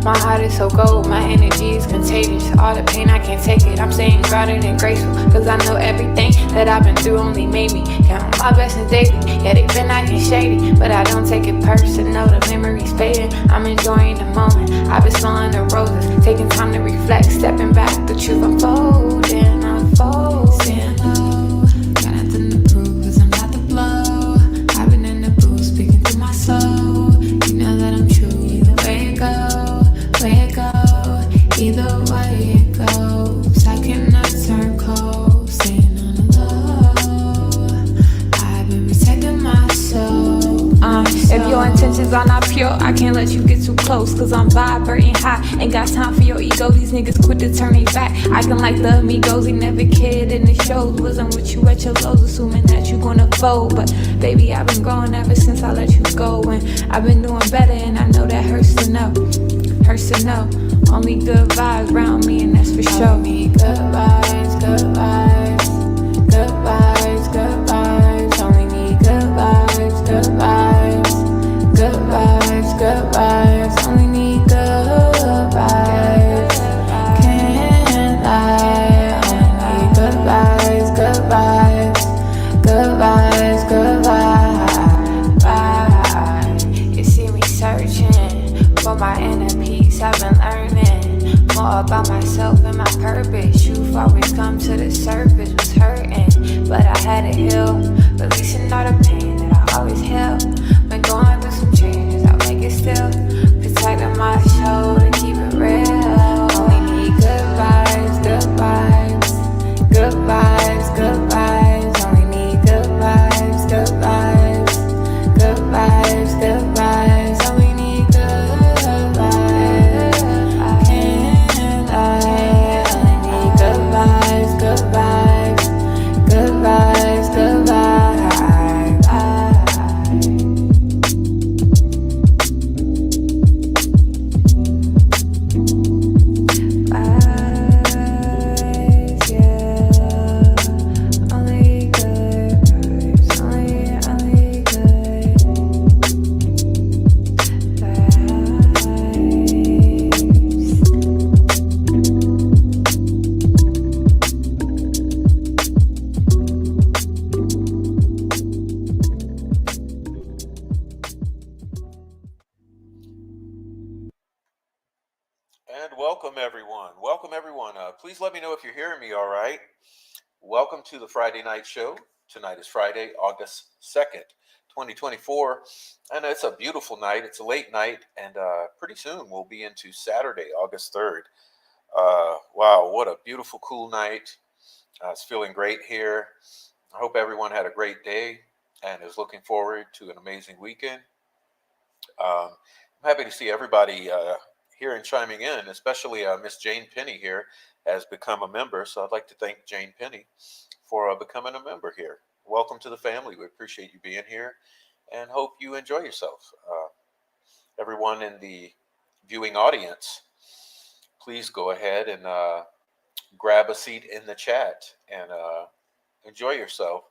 My heart is so cold, my energy is contagious. All the pain, I can't take it. I'm staying grounded and graceful, cause I know everything that I've been through only made me count my blessings daily. Yeah, they've been acting shady, but I don't take it personal. The memory's fading, I'm enjoying the moment. I've been smelling the roses, taking time to reflect, stepping back, the truth unfolding, unfolding. Got nothing to prove, cause I'm not the blow. I've been in the booth, speaking to my soul. You know that I'm true, either way it go, either way it goes. I cannot turn cold, staying on the low. I've been protecting my soul. If your intentions are not pure, I can't let you get too close, cause I'm vibrating high. Ain't got time for your ego, these niggas quit to turn their back. Acting like the amigos, he never cared in the shows. Wasn't with you at your lows, assuming that you gonna fold. But baby, I've been growing ever since I let you go. And I've been doing better, and I know that hurts to know. Hurts to know. Only good vibes around me, and that's for sure. Only good vibes, good vibes, good vibes, good vibes. Only need good vibes, good vibes, good vibes, good vibes. Only need good vibes. Can't lie. Only need good vibes, good vibes, good vibes, good vibes. all about myself and my purpose. Truth always come to the surface. Was hurting, but I had to heal. Releasing all the pain that I always held. Been going through some changes, I'll make it still. Protecting my soul to keep it real. Only need good vibes, good vibes. Good vibes, good vibes. Only need good vibes, good vibes. Good vibes, good vibes. Only need good vibes. And I only need good vibes, good vibes. Good vibes, good vibes. And welcome everyone. Welcome everyone. Please let me know if you're hearing me all right. Welcome to the Friday night show. Tonight is Friday, August 2nd, 2024. And it's a beautiful night. It's a late night. And pretty soon we'll be into Saturday, August 3rd. Wow, what a beautiful, cool night. It's feeling great here. I hope everyone had a great day and is looking forward to an amazing weekend. Um, I'm happy to see everybody here and chiming in, especially Miss Jane Penny here has become a member. So I'd like to thank Jane Penny for becoming a member here. Welcome to the family. We appreciate you being here and hope you enjoy yourself. Everyone in the viewing audience, please go ahead and grab a seat in the chat and enjoy yourself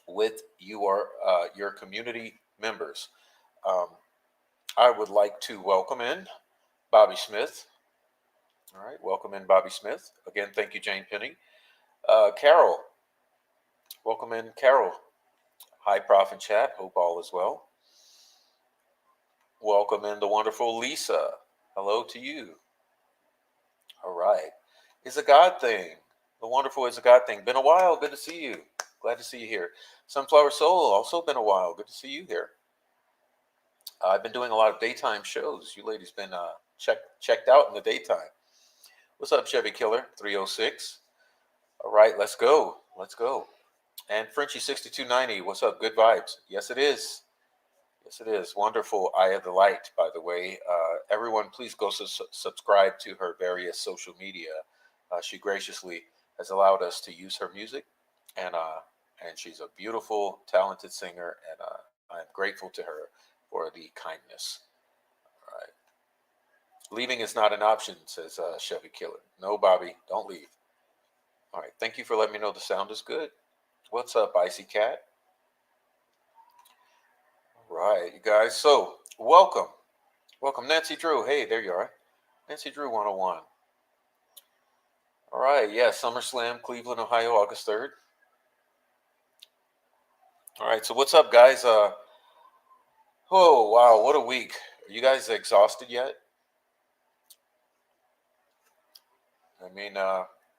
with your community members. Um, I would like to welcome in Bobby Smith. All right, welcome in Bobby Smith. Again, thank you, Jane Penny. Carol, welcome in Carol. Hi, Prof and chat. Hope all is well. Welcome in the wonderful Lisa. Hello to you. All right. It's a God thing. The wonderful is a God thing. Been a while. Good to see you. Glad to see you here. Sunflower Soul, also been a while. Good to see you here. I've been doing a lot of daytime shows. You ladies been checked out in the daytime. What's up, Chevy Killer 306? All right, let's go. Let's go. And Frenchie 6290, what's up? Good vibes. Yes, it is. Yes, it is. Wonderful Eye of the Light, by the way. Everyone, please go subscribe to her various social media. She graciously has allowed us to use her music, and she's a beautiful, talented singer, and I'm grateful to her for the kindness. All right. Leaving is not an option, says Chevy Killer. No, Bobby, don't leave. All right. Thank you for letting me know the sound is good. What's up, Icy Cat? All right, you guys. So, welcome. Welcome, Nancy Drew. Hey, there you are. Nancy Drew 101. All right. Yeah, SummerSlam, Cleveland, Ohio, August 3rd. All right. So, what's up, guys? Oh, wow. What a week. Are you guys exhausted yet? I mean,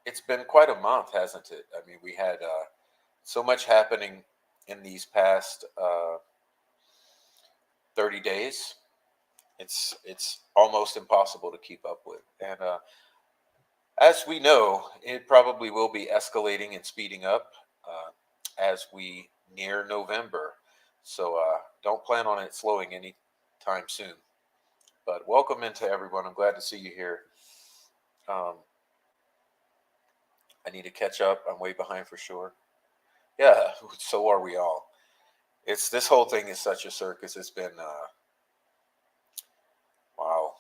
it's been quite a month, hasn't it? I mean, we had so much happening in these past 30 days. It's almost impossible to keep up with. And as we know, it probably will be escalating and speeding up as we near November. So don't plan on it slowing anytime soon. But welcome into everyone. I'm glad to see you here. Um, I need to catch up. I'm way behind for sure. Yeah, so are we all. It's this whole thing is such a circus. It's been wow.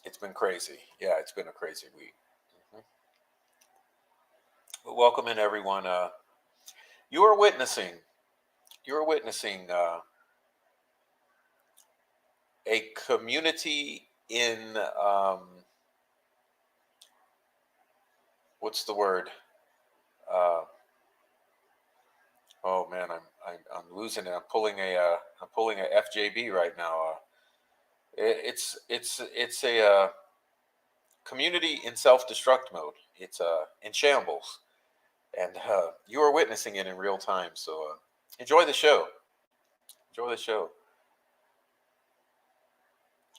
It's been crazy. Yeah, it's been a crazy week. Mhm. But welcome in everyone. You are witnessing. You are witnessing a community in what's the word? Uh, oh man, I'm losing it. I'm pulling a FJB right now. It's a community in self-destruct mode. It's in shambles, and you are witnessing it in real time. So enjoy the show. Enjoy the show.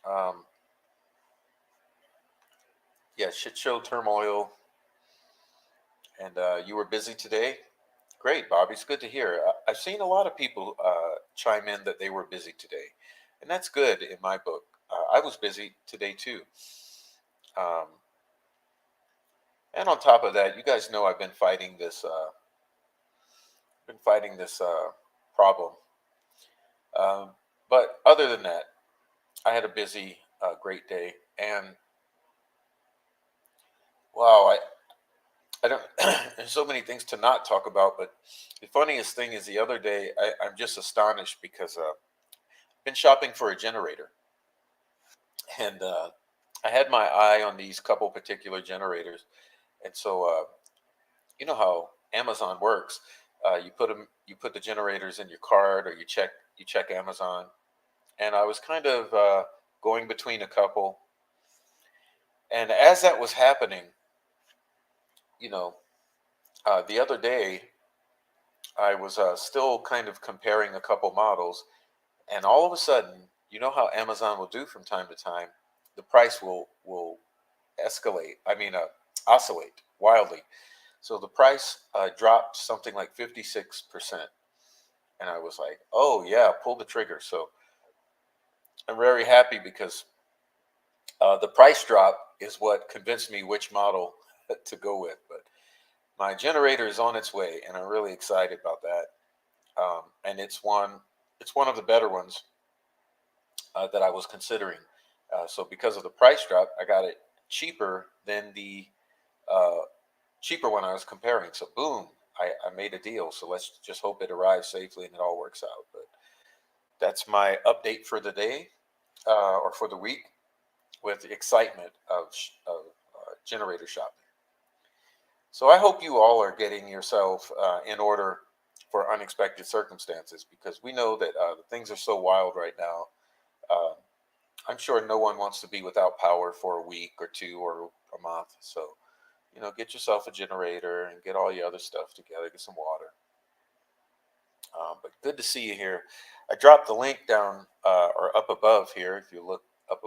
Um, yeah, shit show turmoil, and you were busy today. Great, Bobby. It's good to hear. I've seen a lot of people chime in that they were busy today, and that's good in my book. I was busy today too. Um, and on top of that, you guys know I've been fighting this problem. Um, but other than that, I had a busy, great day, and wow, I don't. There's so many things to not talk about, but the funniest thing is the other day I'm just astonished because I've been shopping for a generator, and I had my eye on these couple particular generators, and so you know how Amazon works. You put the generators in your card, or you check Amazon, and I was kind of going between a couple, and as that was happening, you know, the other day I was still kind of comparing a couple models, and all of a sudden, you know how Amazon will do from time to time, the price will escalate. I mean, oscillate wildly. So the price dropped something like 56%, and I was like, "Oh yeah, pull the trigger." So I'm very happy because the price drop is what convinced me which model to go with. But my generator is on its way, and I'm really excited about that. And it's one of the better ones that I was considering. So because of the price drop, I got it cheaper than the uh, cheaper one I was comparing. So boom, I made a deal. So let's just hope it arrives safely and it all works out. But that's my update for the day or for the week with the excitement of generator shopping. So I hope you all are getting yourself in order for unexpected circumstances because we know that things are so wild right now. Uh, I'm sure no one wants to be without power for a week or two or a month. So, get yourself a generator and get all your other stuff together, get some water. But good to see you here. I dropped the link down or up above here. If you look up,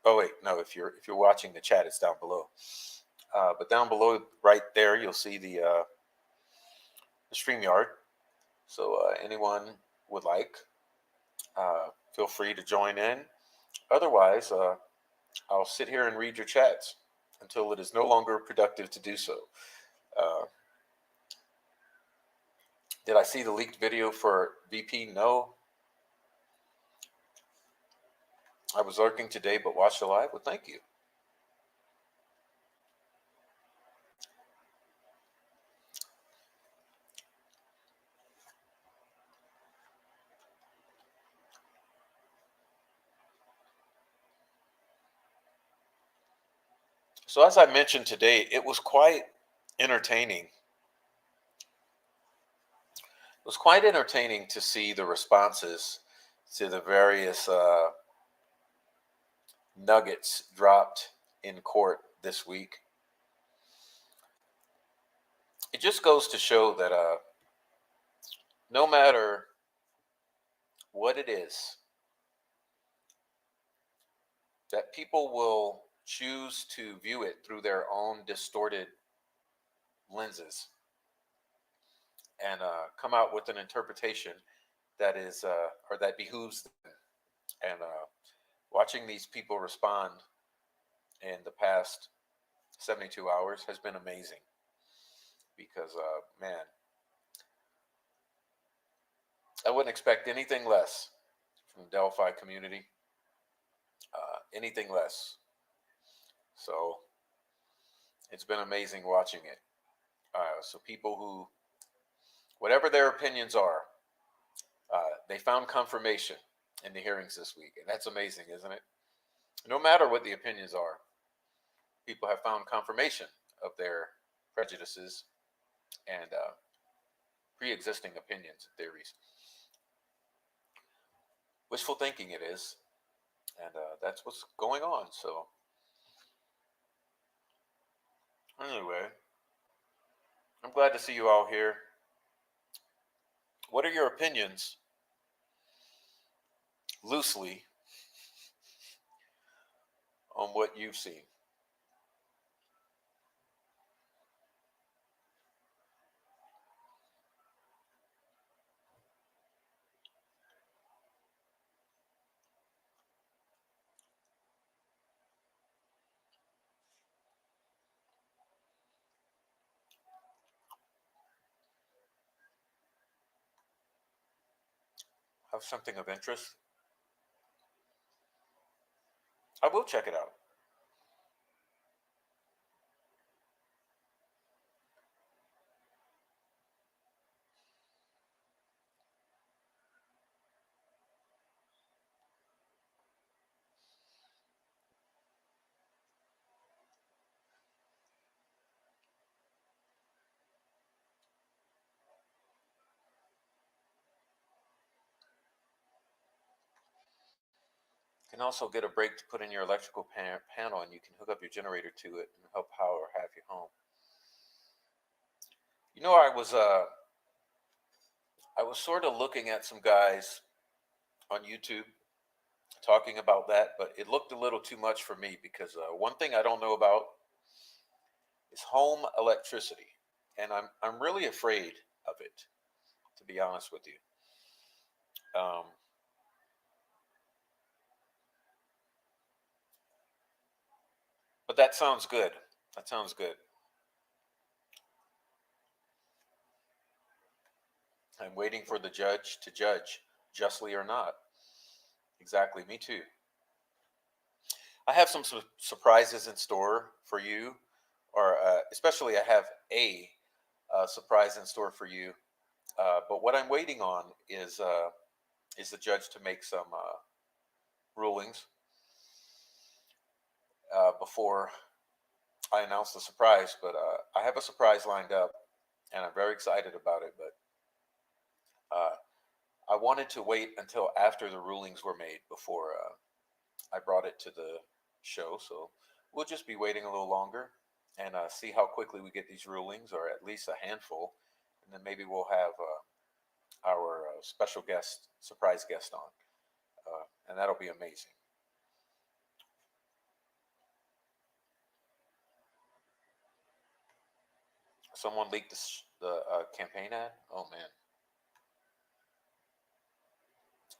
oh wait, no, if you're watching the chat, it's down below. But down below, right there, you'll see the StreamYard. So anyone would like, feel free to join in. Otherwise, I'll sit here and read your chats until it is no longer productive to do so. Uh, did I see the leaked video for VP? No. I was lurking today, but watched the live. Well, thank you. So as I mentioned today, it was quite entertaining. It was quite entertaining to see the responses to the various nuggets dropped in court this week. It just goes to show that no matter what it is, that people will choose to view it through their own distorted lenses and come out with an interpretation that is or that behooves them. And watching these people respond in the past 72 hours has been amazing because man, I wouldn't expect anything less from the Delphi community, anything less. So it's been amazing watching it. So people who, whatever their opinions are, they found confirmation in the hearings this week, and that's amazing, isn't it? No matter what the opinions are, people have found confirmation of their prejudices and pre-existing opinions and theories. Wishful thinking it is, and that's what's going on. So Anyway, I'm glad to see you all here. What are your opinions, loosely, on what you've seen? Have something of interest? I will check it out. You can also get a break to put in your electrical panel, and you can hook up your generator to it and help power half your home. You know, I was sort of looking at some guys on YouTube talking about that, but it looked a little too much for me because one thing I don't know about is home electricity, and I'm really afraid of it, to be honest with you. Um, but that sounds good. That sounds good. I'm waiting for the judge to judge justly or not. Exactly, me too. I have some surprises in store for you, or especially I have a surprise in store for you. But what I'm waiting on is the judge to make some rulings before I announce the surprise. But I have a surprise lined up, and I'm very excited about it. But uh, I wanted to wait until after the rulings were made before I brought it to the show. So we'll just be waiting a little longer and see how quickly we get these rulings, or at least a handful, and then maybe we'll have our special guest, surprise guest on, and that'll be amazing. Someone leaked the campaign ad. Oh man,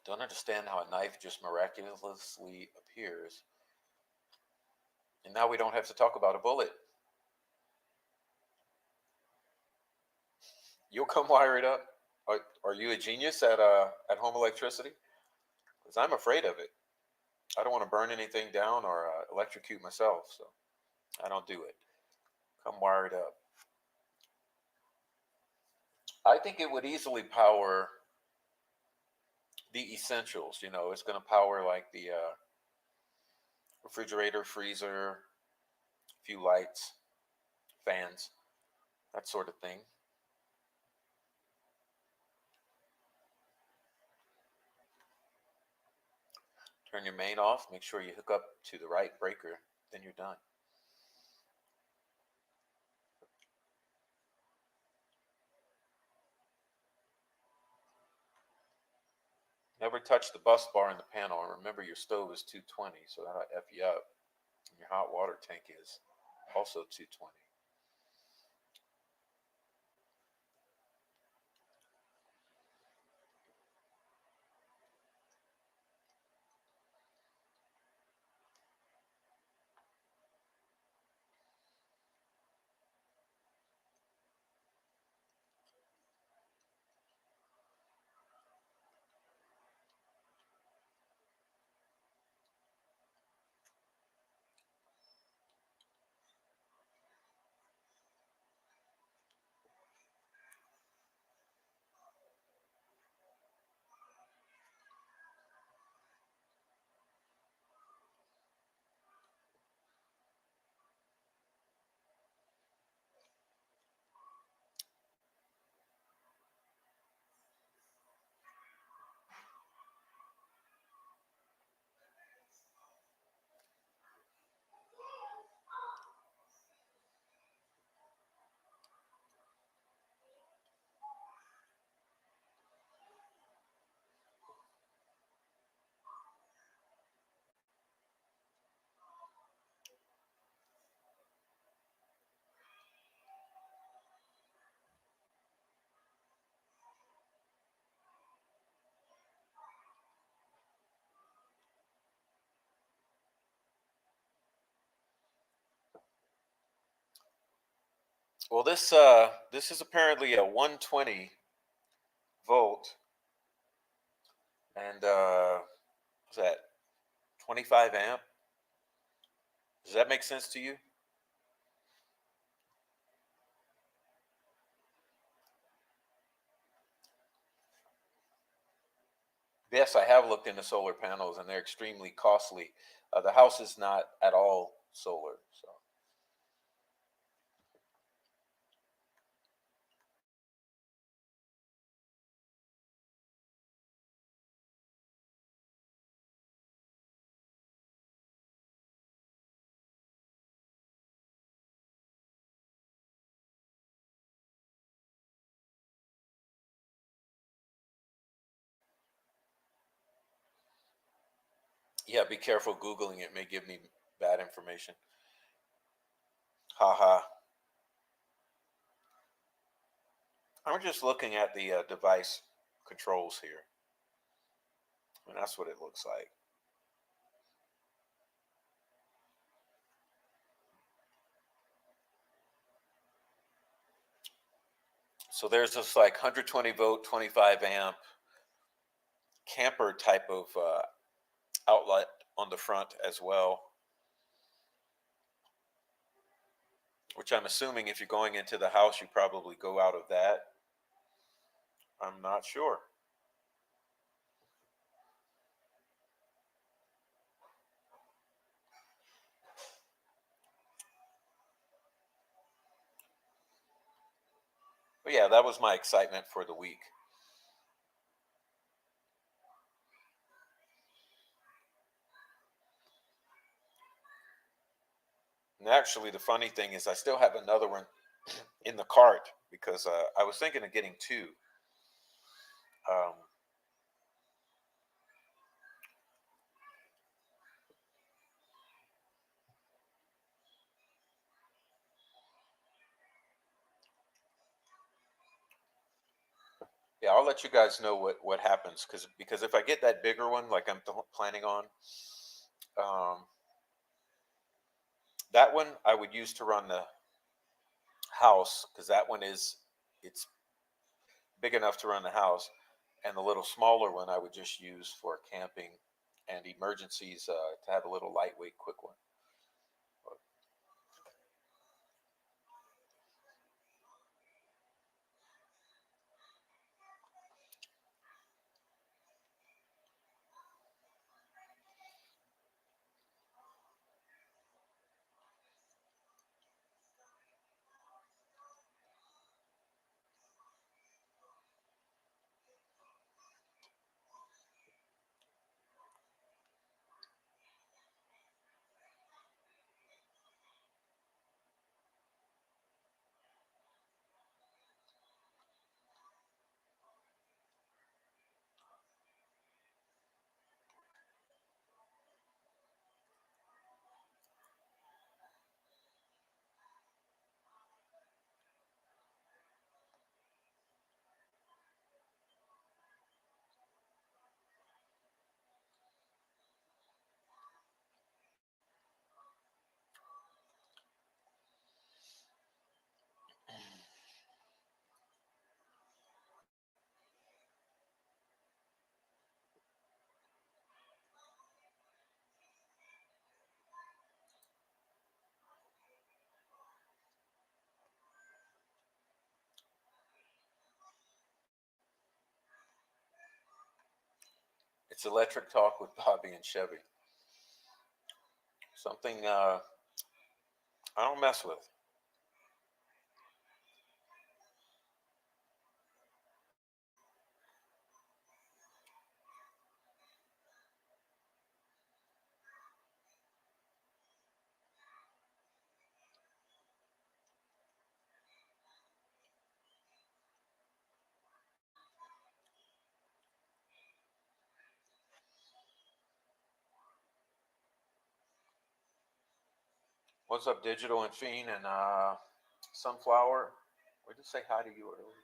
don't understand how a knife just miraculously appears, and now we don't have to talk about a bullet. You'll come wire it up. Are you a genius at home electricity? Because I'm afraid of it. I don't want to burn anything down or electrocute myself, so I don't do it. Come wire it up. I think it would easily power the essentials. You know, it's going to power like the refrigerator, freezer, a few lights, fans, that sort of thing. Turn your main off. Make sure you hook up to the right breaker. Then you're done. Never touch the bus bar in the panel. And remember, your stove is 220, so that'll F you up. And your hot water tank is also 220. Well, this is apparently a 120 volt, and what's that? 25 amp. Does that make sense to you? Yes, I have looked into solar panels, and they're extremely costly. The house is not at all solar, so. Yeah, be careful Googling it. May give me bad information. Haha. I'm just looking at the device controls here, and that's what it looks like. So there's this like 120 volt, 25 amp camper type of outlet on the front as well, which I'm assuming if you're going into the house, you probably go out of that. I'm not sure. But yeah, that was my excitement for the week. And actually, the funny thing is, I still have another one in the cart because I was thinking of getting two. Um, yeah, I'll let you guys know what happens because if I get that bigger one, like I'm planning on, um, that one I would use to run the house because that one it's big enough to run the house, and the little smaller one I would just use for camping and emergencies to have a little lightweight, quick one. It's electric talk with Bobby and Chevy. Something I don't mess with. What's up, Digital and Fiend and Sunflower? We just say hi to you earlier.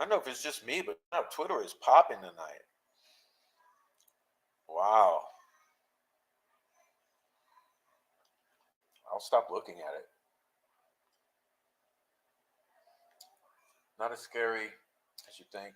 I don't know if it's just me, but now Twitter is popping tonight. Wow. I'll stop looking at it. Not as scary as you think.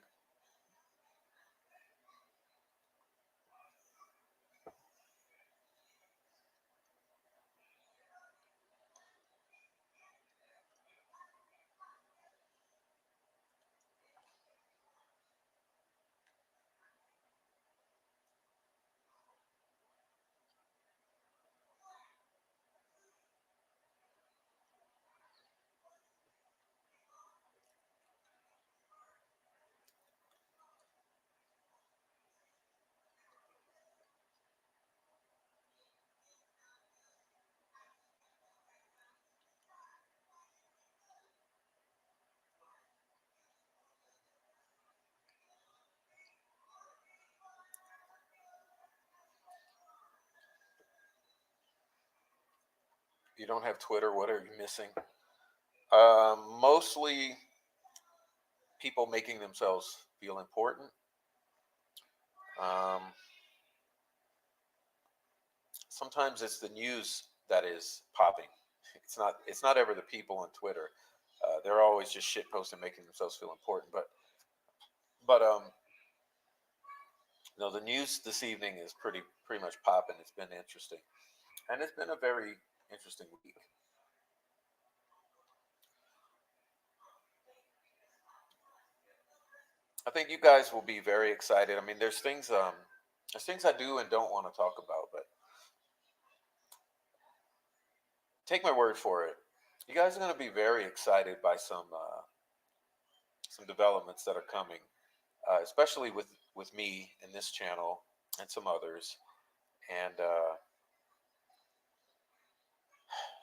You don't have Twitter. What are you missing? Mostly people making themselves feel important. Um, Sometimes it's the news that is popping. It's not ever the people on Twitter. They're always just shit posting, making themselves feel important. But no, the news this evening is pretty much popping. It's been interesting, and it's been a very interesting week. I think you guys will be very excited. I mean, there's things I do and don't want to talk about, but take my word for it. You guys are going to be very excited by some developments that are coming, especially with me and this channel and some others. And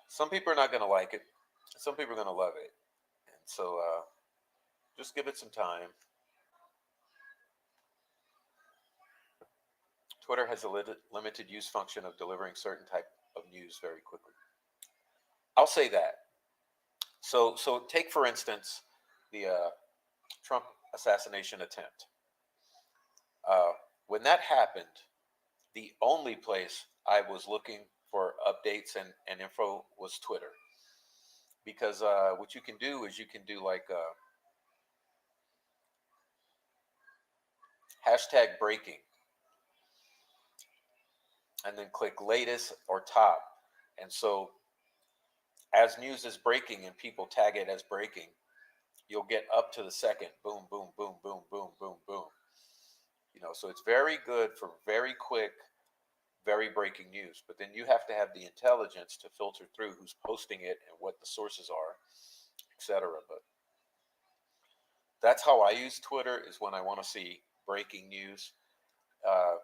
some people are not going to like it. Some people are going to love it. And so just give it some time. Twitter has a limited use function of delivering certain type of news very quickly. I'll say that. So take for instance the Trump assassination attempt. When that happened, the only place I was looking for updates and info was Twitter, because what you can do is you can do like hashtag breaking, and then click latest or top, and so as news is breaking and people tag it as breaking, you'll get up to the second. Boom, boom, boom, boom, boom, boom, boom. So it's very good for very quick, very breaking news. But then you have to have the intelligence to filter through who's posting it and what the sources are, etc. But that's how I use Twitter, is when I want to see breaking news. Uh,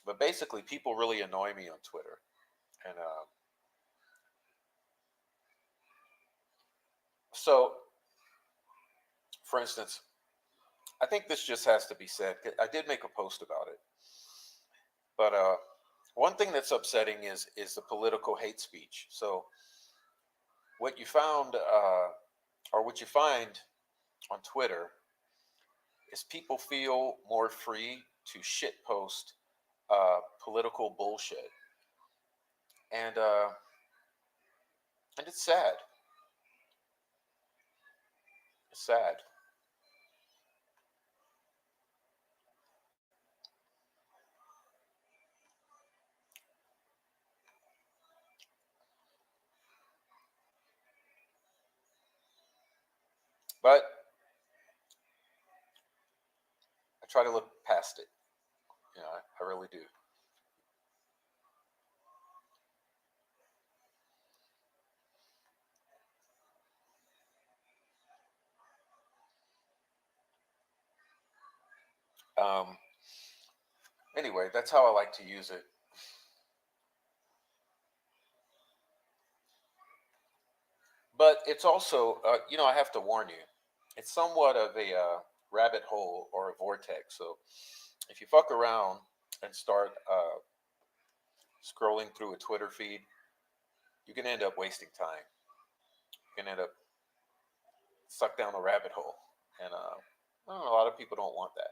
but basically, people really annoy me on Twitter, and so, for instance, I think this just has to be said. I did make a post about it, but one thing that's upsetting is the political hate speech. So what you found, or what you find on Twitter, is people feel more free to shit post political bullshit, and uh, and it's sad. It's sad. But I try to look past it. I really do. Um, anyway, that's how I like to use it. But it's also, I have to warn you, it's somewhat of a rabbit hole or a vortex. So if you fuck around and start scrolling through a Twitter feed, you can end up wasting time. You can end up sucked down a rabbit hole. And I don't know, a lot of people don't want that.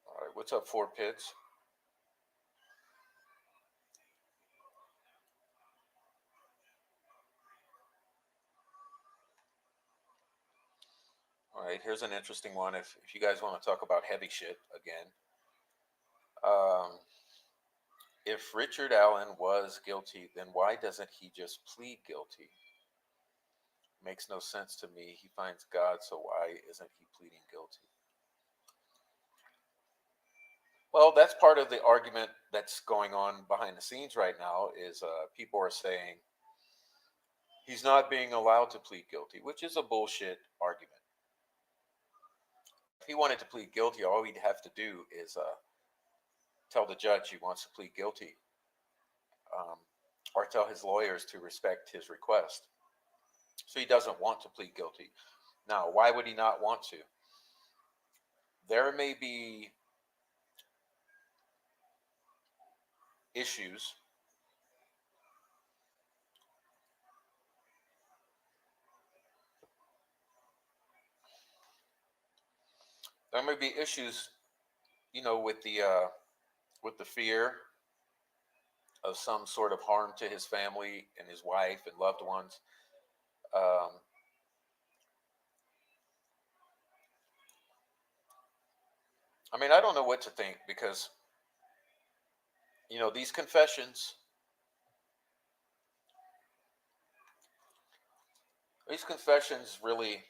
All right, what's up, Four Pits? All right, here's an interesting one. If you guys want to talk about heavy shit again, um, if Richard Allen was guilty, then why doesn't he just plead guilty? Makes no sense to me. He finds God, so why isn't he pleading guilty? Well, that's part of the argument that's going on behind the scenes right now. Is people are saying he's not being allowed to plead guilty, which is a bullshit argument. If he wanted to plead guilty, all he'd have to do is tell the judge he wants to plead guilty, um, or tell his lawyers to respect his request. So he doesn't want to plead guilty. Now, why would he not want to? There may be issues there may be issues, with the fear of some sort of harm to his family and his wife and loved ones. Um, I mean, I don't know what to think because these confessions really,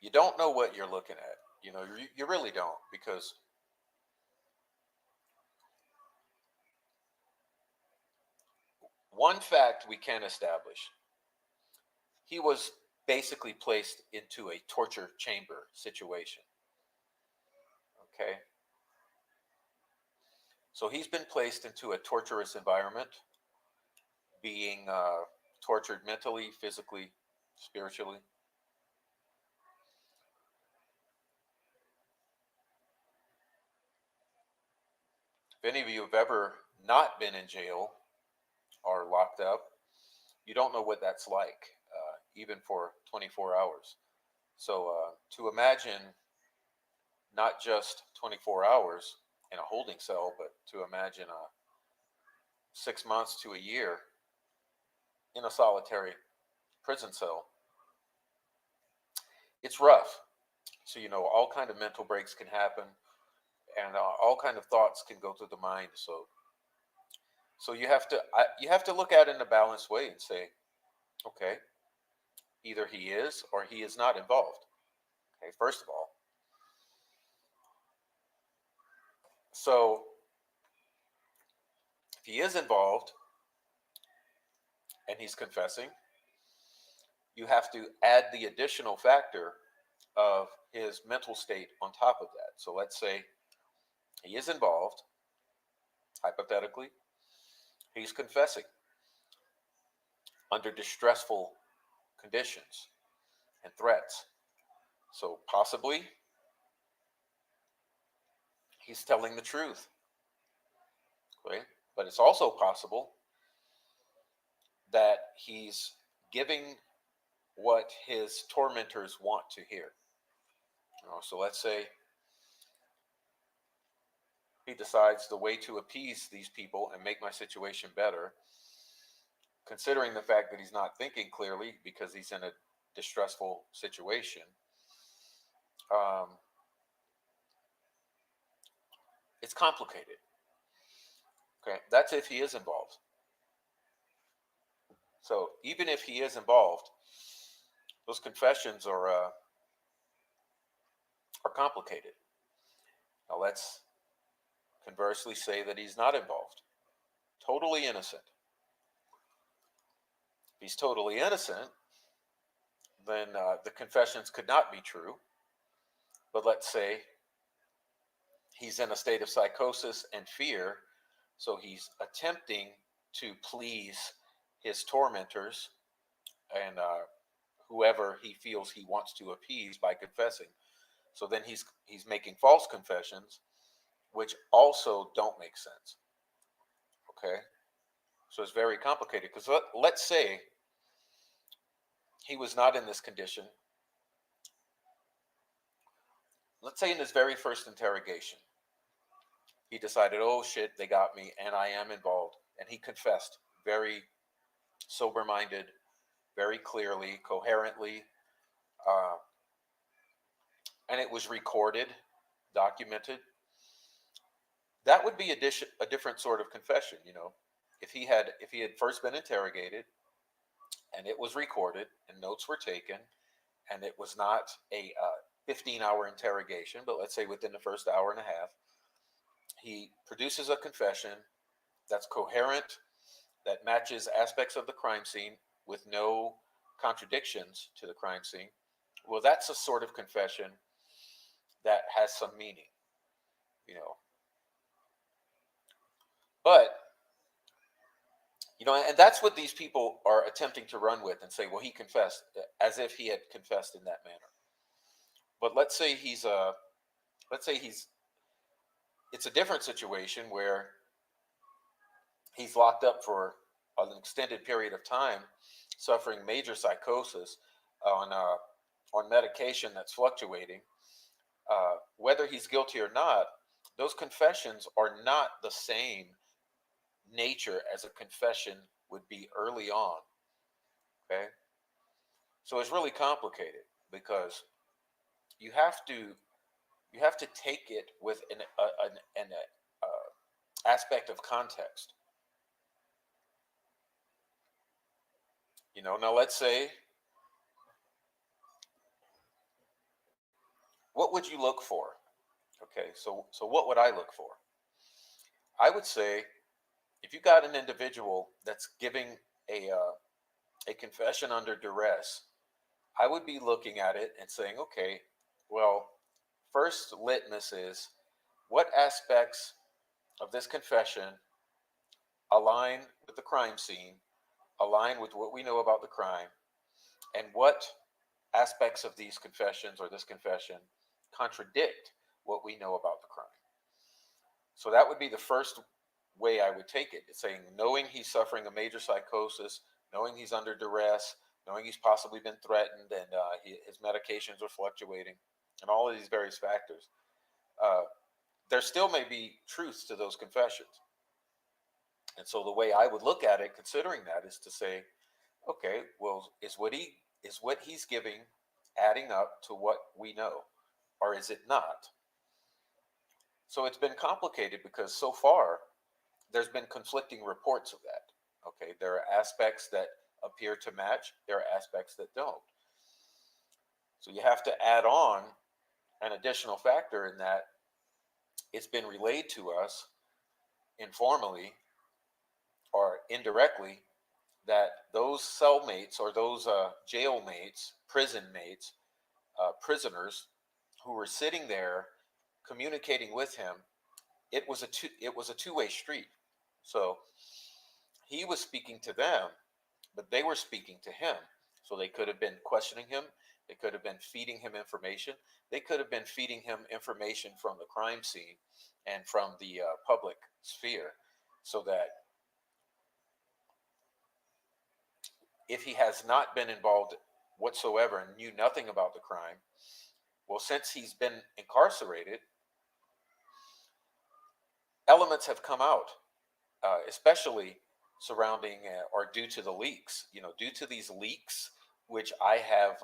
you don't know what you're looking at. You really don't, because one fact we can establish: he was basically placed into a torture chamber situation. Okay, so he's been placed into a torturous environment, being tortured mentally, physically, spiritually. If any of you have ever not been in jail or locked up, you don't know what that's like, even for 24 hours. So to imagine not just 24 hours in a holding cell, but to imagine 6 months to a year in a solitary prison cell, it's rough. So all kind of mental breaks can happen, and all kind of thoughts can go through the mind. So you have to look at it in a balanced way and say, okay, either he is or he is not involved. Okay, first of all. So if he is involved and he's confessing, you have to add the additional factor of his mental state on top of that. So let's say he is involved, hypothetically, he's confessing under distressful conditions and threats. So possibly he's telling the truth. Okay? But it's also possible that he's giving what his tormentors want to hear. So let's say he decides the way to appease these people and make my situation better, considering the fact that he's not thinking clearly because he's in a distressful situation. It's complicated. Okay, that's if he is involved. So even if he is involved, those confessions are complicated. Now let's conversely say that he's not involved, totally innocent. If he's totally innocent, then the confessions could not be true. But let's say he's in a state of psychosis and fear, so he's attempting to please his tormentors and whoever he feels he wants to appease by confessing. So then he's making false confessions, which also don't make sense. Okay, so it's very complicated because let's say he was not in this condition. Let's say in his very first interrogation, he decided, oh shit, they got me and I am involved. And he confessed very sober minded, very clearly, coherently. Uh, and it was recorded, documented. That would be a different sort of confession, you know. If he had first been interrogated and it was recorded and notes were taken and it was not a 15-hour interrogation, but let's say within the first hour and a half, he produces a confession that's coherent, that matches aspects of the crime scene with no contradictions to the crime scene. Well, that's a sort of confession that has some meaning, you know. But, you know, and that's what these people are attempting to run with and say, well, he confessed, as if he had confessed in that manner. But let's say he's, it's a different situation where he's locked up for an extended period of time, suffering major psychosis on medication that's fluctuating. Whether he's guilty or not, those confessions are not the same nature as a confession would be early on. Okay, so it's really complicated because you have to you have to take it with an aspect of context. You know, now let's say, what would you look for? Okay, so what would I look for? I would say if you got an individual that's giving a confession under duress, I would be looking at it and saying, okay, well, first litmus is what aspects of this confession align with the crime scene, align with what we know about the crime, and what aspects of these confessions or this confession contradict what we know about the crime. So that would be the first way I would take it. It's saying, knowing he's suffering a major psychosis, knowing he's under duress, knowing he's possibly been threatened, and his medications are fluctuating, and all of these various factors, uh, there still may be truths to those confessions. And so the way I would look at it, considering that, is to say, okay, well, is what he's giving adding up to what we know, or is it not? So it's been complicated because so far there's been conflicting reports of that. Okay, there are aspects that appear to match, there are aspects that don't. So you have to add on an additional factor in that it's been relayed to us informally or indirectly that those cellmates or those jail mates, prison mates, prisoners who were sitting there communicating with him, it was a two-way street. So he was speaking to them, but they were speaking to him. So they could have been questioning him. They could have been feeding him information. They could have been feeding him information from the crime scene and from the public sphere, so that if he has not been involved whatsoever and knew nothing about the crime, well, since he's been incarcerated, elements have come out, especially surrounding or due to the leaks. You know, due to these leaks, which I have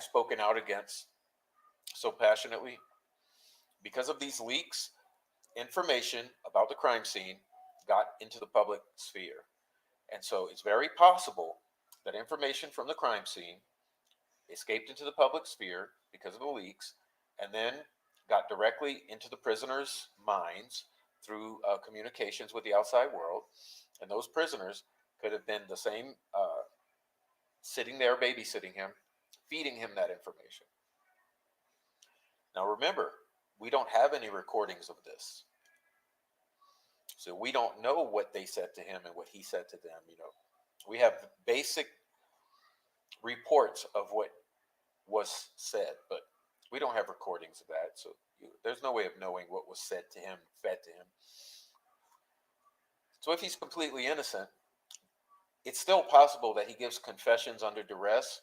spoken out against so passionately. Because of these leaks, information about the crime scene got into the public sphere. And so it's very possible that information from the crime scene escaped into the public sphere because of the leaks, and then got directly into the prisoners' minds through communications with the outside world. And those prisoners could have been the same sitting there babysitting him, feeding him that information. Now remember, we don't have any recordings of this. So we don't know what they said to him and what he said to them. We have basic reports of what was said, but we don't have recordings of that. So there's no way of knowing what was said to him, fed to him. So if he's completely innocent, it's still possible that he gives confessions under duress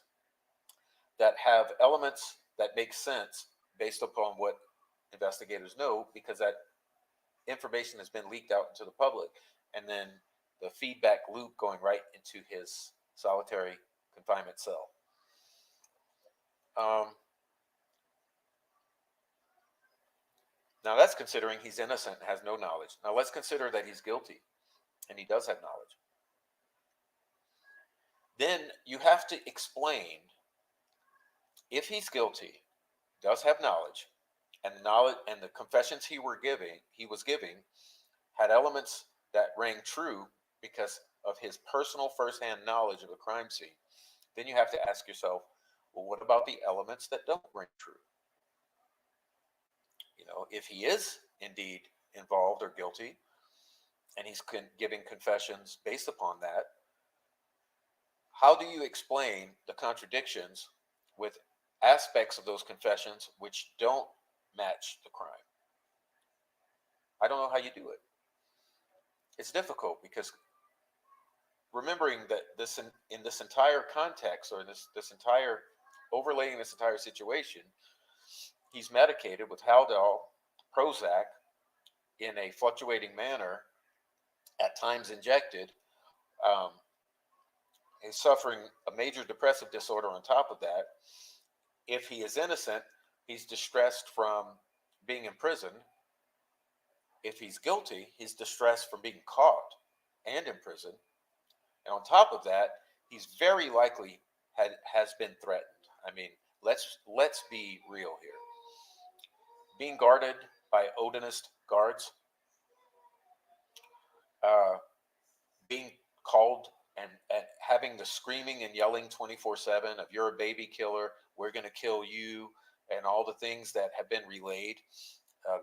that have elements that make sense based upon what investigators know, because that information has been leaked out into the public, and then the feedback loop going right into his solitary confinement cell. Now that's considering he's innocent and has no knowledge. Now let's consider that he's guilty and he does have knowledge. Then you have to explain, if he's guilty, does have knowledge, and the knowledge and the confessions he was giving had elements that rang true because of his personal firsthand knowledge of a crime scene, then you have to ask yourself, well, what about the elements that don't ring true? If he is indeed involved or guilty, and he's giving confessions based upon that, how do you explain the contradictions with aspects of those confessions which don't match the crime? I don't know how you do it. It's difficult because remembering that in this entire context, or this entire overlaying this entire situation, he's medicated with Haldol, Prozac in a fluctuating manner, at times injected. He's suffering a major depressive disorder on top of that. If he is innocent, he's distressed from being imprisoned. If he's guilty, he's distressed from being caught and imprisoned. And on top of that, he's very likely has been threatened. I mean, let's be real here. Being guarded by Odinist guards, being called and having the screaming and yelling 24/7 of "you're a baby killer, we're going to kill you," and all the things that have been relayed,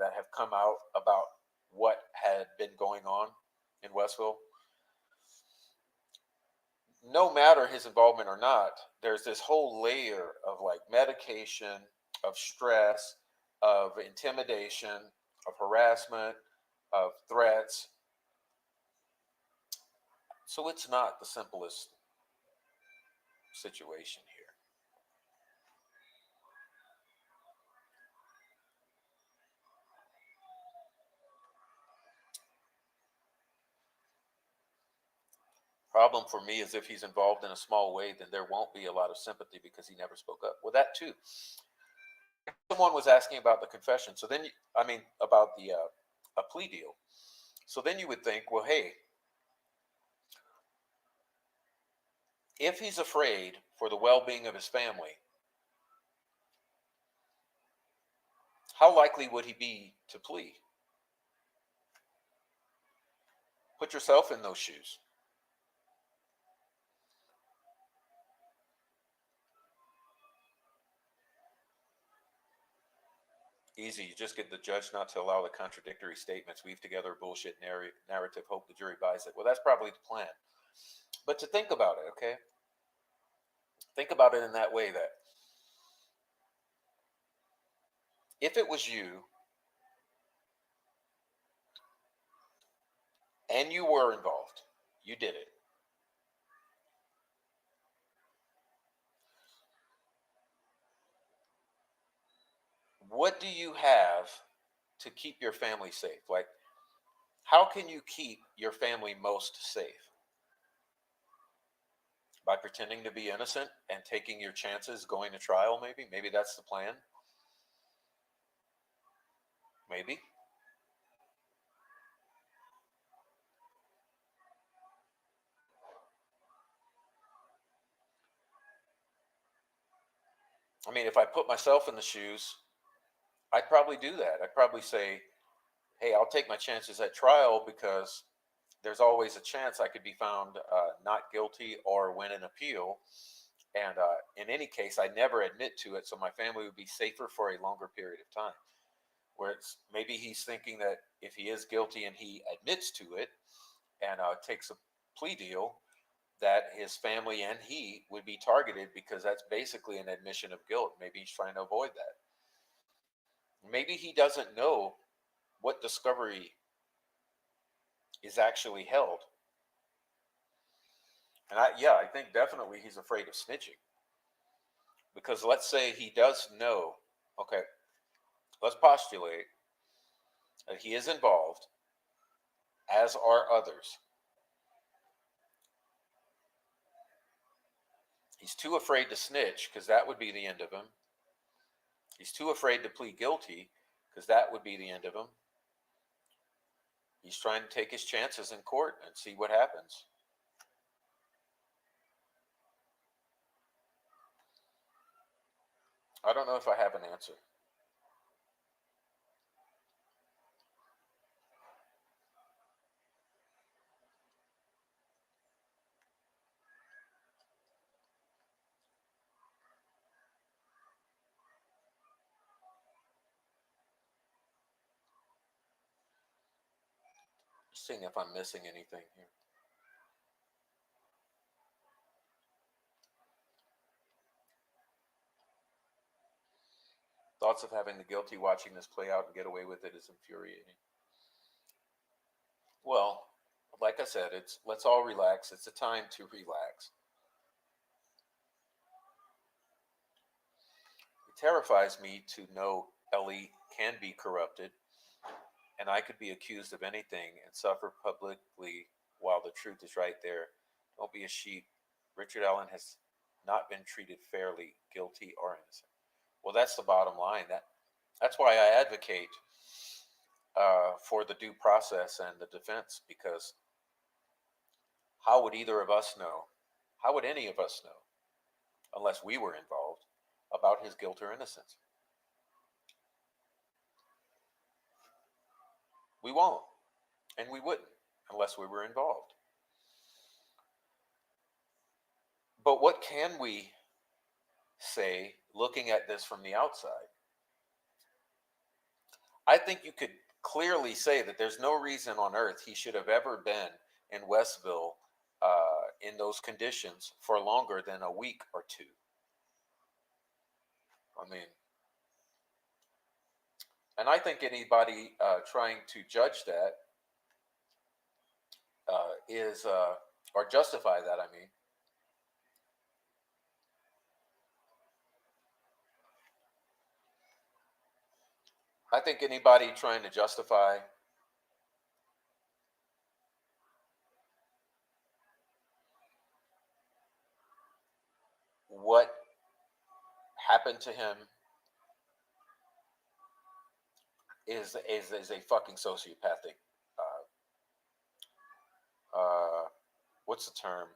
that have come out about what had been going on in Westville. No matter his involvement or not, there's this whole layer of like medication, of stress, of intimidation, of harassment, of threats. So it's not the simplest situation here. Problem for me is if he's involved in a small way, then there won't be a lot of sympathy because he never spoke up. Well, that too. Someone was asking about the confession. So then, about the a plea deal. So then you would think, well, hey, if he's afraid for the well-being of his family, how likely would he be to plea? Put yourself in those shoes. Easy. You just get the judge not to allow the contradictory statements, weave together a bullshit narrative, hope the jury buys it. Well, that's probably the plan. But to think about it, okay? Think about it in that way, that if it was you and you were involved, you did it. What do you have to keep your family safe? Like, how can you keep your family most safe? By pretending to be innocent and taking your chances going to trial, maybe? Maybe that's the plan. Maybe. I mean, if I put myself in the shoes, I'd probably do that. I'd probably say, hey, I'll take my chances at trial because there's always a chance I could be found not guilty or win an appeal. And in any case, I never admit to it, so my family would be safer for a longer period of time. where it's maybe he's thinking that if he is guilty and he admits to it and takes a plea deal, that his family and he would be targeted because that's basically an admission of guilt. Maybe he's trying to avoid that. Maybe he doesn't know what discovery is actually held. And I think definitely he's afraid of snitching. Because let's say he does know, okay, let's postulate that he is involved, as are others. He's too afraid to snitch because that would be the end of him. He's too afraid to plead guilty because that would be the end of him. He's trying to take his chances in court and see what happens. I don't know if I have an answer. Just seeing if I'm missing anything here. Thoughts of having the guilty watching this play out and get away with it is infuriating. Well, like I said, let's all relax. It's a time to relax. It terrifies me to know Ellie can be corrupted and I could be accused of anything and suffer publicly while the truth is right there. Don't be a sheep. Richard Allen has not been treated fairly, guilty or innocent. Well, that's the bottom line. That's why I advocate for the due process and the defense, because how would either of us know? How would any of us know, unless we were involved, about his guilt or innocence? We won't, and we wouldn't, unless we were involved. But what can we say looking at this from the outside? I think you could clearly say that there's no reason on earth he should have ever been in Westville in those conditions for longer than a week or two. I mean, and I think anybody trying to judge that is, or justify that, I mean, I think anybody trying to justify what happened to him is a fucking sociopathic. What's the term?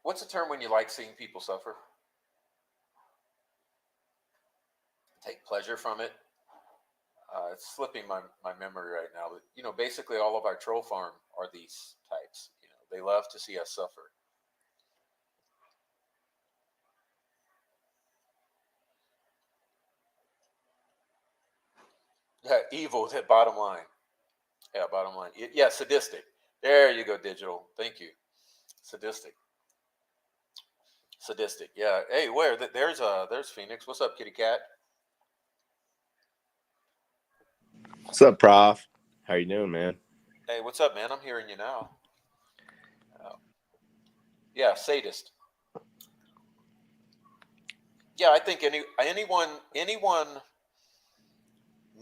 What's the term when you like seeing people suffer? Take pleasure from it. It's slipping my memory right now, but basically all of our troll farm are these types. They love to see us suffer. Yeah, evil. That bottom line. Yeah, bottom line. Yeah, sadistic. There you go, digital. Thank you. Sadistic. Sadistic. Yeah. Hey, where? There's Phoenix. What's up, kitty cat? What's up, Prof? How you doing, man? Hey, what's up, man? I'm hearing you now. Yeah, sadist. Yeah, I think anyone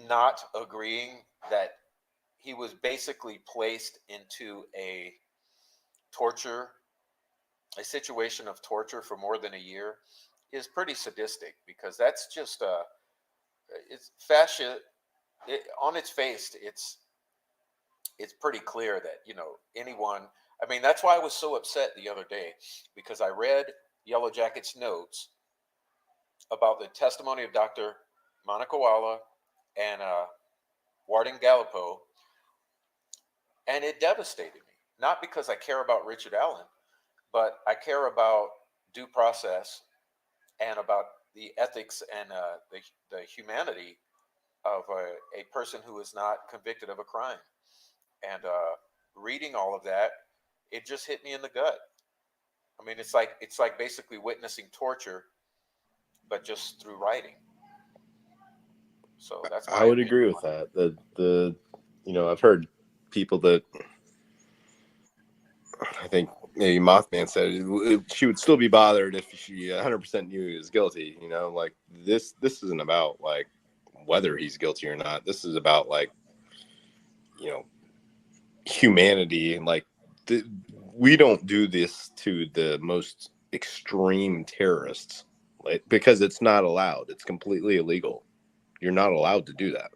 not agreeing that he was basically placed into a situation of torture for more than a year is pretty sadistic, because that's just it's fascist. On its face, it's pretty clear that anyone. I mean, that's why I was so upset the other day, because I read Yellow Jacket's notes about the testimony of Dr. Monica Walla and Warden Gallipo, and it devastated me. Not because I care about Richard Allen, but I care about due process and about the ethics and the humanity of a person who is not convicted of a crime. And reading all of that, it just hit me in the gut. I mean, it's like basically witnessing torture, but just through writing. So that's I my would opinion agree on with that. I've heard people that I think maybe Mothman said she would still be bothered if she 100% knew he was guilty. Like this isn't about like whether he's guilty or not. This is about like, humanity. And like we don't do this to the most extreme terrorists, like, because it's not allowed. It's completely illegal. You're not allowed to do that.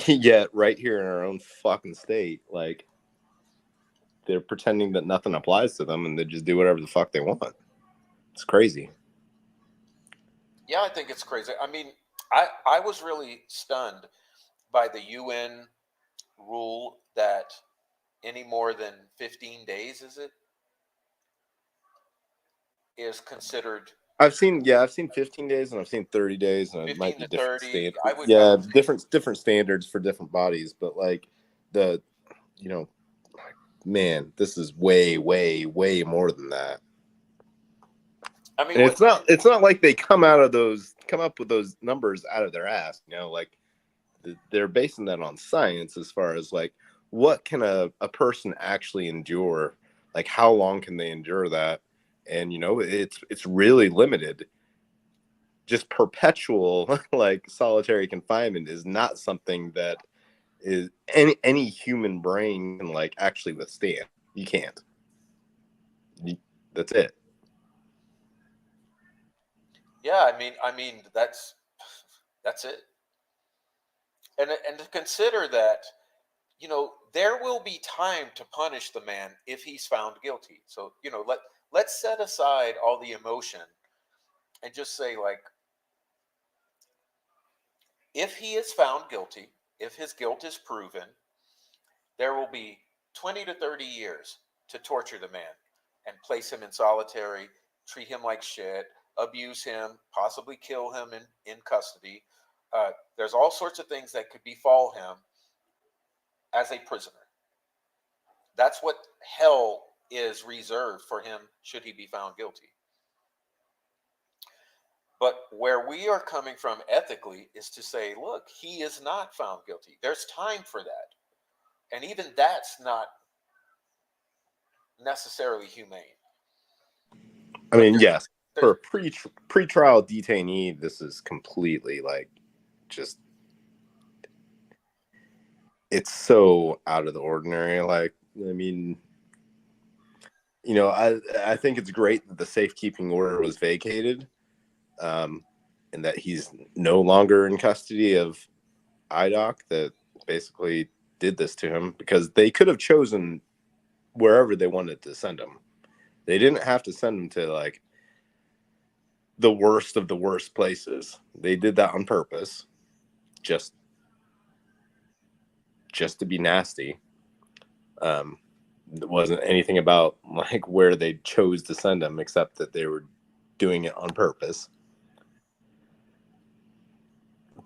Yet right here in our own fucking state, like, they're pretending that nothing applies to them and they just do whatever the fuck they want. It's crazy. Yeah, I think it's crazy. I mean, I was really stunned by the UN rule that any more than 15 days, is considered I've seen 15 days and I've seen 30 days, and it might 15 be to different 30. standards. I Yeah, would say, different standards for different bodies, but like the you know man, this is way, way, way more than that. I mean, And what, it's not like they come up with those numbers out of their ass, like they're basing that on science as far as like what can a person actually endure, like how long can they endure that. And it's really limited. Just perpetual like solitary confinement is not something that is any human brain can like actually withstand. You can't. That's it. yeah, I mean that's it. And to consider that, there will be time to punish the man if he's found guilty. So, let's set aside all the emotion and just say, like, if he is found guilty, if his guilt is proven, there will be 20 to 30 years to torture the man and place him in solitary, treat him like shit, abuse him, possibly kill him in custody. There's all sorts of things that could befall him as a prisoner. That's what hell is reserved for him should he be found guilty. But where we are coming from ethically is to say, look, he is not found guilty. There's time for that. And even that's not necessarily humane. I But mean, yes, there's for a pre-trial detainee, this is completely like just it's so out of the ordinary. Like, I mean, I think it's great that the safekeeping order was vacated, and that he's no longer in custody of IDOC that basically did this to him, because they could have chosen wherever they wanted to send him. They didn't have to send him to like the worst of the worst places. They did that on purpose, just to be nasty. It wasn't anything about like where they chose to send him, except that they were doing it on purpose.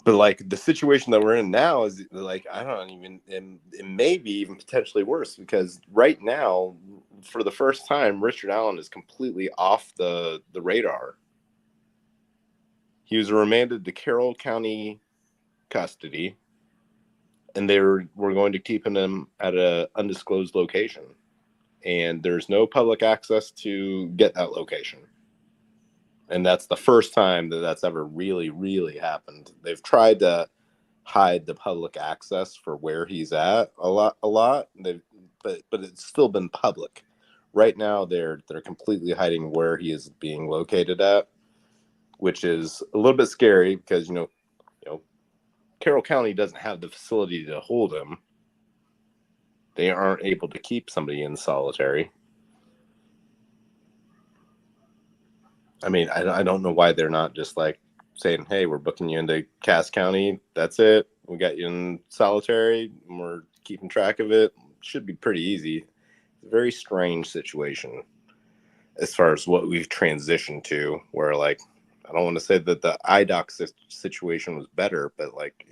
But like the situation that we're in now is like, I don't even, it may be even potentially worse, because right now, for the first time, Richard Allen is completely off the radar. He was remanded to Carroll County custody, and they were going to keep him at an undisclosed location. And there's no public access to get that location. And that's the first time that that's ever really, really happened. They've tried to hide the public access for where he's at a lot. But it's still been public. Right now, they're completely hiding where he is being located at, which is a little bit scary, because Carroll County doesn't have the facility to hold him. They aren't able to keep somebody in solitary. I mean, I don't know why they're not just like saying, hey, we're booking you into Cass County. That's it. We got you in solitary. We're keeping track of it. Should be pretty easy. It's a very strange situation. as far as what we've transitioned to, where like I don't want to say that the IDOC situation was better, but like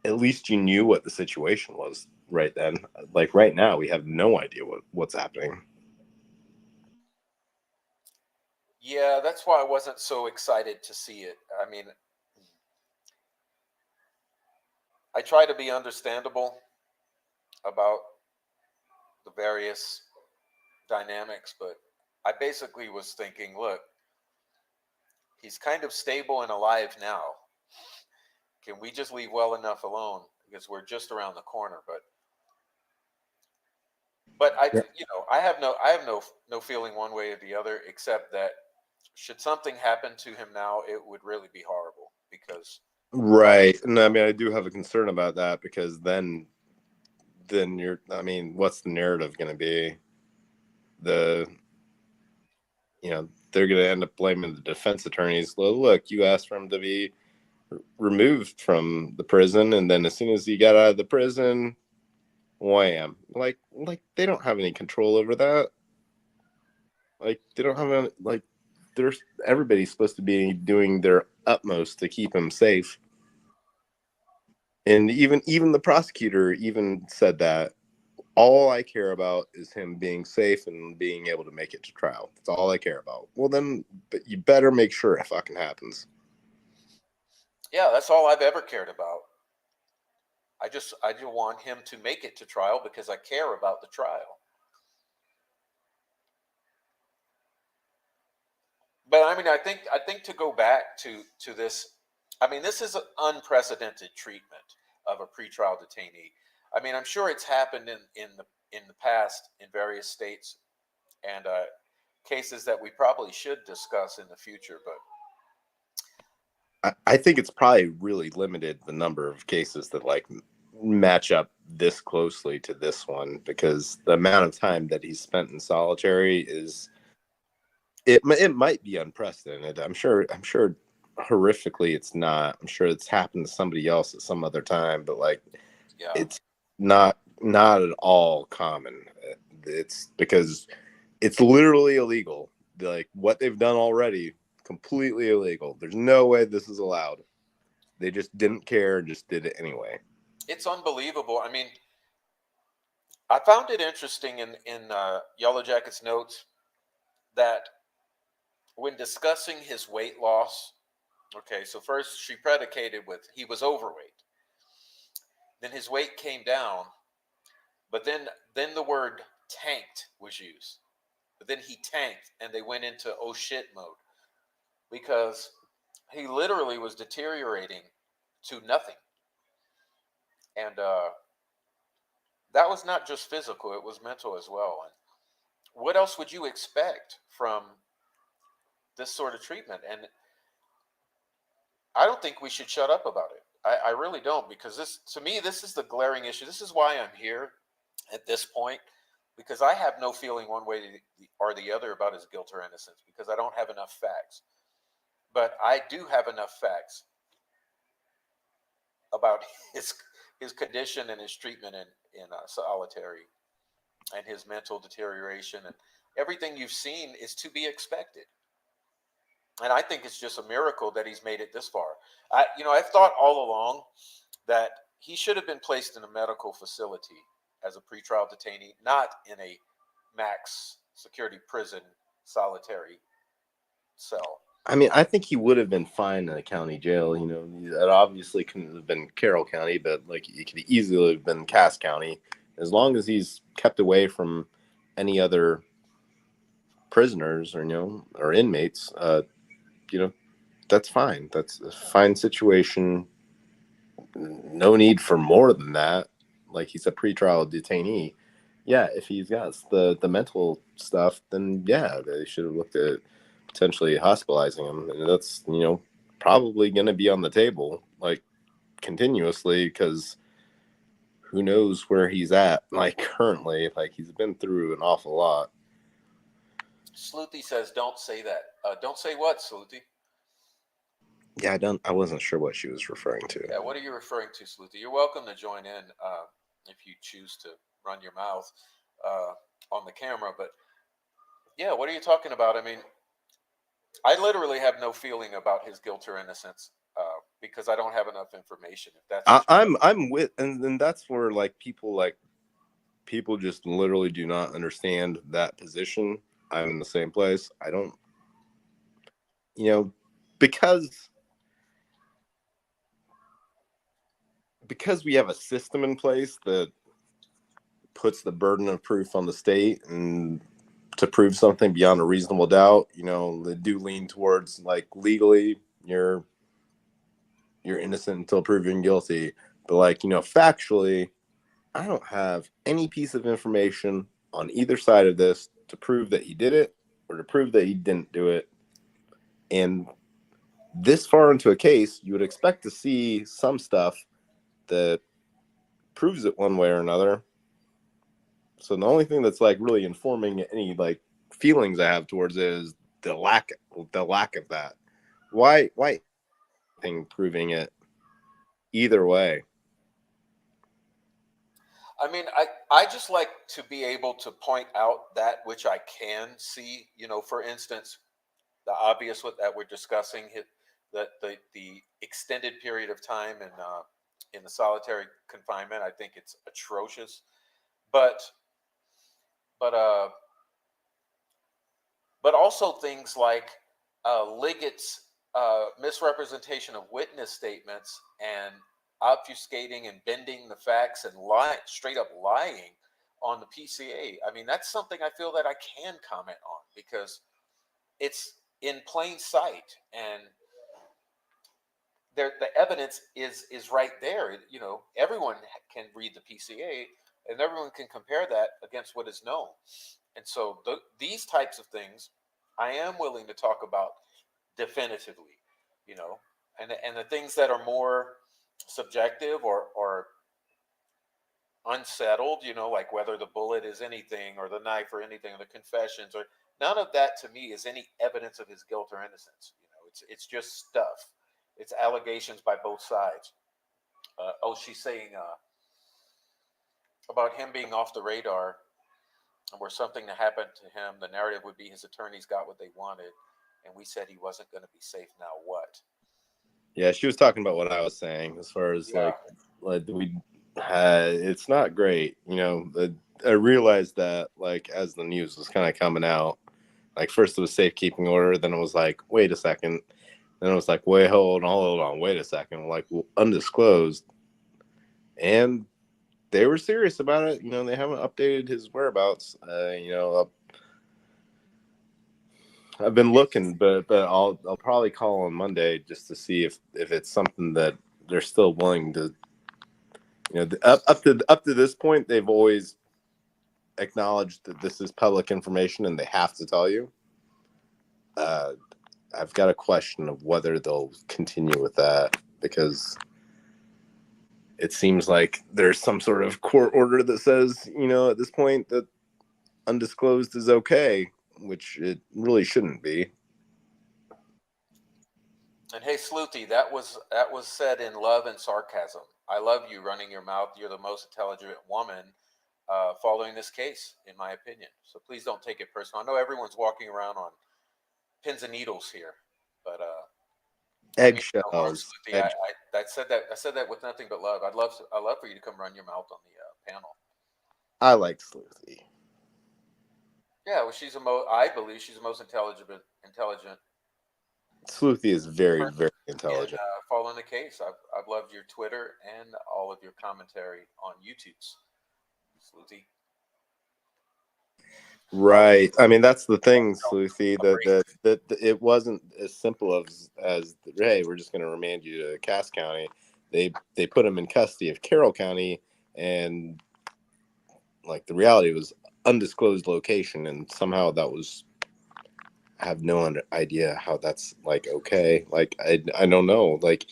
at least you knew what the situation was right then. Like right now, we have no idea what's happening. Yeah, that's why I wasn't so excited to see it. I mean, I try to be understandable about the various dynamics, but I basically was thinking, look, he's kind of stable and alive now. Can we just leave well enough alone because we're just around the corner? But I, Yeah. I have no feeling one way or the other, except that should something happen to him now, it would really be horrible because, Right. And I mean, I do have a concern about that because then you're, I mean, what's the narrative going to be? The, they're going to end up blaming the defense attorneys. Well, look, you asked for him to be removed from the prison, and then as soon as he got out of the prison, wham! Like they don't have any control over that. Like they don't have any, like there's everybody's supposed to be doing their utmost to keep him safe. And even the prosecutor even said that all I care about is him being safe and being able to make it to trial. That's all I care about. Well, then, but you better make sure it fucking happens. yeah, that's all I've ever cared about. I just want him to make it to trial because I care about the trial. But I mean, I think to go back to this, I mean, this is an unprecedented treatment of a pretrial detainee. I mean, I'm sure it's happened in the past in various states and cases that we probably should discuss in the future. But I think it's probably really limited the number of cases that like match up this closely to this one because the amount of time that he's spent in solitary is it might be unprecedented. I'm sure horrifically it's not. I'm sure it's happened to somebody else at some other time, but like yeah, it's not at all common. It's because it's literally illegal. Like what they've done already, completely illegal. There's no way this is allowed. They just didn't care and just did it anyway. it's unbelievable. I mean, I found it interesting in Yellow Jacket's notes that when discussing his weight loss, okay, so first she predicated with he was overweight. Then his weight came down, but then the word tanked was used. But then he tanked and they went into oh shit mode because he literally was deteriorating to nothing. And that was not just physical, it was mental as well. And what else would you expect from this sort of treatment? And I don't think we should shut up about it. I really don't, because this, to me, this is the glaring issue. This is why I'm here at this point, because I have no feeling one way or the other about his guilt or innocence, because I don't have enough facts. But I do have enough facts about his condition and his treatment in solitary and his mental deterioration and everything you've seen is to be expected. And I think it's just a miracle that he's made it this far. I've thought all along that he should have been placed in a medical facility as a pretrial detainee, not in a max security prison solitary cell. I mean, I think he would have been fine in a county jail. It obviously couldn't have been Carroll County, but like it could easily have been Cass County, as long as he's kept away from any other prisoners or inmates. You know, that's fine. That's a fine situation. No need for more than that. Like he's a pretrial detainee. Yeah, if he's got the mental stuff, then yeah, they should have looked at potentially hospitalizing him, and that's probably going to be on the table like continuously because who knows where he's at like currently. Like he's been through an awful lot. Sleuthie says, "Don't say that." Don't say what, Sleuthie? Yeah, I wasn't sure what she was referring to. Yeah, what are you referring to, Sleuthie? You're welcome to join in if you choose to run your mouth. Uh, on the camera. But yeah, what are you talking about? I mean, I literally have no feeling about his guilt or innocence because I don't have enough information. If that's what you're I'm with, and that's where like people just literally do not understand that position. I'm in the same place. I don't, you know, because we have a system in place that puts the burden of proof on the state and to prove something beyond a reasonable doubt, they do lean towards like legally you're innocent until proven guilty. But like, factually, I don't have any piece of information on either side of this to prove that he did it or to prove that he didn't do it. And this far into a case, you would expect to see some stuff that proves it one way or another. So the only thing that's like really informing any like feelings I have towards it is the lack of that. Why thing proving it either way? I mean, I just like to be able to point out that which I can see. For instance, the obvious that we're discussing, the extended period of time in the solitary confinement. I think it's atrocious, but but uh but also things like Liggett's misrepresentation of witness statements and obfuscating and bending the facts and straight up lying on the PCA. I mean, that's something I feel that I can comment on because it's in plain sight and the evidence is right there. Everyone can read the PCA and everyone can compare that against what is known. And so these types of things, I am willing to talk about definitively, you know, and the things that are more subjective or unsettled, like whether the bullet is anything or the knife or anything, or the confessions or none of that to me is any evidence of his guilt or innocence. It's just stuff. It's allegations by both sides. She's saying about him being off the radar, where something that happened to him, the narrative would be his attorneys got what they wanted, and we said he wasn't going to be safe. Now what? Yeah, she was talking about what I was saying as far as Yeah. like it's not great. I realized that like as the news was kind of coming out, like first it was safekeeping order, then it was like, wait a second. Then it was like, wait, hold on, wait a second. Like, well, undisclosed. And they were serious about it. They haven't updated his whereabouts. I've been looking, but I'll probably call on Monday just to see if it's something that they're still willing to. Up to this point, they've always acknowledged that this is public information and they have to tell you. I've got a question of whether they'll continue with that because it seems like there's some sort of court order that says, at this point that undisclosed is okay, which it really shouldn't be. And hey, Sleuthy, that was said in love and sarcasm. I love you running your mouth. You're the most intelligent woman following this case, in my opinion. So please don't take it personal. I know everyone's walking around on pins and needles here, but Eggshells. Sleuthy, I said that with nothing but love. I'd love for you to come run your mouth on the panel. I like Sleuthy. Yeah, well, I believe she's the most intelligent. Sleuthy is very, very intelligent. Following the case, I've loved your Twitter and all of your commentary on YouTube's Sleuthy. Right. I mean, that's the thing, Sleuthy, that it wasn't as simple as hey, we're just going to remand you to Cass County. They put him in custody of Carroll County, and like the reality was undisclosed location, and somehow that was. I have no idea how that's like okay. Like I don't know. Like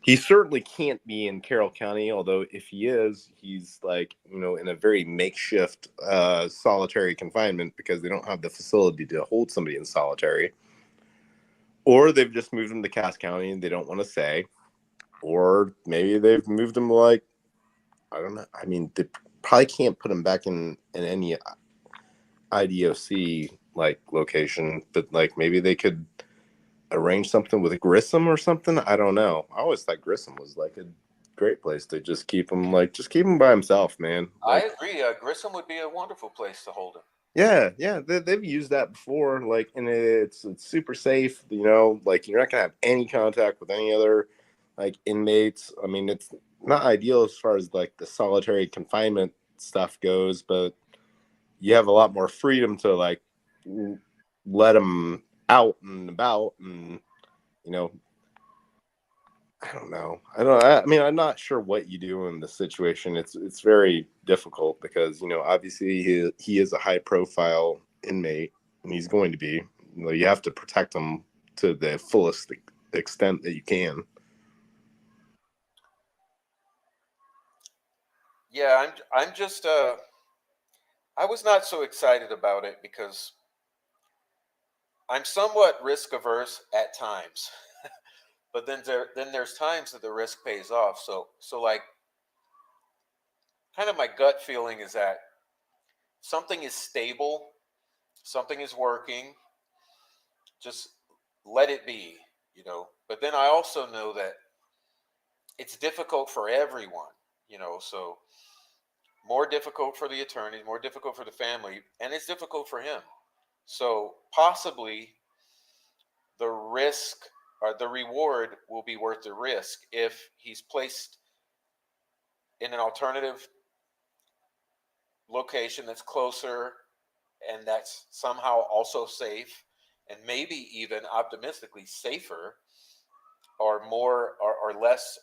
he certainly can't be in Carroll County, although if he is, he's like, in a very makeshift solitary confinement because they don't have the facility to hold somebody in solitary. Or they've just moved him to Cass County and they don't want to say. Or maybe they've moved him like, I don't know. I mean, they probably can't put him back in any. IDOC like location, but like maybe they could arrange something with Grissom or something. I don't know. I always thought Grissom was like a great place to just keep him by himself, man. I Like, agree. Grissom would be a wonderful place to hold him. yeah, yeah, they've used that before. Like, and it's super safe. You know, like you're not gonna have any contact with any other like inmates. I mean, it's not ideal as far as like the solitary confinement stuff goes, but you have a lot more freedom to like let them out and about, and you know, I don't know. I mean, I'm not sure what you do in this situation. It's very difficult because obviously he is a high profile inmate, and he's going to be. You have to protect him to the fullest extent that you can. Yeah, I'm just I was not so excited about it because I'm somewhat risk averse at times. But there's times that the risk pays off. So like kind of my gut feeling is that something is stable, something is working, just let it be. But then I also know that it's difficult for everyone. So more difficult for the attorneys, more difficult for the family, and it's difficult for him. So possibly the risk or the reward will be worth the risk if he's placed in an alternative location that's closer and that's somehow also safe and maybe even optimistically safer or more or less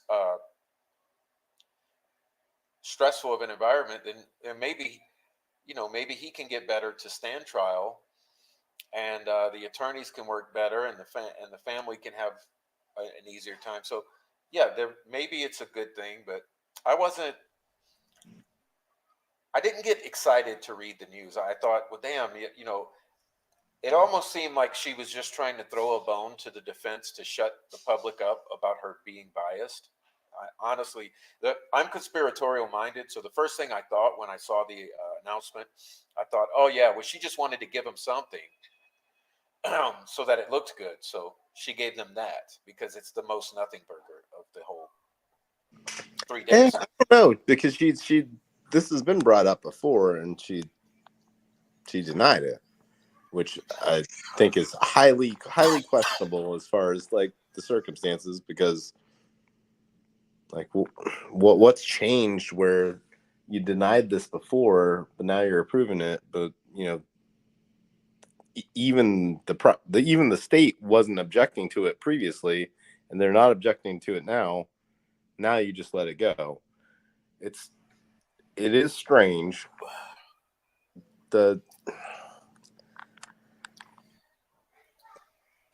stressful of an environment, then maybe he can get better to stand trial, and the attorneys can work better, and the family can have an easier time. So, yeah, there maybe it's a good thing, but I wasn't. I didn't get excited to read the news. I thought, well, damn, it almost seemed like she was just trying to throw a bone to the defense to shut the public up about her being biased. Honestly, I'm conspiratorial minded, so the first thing I thought when I saw the announcement, I thought, oh yeah, well she just wanted to give him something so that it looked good. So she gave them that because it's the most nothing burger of the whole 3 days. I don't know because she this has been brought up before, and she denied it, which I think is highly questionable as far as like the circumstances, because like what's changed where you denied this before but now you're approving it, but even the state wasn't objecting to it previously, and they're not objecting to it now you just let it go. It is strange. The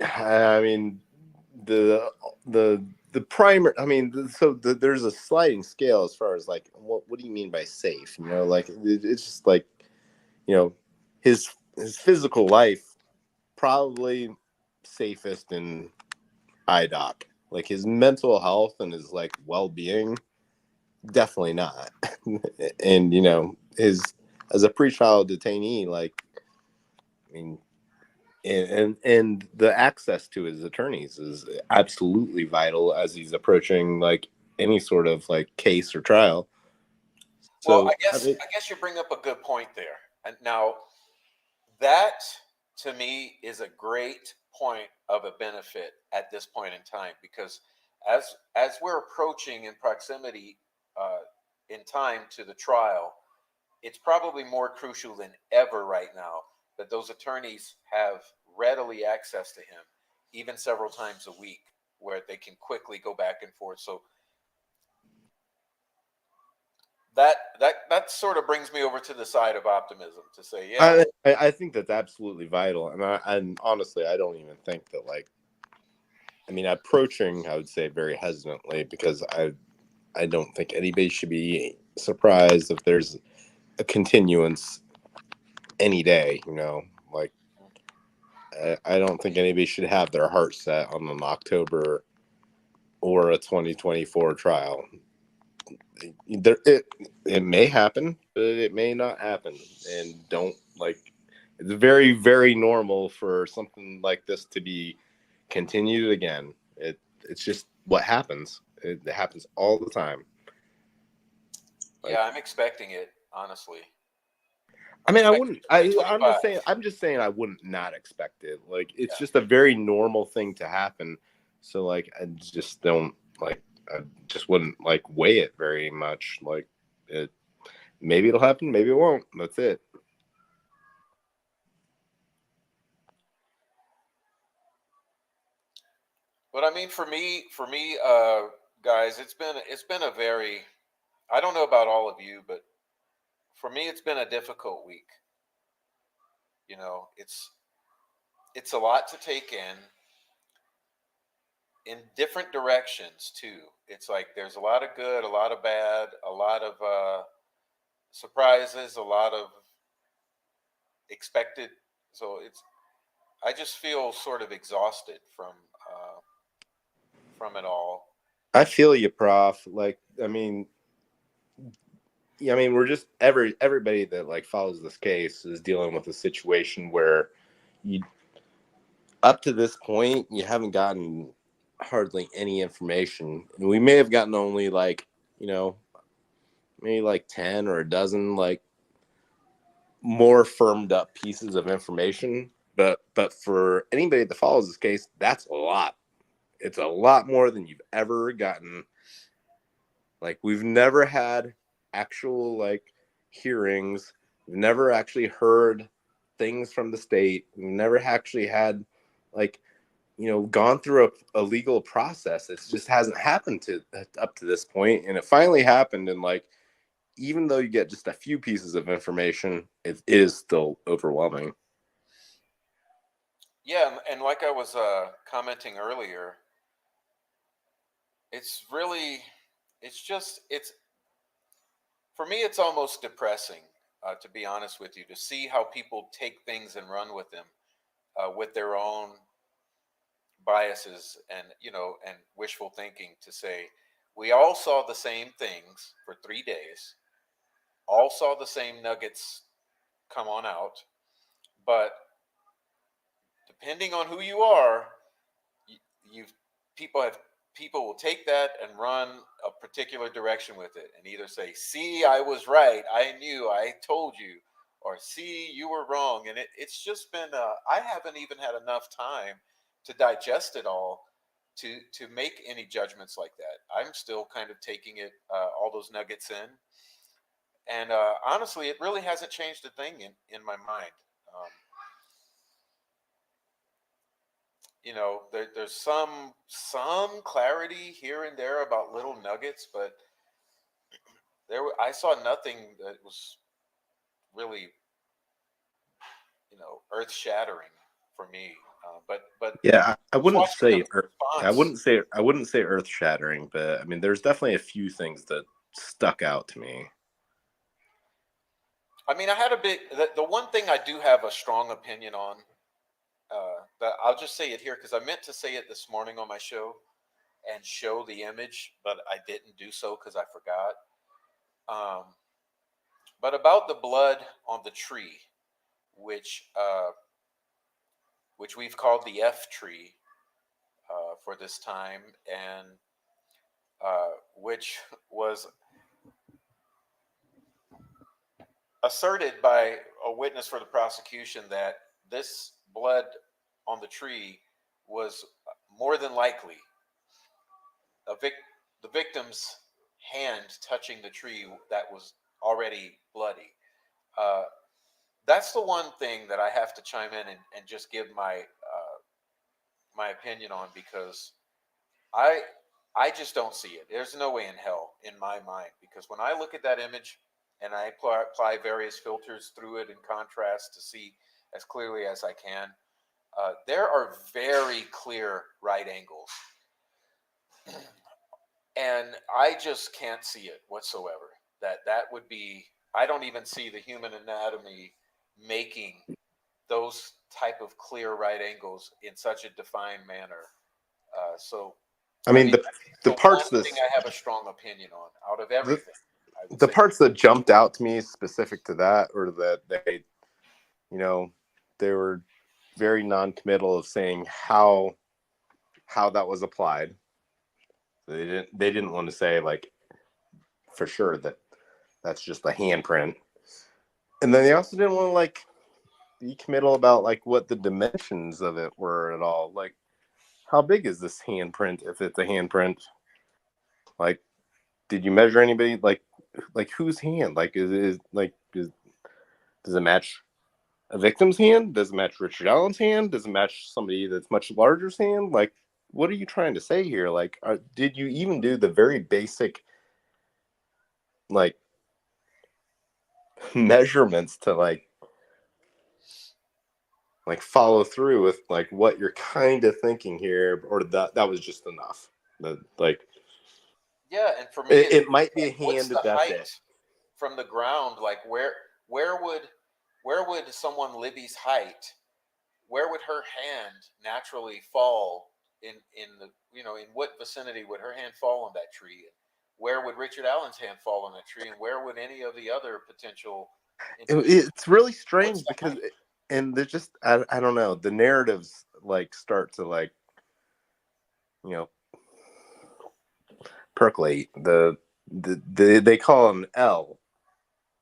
I mean, the primer. I mean, there's a sliding scale as far as like what do you mean by safe? Like it's just like you know his physical life probably safest in IDOC. Like his mental health and his like well being, definitely not. And his as a pretrial detainee, like I mean, and the access to his attorneys is absolutely vital as he's approaching like any sort of like case or trial. Well, So I mean, I guess you bring up a good point there. And now that to me is a great point of a benefit at this point in time because as we're approaching in proximity in time to the trial, it's probably more crucial than ever right now that those attorneys have readily access to him, even several times a week, where they can quickly go back and forth. So that sort of brings me over to the side of optimism to say, yeah, I think that's absolutely vital, and honestly, I don't even think that like. I mean, approaching, I would say very hesitantly because I don't think anybody should be surprised if there's a continuance any day. Like I don't think anybody should have their heart set on an October or a 2024 trial. It may happen, but it may not happen, and don't like It's very, very normal for something like this to be continued again. It's just what happens. It happens all the time. Like, Yeah, I'm expecting it, honestly. I I'm mean, I expecting wouldn't. I'm 2025. just saying. I'm just saying. I wouldn't not expect it. Like, it's Yeah. just a very normal thing to happen. So, like, I just don't like. I just wouldn't like weigh it very much. Like, it. Maybe it'll happen. Maybe it won't. That's it. But I mean, for me, guys, it's been a very. I don't know about all of you, but for me, it's been a difficult week. You know, it's a lot to take in different directions too. It's like there's a lot of good, a lot of bad, a lot of surprises, a lot of expected. So it's I just feel sort of exhausted from it all. I feel you, Prof. Like, I mean, yeah, I mean, we're just everybody that like follows this case is dealing with a situation where you up to this point you haven't gotten hardly any information, and we may have gotten only like maybe like 10 or a dozen like more firmed up pieces of information. But for anybody that follows this case, that's a lot. It's a lot more than you've ever gotten. Like, we've never had actual like hearings. We've never actually heard things from the state. We've never actually had like gone through a legal process. It just hasn't happened to up to this point, and it finally happened. And like, even though you get just a few pieces of information, it is still overwhelming. Yeah, and like I was commenting earlier, it's really, it's just, it's for me, it's almost depressing, to be honest with you, to see how people take things and run with them, with their own biases and and wishful thinking. To say we all saw the same things for 3 days, all saw the same nuggets come on out, but depending on who you are, you, you've people have people will take that and run a particular direction with it and either say, see, I was right, I knew, I told you, or see, you were wrong. And it's just been I haven't even had enough time to digest it all to make any judgments like that. I'm still kind of taking it, all those nuggets in, and honestly, it really hasn't changed a thing in my mind. um, there's some clarity here and there about little nuggets, but I saw nothing that was really earth shattering for me. But Yeah, I just wouldn't watching the say response. I wouldn't say earth shattering, but I mean, there's definitely a few things that stuck out to me. I mean, I had a big the one thing I do have a strong opinion on. That I'll just say it here because I meant to say it this morning on my show and show the image, but I didn't do so because I forgot. Um, but about the blood on the tree, which which we've called the F tree, for this time, and which was asserted by a witness for the prosecution that this blood on the tree was more than likely a the victim's hand touching the tree that was already bloody. Uh, that's the one thing that I have to chime in and just give my opinion on, because I I just don't see it. There's no way in hell in my mind, because when I look at that image and I apply various filters through it in contrast to see as clearly as I can, there are very clear right angles, and I just can't see it whatsoever. That would be, I don't even see the human anatomy making those type of clear right angles in such a defined manner. So, I I mean, mean, the that's the one parts thing I have a strong opinion on out of the, everything. I would the say. parts that jumped out to me specific to that, or that they, you know, very non-committal of saying how that was applied. So they didn't want to say like for sure that that's just a handprint. And then they also didn't want to like be committal about like what the dimensions of it were at all. Like how big is this handprint if it's a handprint? Like did you measure anybody like whose hand? Like does it match a victim's hand? Does it match Richard Allen's hand? Does it match somebody that's much larger's hand? Like, what are you trying to say here? Like, did you even do the very basic, like, measurements to like follow through with like what you're kind of thinking here, or that was just enough? Like, Yeah, and for me, it might be a what's hand. the That's height it. from the ground? Like where would someone Libby's height? Where would her hand naturally fall in the in what vicinity would her hand fall on that tree? Where would Richard Allen's hand fall on that tree? And where would any of the other potential individuals? It's really What's strange the because, height? and they're just I don't know, the narratives like start to like you know percolate. They call them L,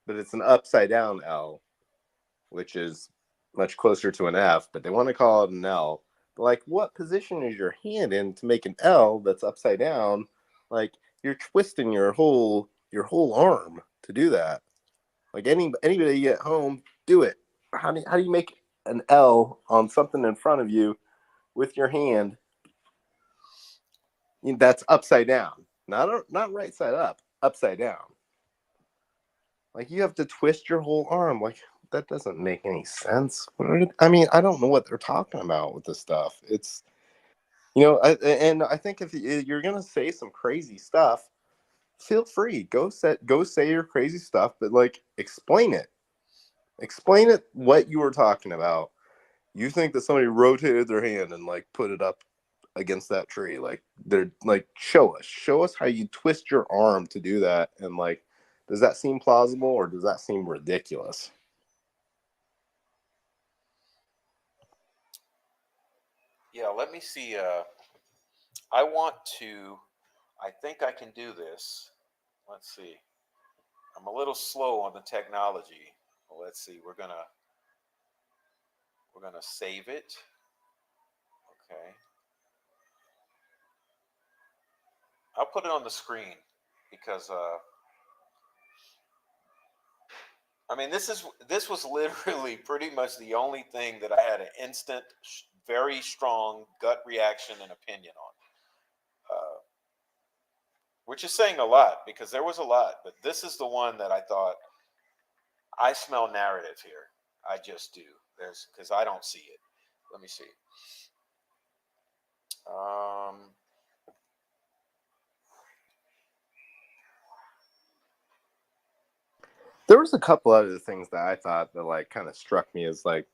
but it's an upside down L, which is much closer to an F, but they want to call it an L. But like, what position is your hand in to make an L that's upside down? Like, you're twisting your whole arm to do that. Like anybody at home, do it. How do you make an L on something in front of you with your hand that's upside down? Not right side up, upside down. Like you have to twist your whole arm. Like that doesn't make any sense. I mean, I don't know what they're talking about with this stuff. It's and I think if you're gonna say some crazy stuff, feel free. Go say your crazy stuff, but like explain it. Explain it what you were talking about. You think that somebody rotated their hand and like put it up against that tree? Like they're like show us how you twist your arm to do that, and like does that seem plausible or does that seem ridiculous? Yeah, let me see. I think I can do this. Let's see. I'm a little slow on the technology. Let's see. We're gonna save it. Okay. I'll put it on the screen because I mean this was literally pretty much the only thing that I had an instant, very strong gut reaction and opinion on, which is saying a lot because there was a lot, but this is the one that I thought I smell narrative here. I just do. There's because I don't see it. Let me see. Um, There was a couple other things that I thought that like kind of struck me as like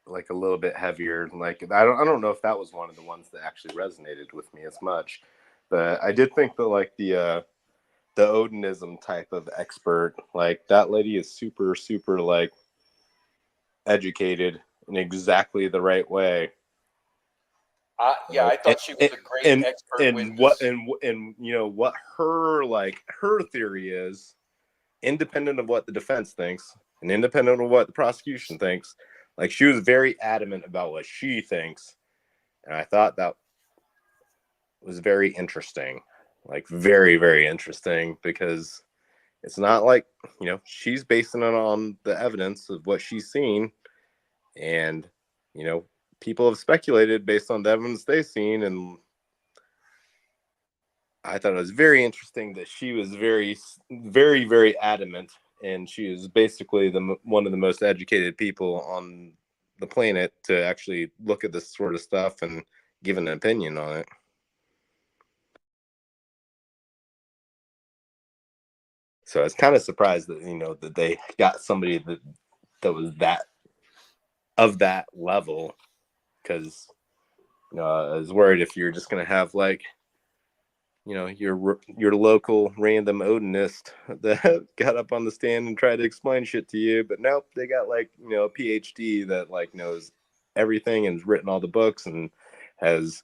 a little bit heavier. Like I don't know if that was one of the ones that actually resonated with me as much, but I did think that like the Odinism type of expert, like that lady is super super like educated in exactly the right way. yeah, I thought she was a great expert witness. And what her theory is, independent of what the defense thinks and independent of what the prosecution thinks. Like she was very adamant about what she thinks, and I thought that was very interesting, like very very interesting, because it's not like she's basing it on the evidence of what she's seen, and people have speculated based on the evidence they've seen, and I thought it was very interesting that she was very very very adamant, and she is basically one of the most educated people on the planet to actually look at this sort of stuff and give an opinion on it. So I was kind of surprised that that they got somebody that was that of that level, because I was worried if you're just gonna have like your local random Odinist that got up on the stand and tried to explain shit to you, but nope, they got like a PhD that like knows everything and has written all the books and has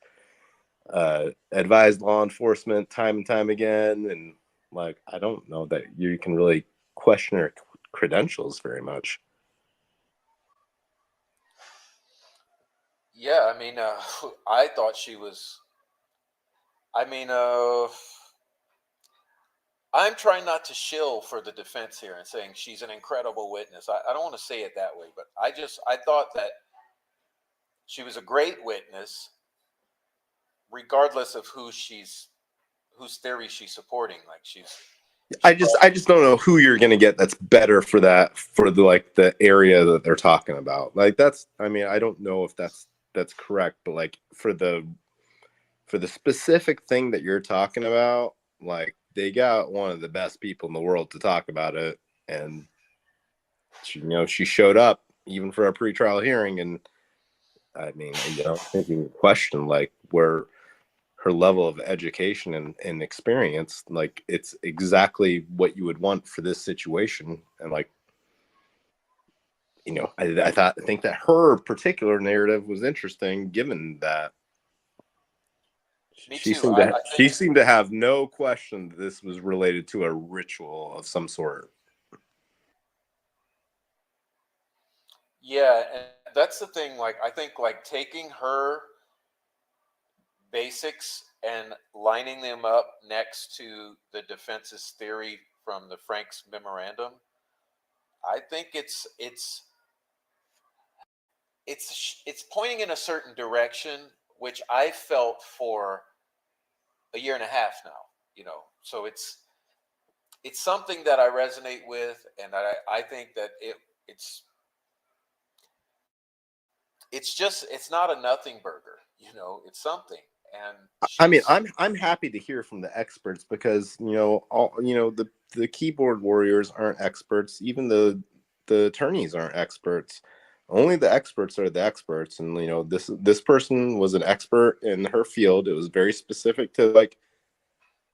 advised law enforcement time and time again. And like, I don't know that you can really question her credentials very much. Yeah, I mean, I thought she was. I mean, I'm trying not to shill for the defense here and saying she's an incredible witness. I don't want to say it that way, but I thought that she was a great witness, regardless of whose theory she's supporting. Like I she just brought. I just don't know who you're gonna get that's better for that, for the like the area that they're talking about. Like that's, I mean, I don't know if that's correct, but like for the specific thing that you're talking about, like they got one of the best people in the world to talk about it, and she showed up even for a pretrial hearing, and I mean, I don't think you can question like where her level of education and experience, like it's exactly what you would want for this situation. And like, I think that her particular narrative was interesting, given that Me she too. seemed I, to I think she seemed to have no question that this was related to a ritual of some sort. yeah, and that's the thing. Like I think like taking her basics and lining them up next to the defense's theory from the Frank's memorandum, I think it's pointing in a certain direction, which I felt for a year and a half now. So it's something that I resonate with, and I think that it's not a nothing burger. It's something, and I mean, she's I'm happy to hear from the experts, because all the keyboard warriors aren't experts. Even the attorneys aren't experts. Only the experts are the experts. And this person was an expert in her field. It was very specific to like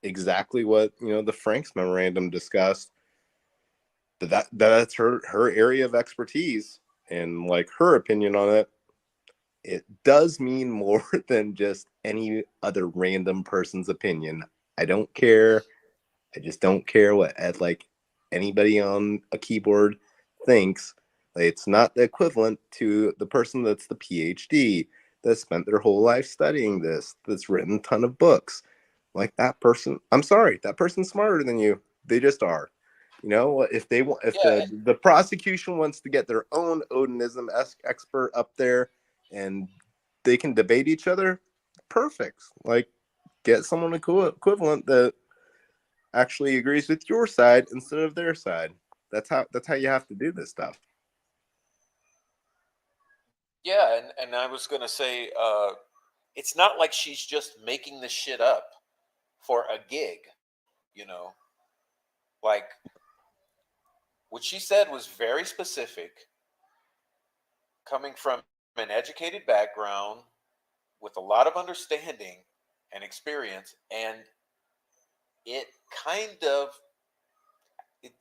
exactly what the Franks memorandum discussed. That's her area of expertise, and like her opinion on it, it does mean more than just any other random person's opinion. I don't care. I just don't care what like anybody on a keyboard thinks. Like, it's not the equivalent to the person that's the PhD that spent their whole life studying this, that's written a ton of books. Like that person, I'm sorry, that person's smarter than you. They just are. If they want, if yeah, the prosecution wants to get their own Odinism expert up there and they can debate each other, perfect. Like, get someone equivalent that actually agrees with your side instead of their side. That's how you have to do this stuff. yeah, and I was gonna say, it's not like she's just making this shit up for a gig, you know. Like what she said was very specific, coming from an educated background with a lot of understanding and experience, and it kind of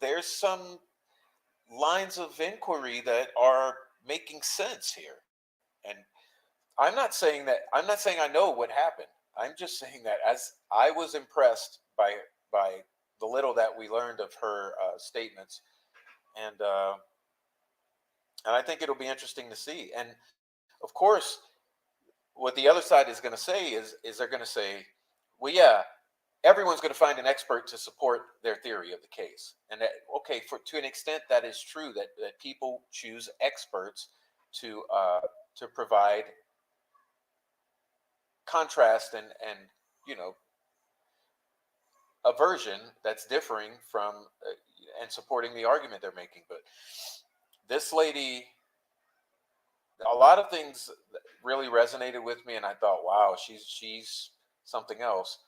there's some lines of inquiry that are making sense here. And I'm not saying I know what happened. I'm just saying that as I was impressed by the little that we learned of her statements, and uh, and I think it'll be interesting to see. And of course, what the other side is going to say is they're going to say, well, yeah, everyone's going to find an expert to support their theory of the case. And that, okay, to an extent, that is true. That people choose experts to provide contrast and you know a version that's differing from and supporting the argument they're making. But this lady, a lot of things really resonated with me, and I thought, wow, she's something else.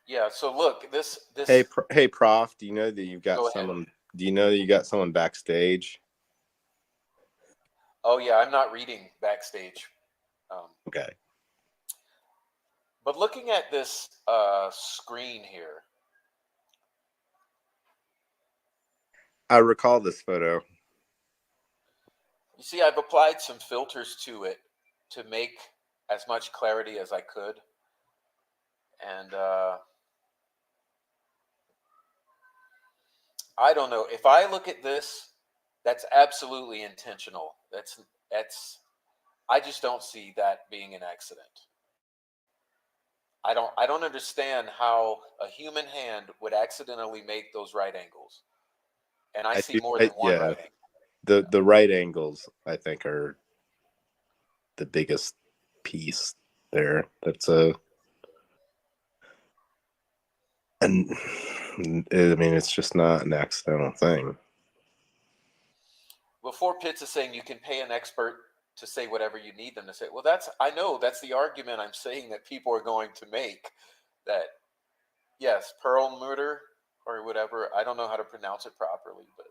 Yeah. So look, this. Hey, Prof, do you know that you've got Go ahead. someone? Do you know that you got someone backstage? Oh yeah, I'm not reading backstage. Okay. But looking at this screen here, I recall this photo. you see, I've applied some filters to it to make as much clarity as I could. And I don't know. If I look at this, that's absolutely intentional. That's I just don't see that being an accident. I don't understand how a human hand would accidentally make those right angles. And I see more than one Yeah, right angle. the right angles I think are the biggest piece there. That's a and I mean it's just not an accidental thing. Before Pitts is saying you can pay an expert to say whatever you need them to say. Well, I know that's the argument I'm saying that people are going to make. That yes, Perlmutter or whatever. I don't know how to pronounce it properly, but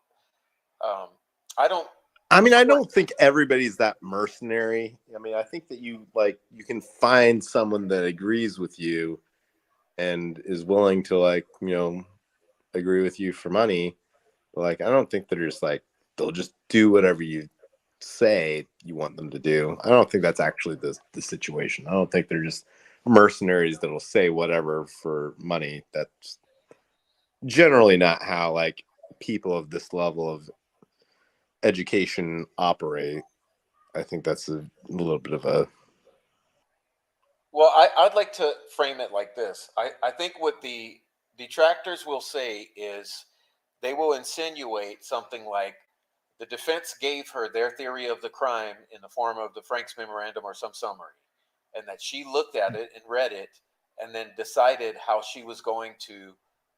I don't. I mean, I Before, don't think everybody's that mercenary. I mean, I think that you can find someone that agrees with you and is willing to agree with you for money. But I don't think they're just they'll just do whatever you say you want them to do. I don't think that's actually the situation. I don't think they're just mercenaries that'll say whatever for money. That's generally not how people of this level of education operate. I think that's a little bit of a well, I'd like to frame it like this. I think what the detractors will say is they will insinuate something like the defense gave her their theory of the crime in the form of the Frank's memorandum or some summary, and that she looked at it and read it and then decided how she was going to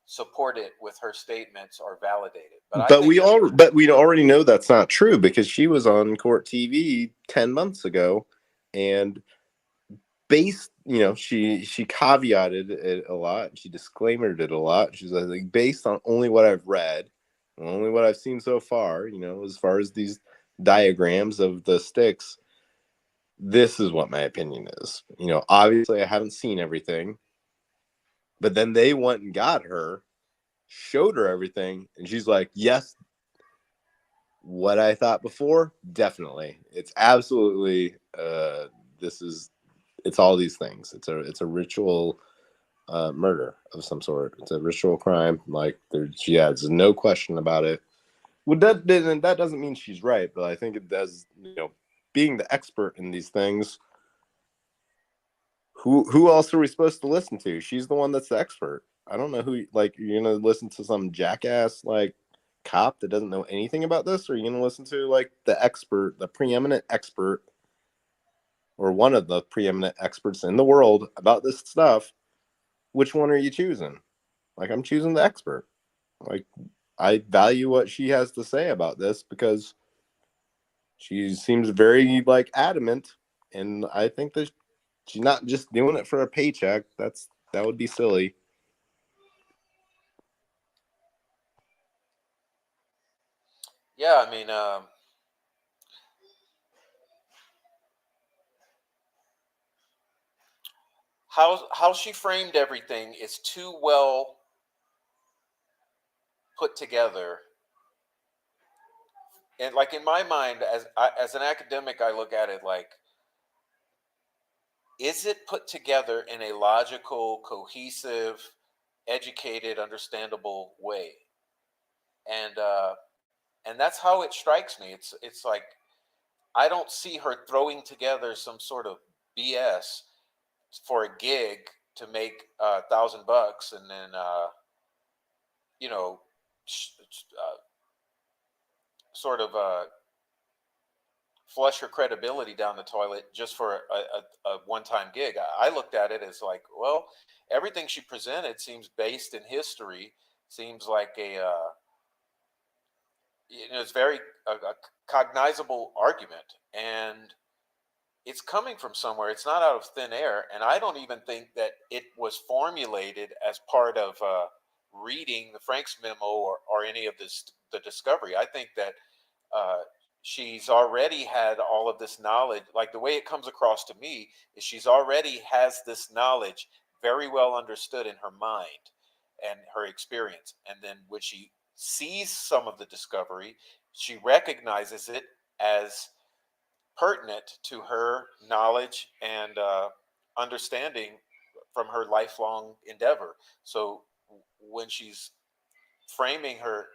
support it with her statements or validate it. But I think but we already know that's not true because she was on court TV 10 months ago and she caveated it a lot. She disclaimered it a lot. She's like, based on only what I've read, only what I've seen so far, as far as these diagrams of the sticks, this is what my opinion is. Obviously I haven't seen everything, but then they went and got her, showed her everything, and she's like, yes, what I thought before, definitely. It's absolutely it's all these things. It's a ritual murder of some sort. It's a ritual crime. There's no question about it. Well, that doesn't mean she's right, but I think it does. Being the expert in these things, who else are we supposed to listen to? She's the one that's the expert. I don't know who. You're gonna listen to some jackass cop that doesn't know anything about this, or are you gonna listen to the expert, the preeminent expert, or one of the preeminent experts in the world about this stuff? Which one are you choosing? I'm choosing the expert. I value what she has to say about this because she seems very adamant, and I think that she's not just doing it for a paycheck. That would be silly. yeah, I mean, how she framed everything is too well put together. And in my mind, as an academic, I look at it is it put together in a logical, cohesive, educated, understandable way? And that's how it strikes me. It's like I don't see her throwing together some sort of BS for a gig to make $1,000 and then you know sort of flush her credibility down the toilet just for a one-time gig. I looked at it as well, everything she presented seems based in history, seems like it's very a cognizable argument, and it's coming from somewhere. It's not out of thin air, and I don't even think that it was formulated as part of reading the Frank's memo or any of the discovery. I think that uh, she's already had all of this knowledge. Like the way it comes across to me is she's already has this knowledge very well understood in her mind and her experience. And then when she sees some of the discovery, she recognizes it as pertinent to her knowledge and understanding from her lifelong endeavor. So when she's framing her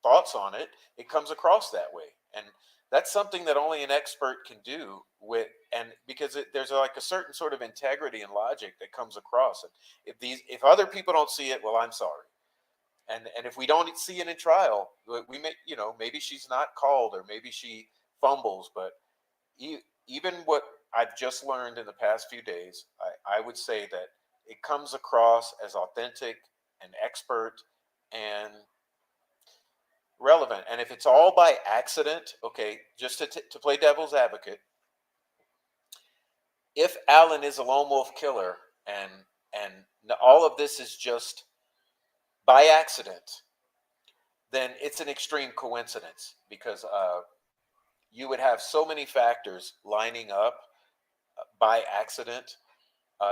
thoughts on it, it comes across that way. And that's something that only an expert can do with, and because there's like a certain sort of integrity and logic that comes across. And if other people don't see it, well, I'm sorry. And if we don't see it in trial, we may, maybe she's not called, or maybe she fumbles. But even what I've just learned in the past few days, I would say that it comes across as authentic and expert and relevant. And if it's all by accident, okay, just to play devil's advocate, if Alan is a lone wolf killer and all of this is just by accident, then it's an extreme coincidence, because you would have so many factors lining up by accident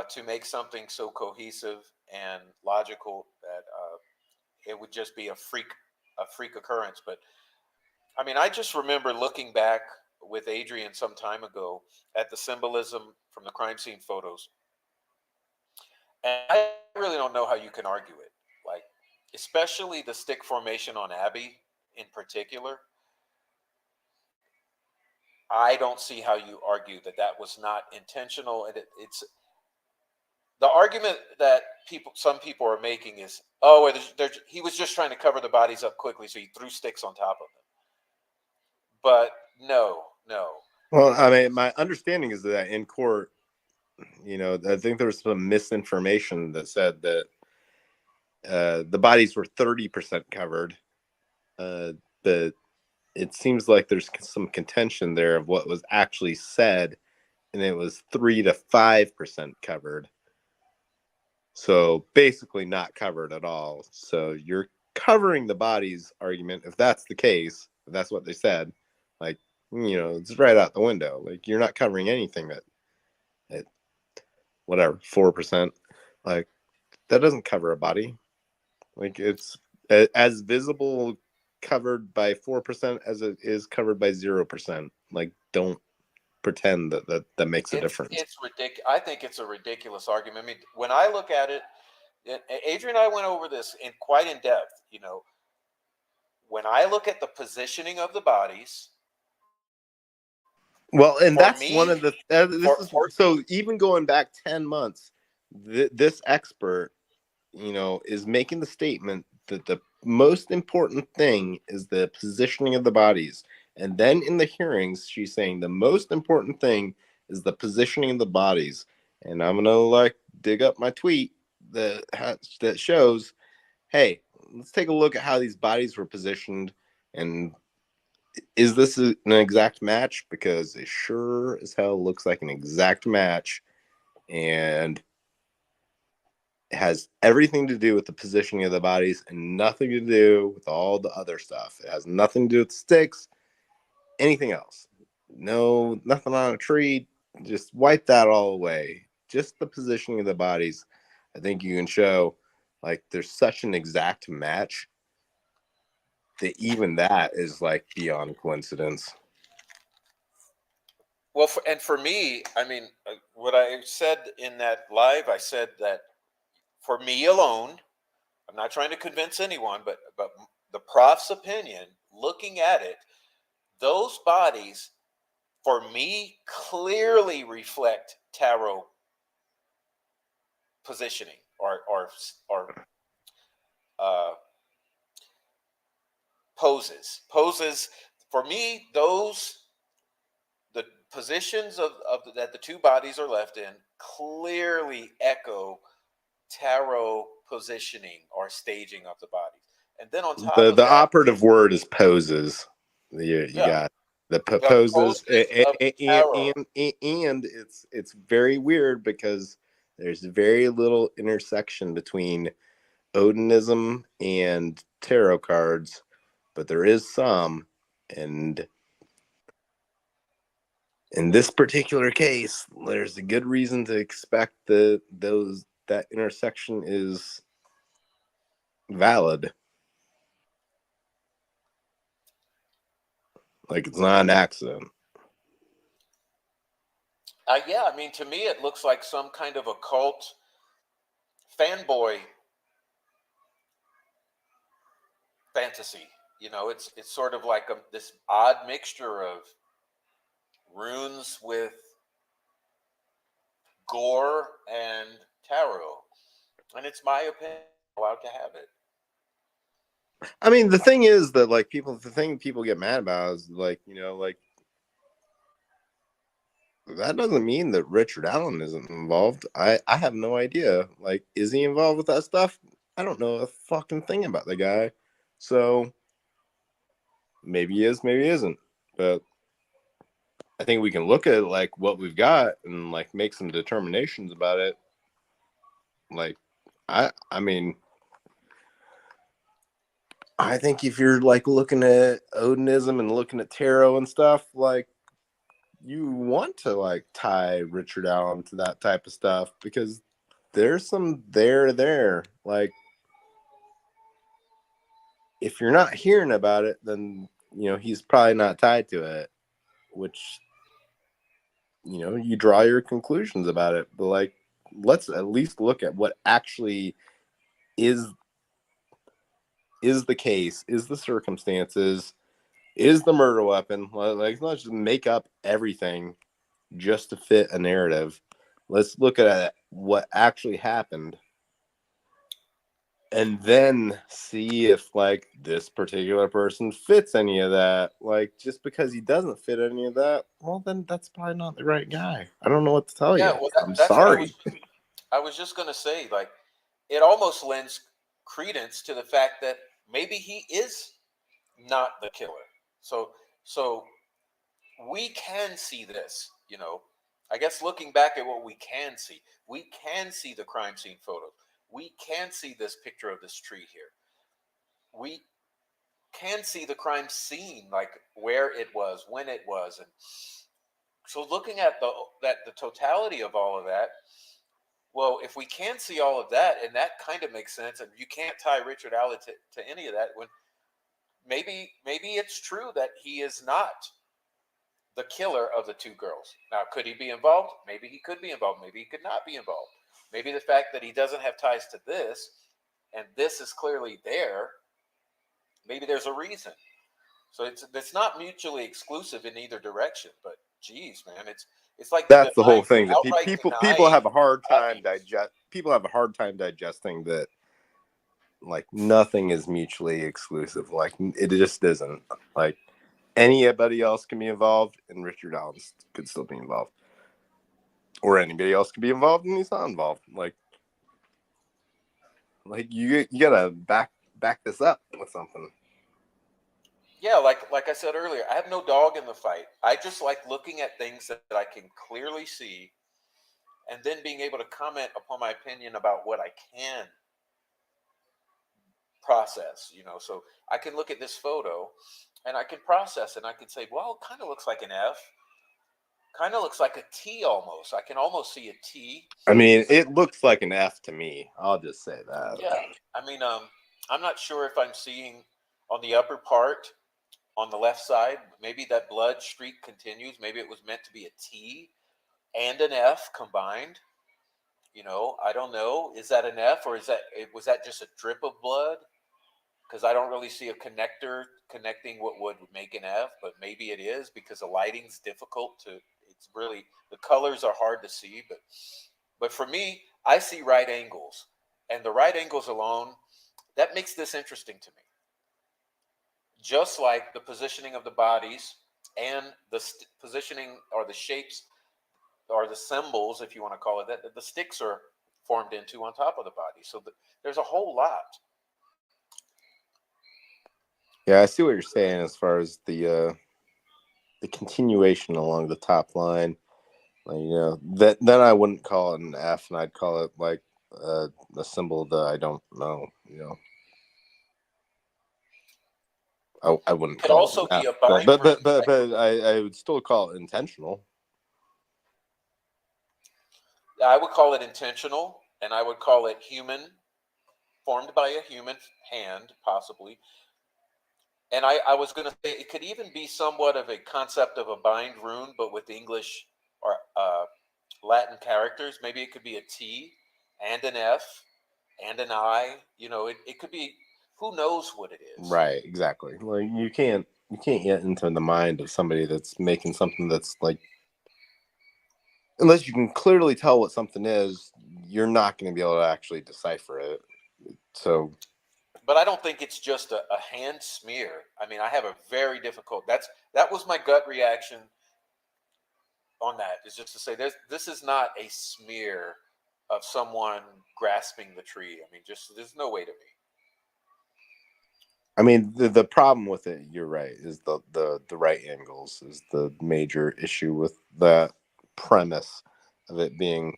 to make something so cohesive and logical that it would just be a freak occurrence. But I mean, I just remember looking back with Adrian some time ago at the symbolism from the crime scene photos, and I really don't know how you can argue it. Like, especially the stick formation on Abby in particular, I don't see how you argue that that was not intentional. And it's the argument that some people are making is, oh, he was just trying to cover the bodies up quickly, so he threw sticks on top of them. But no. Well, I mean, my understanding is that in court, I think there was some misinformation that said that the bodies were 30% covered. But it seems like there's some contention there of what was actually said, and it was 3 to 5% covered. So basically not covered at all. So you're covering the bodies argument. If that's the case, if that's what they said, like, it's right out the window. Like, you're not covering anything at whatever, 4%. Like, that doesn't cover a body. Like, it's as visible covered by 4% as it is covered by 0%. Like, don't pretend that makes a difference. It's ridiculous. I think it's a ridiculous argument. I mean, when I look at it, Adrian and I went over this quite in depth. When I look at the positioning of the bodies, well, and that's me, one of the so even going back 10 months, this expert, is making the statement that the most important thing is the positioning of the bodies. And then in the hearings, she's saying the most important thing is the positioning of the bodies. And I'm gonna dig up my tweet that shows, hey, let's take a look at how these bodies were positioned, and is this an exact match? Because it sure as hell looks like an exact match, and it has everything to do with the positioning of the bodies and nothing to do with all the other stuff. It has nothing to do with sticks, anything else. No, nothing on a tree. Just wipe that all away. Just the positioning of the bodies. I think you can show there's such an exact match that even that is beyond coincidence. Well, for me, I mean, what I said in that live, I said that for me alone, I'm not trying to convince anyone, but the prof's opinion, looking at it, those bodies, for me, clearly reflect tarot positioning or poses. For me, the positions that the two bodies are left in clearly echo tarot positioning or staging of the bodies. And then on top of the that, operative word is poses. You got the poses, and it's very weird because there's very little intersection between Odinism and tarot cards, but there is some, and In this particular case, there's a good reason to expect that that intersection is valid. Like it's not an accident. Yeah, I mean, to me, it looks like some kind of occult fanboy fantasy. It's sort of like this odd mixture of runes with gore and tarot, and it's my opinion. I'm allowed to have it. I mean, the thing is that like the thing people get mad about is like like that doesn't mean that Richard Allen isn't involved. I have no idea. Like, is he involved with that stuff? I don't know a fucking thing about the guy. So maybe he is, maybe he isn't. But I think we can look at like what we've got and like make some determinations about it. Like, I mean, I think if you're like looking at Odinism and looking at tarot and stuff, like you want to like tie Richard Allen to that type of stuff because there's some there. Like, if you're not hearing about it, then he's probably not tied to it, which you draw your conclusions about it. But like, let's at least look at what actually is the case, is the circumstances, is the murder weapon. Like, let's just make up everything just to fit a narrative. Let's look at what actually happened and then see if like this particular person fits any of that. Like, just because he doesn't fit any of that, well, then that's probably not the right guy. I don't know what to tell Yeah, you. well, I'm that's what sorry. I was just going to say. Like, it almost lends credence to the fact that maybe he is not the killer. So we can see this. I guess looking back at what we can see the crime scene photos. We can see this picture of this tree here. We can see the crime scene, like where it was, when it was, and so looking at the totality of all of that. Well, if we can see all of that, and that kind of makes sense, and you can't tie Richard Allen to any of that, when maybe it's true that he is not the killer of the two girls. Now, could he be involved? Maybe he could be involved. Maybe he could not be involved. Maybe the fact that he doesn't have ties to this, and this is clearly there, maybe there's a reason. So it's not mutually exclusive in either direction. But geez, man, it's like That's the whole thing. That outright people denying have a hard time obvious. People have a hard time digesting that. Like, nothing is mutually exclusive. Like, it just isn't. Like, anybody else can be involved, and Richard Allen could still be involved, or anybody else could be involved, and he's not involved. Like you gotta back this up with something. Yeah, like I said earlier, I have no dog in the fight. I just like looking at things that I can clearly see, and then being able to comment upon my opinion about what I can process. So I can look at this photo, and I can process, and I can say, well, it kind of looks like an F. Kind of looks like a T almost. I can almost see a T. I mean, it looks like an F to me. I'll just say that. Yeah. I mean, I'm not sure if I'm seeing on the upper part on the left side, maybe that blood streak continues. Maybe it was meant to be a T and an F combined. I don't know. Is that an F, or was that just a drip of blood? Because I don't really see a connector connecting what would make an F, but maybe it is because the lighting's difficult to. It's really, the colors are hard to see, but for me, I see right angles, and the right angles alone, that makes this interesting to me. Just like the positioning of the bodies and the positioning or the shapes or the symbols, if you want to call it that, the sticks are formed into on top of the body. So there's a whole lot. Yeah, I see what you're saying as far as the continuation along the top line. Like, that then I wouldn't call it an F, and I'd call it like a symbol that I don't know. I wouldn't Could call it also an be F, a but bind ring. but I would still call it intentional. I would call it intentional, and I would call it human, formed by a human hand, possibly. And I was going to say it could even be somewhat of a concept of a bind rune, but with English or Latin characters. Maybe it could be a T and an F and an I. It could be, who knows what it is. Right, exactly. Like you can't get into the mind of somebody that's making something that's like, unless you can clearly tell what something is, you're not going to be able to actually decipher it. So, But I don't think it's just a hand smear. I mean, I have a very difficult. That was my gut reaction on that. Is just to say this is not a smear of someone grasping the tree. I mean, just there's no way to me. I mean, the problem with it, you're right, is the right angles is the major issue with that premise of it being.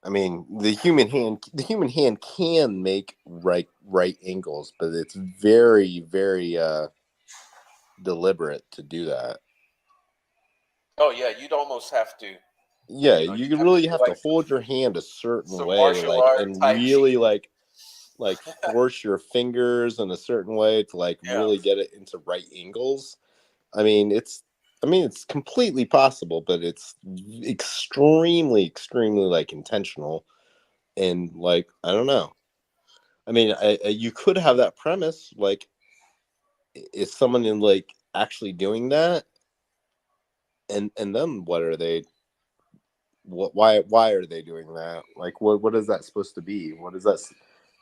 I mean, the human hand can make right angles, but it's very very deliberate to do that. Oh yeah, you'd almost have to. Yeah, You'd you have to really do have to like hold your hand a certain some way, martial like, art and tai chi. really like force your fingers in a certain way to like Yeah. really get it into right angles. I mean, it's completely possible, but it's extremely like intentional, and like I don't know. I mean, you could have that premise, like, is someone in like actually doing that, and then what are they? Why are they doing that? Like, what is that supposed to be? What is that?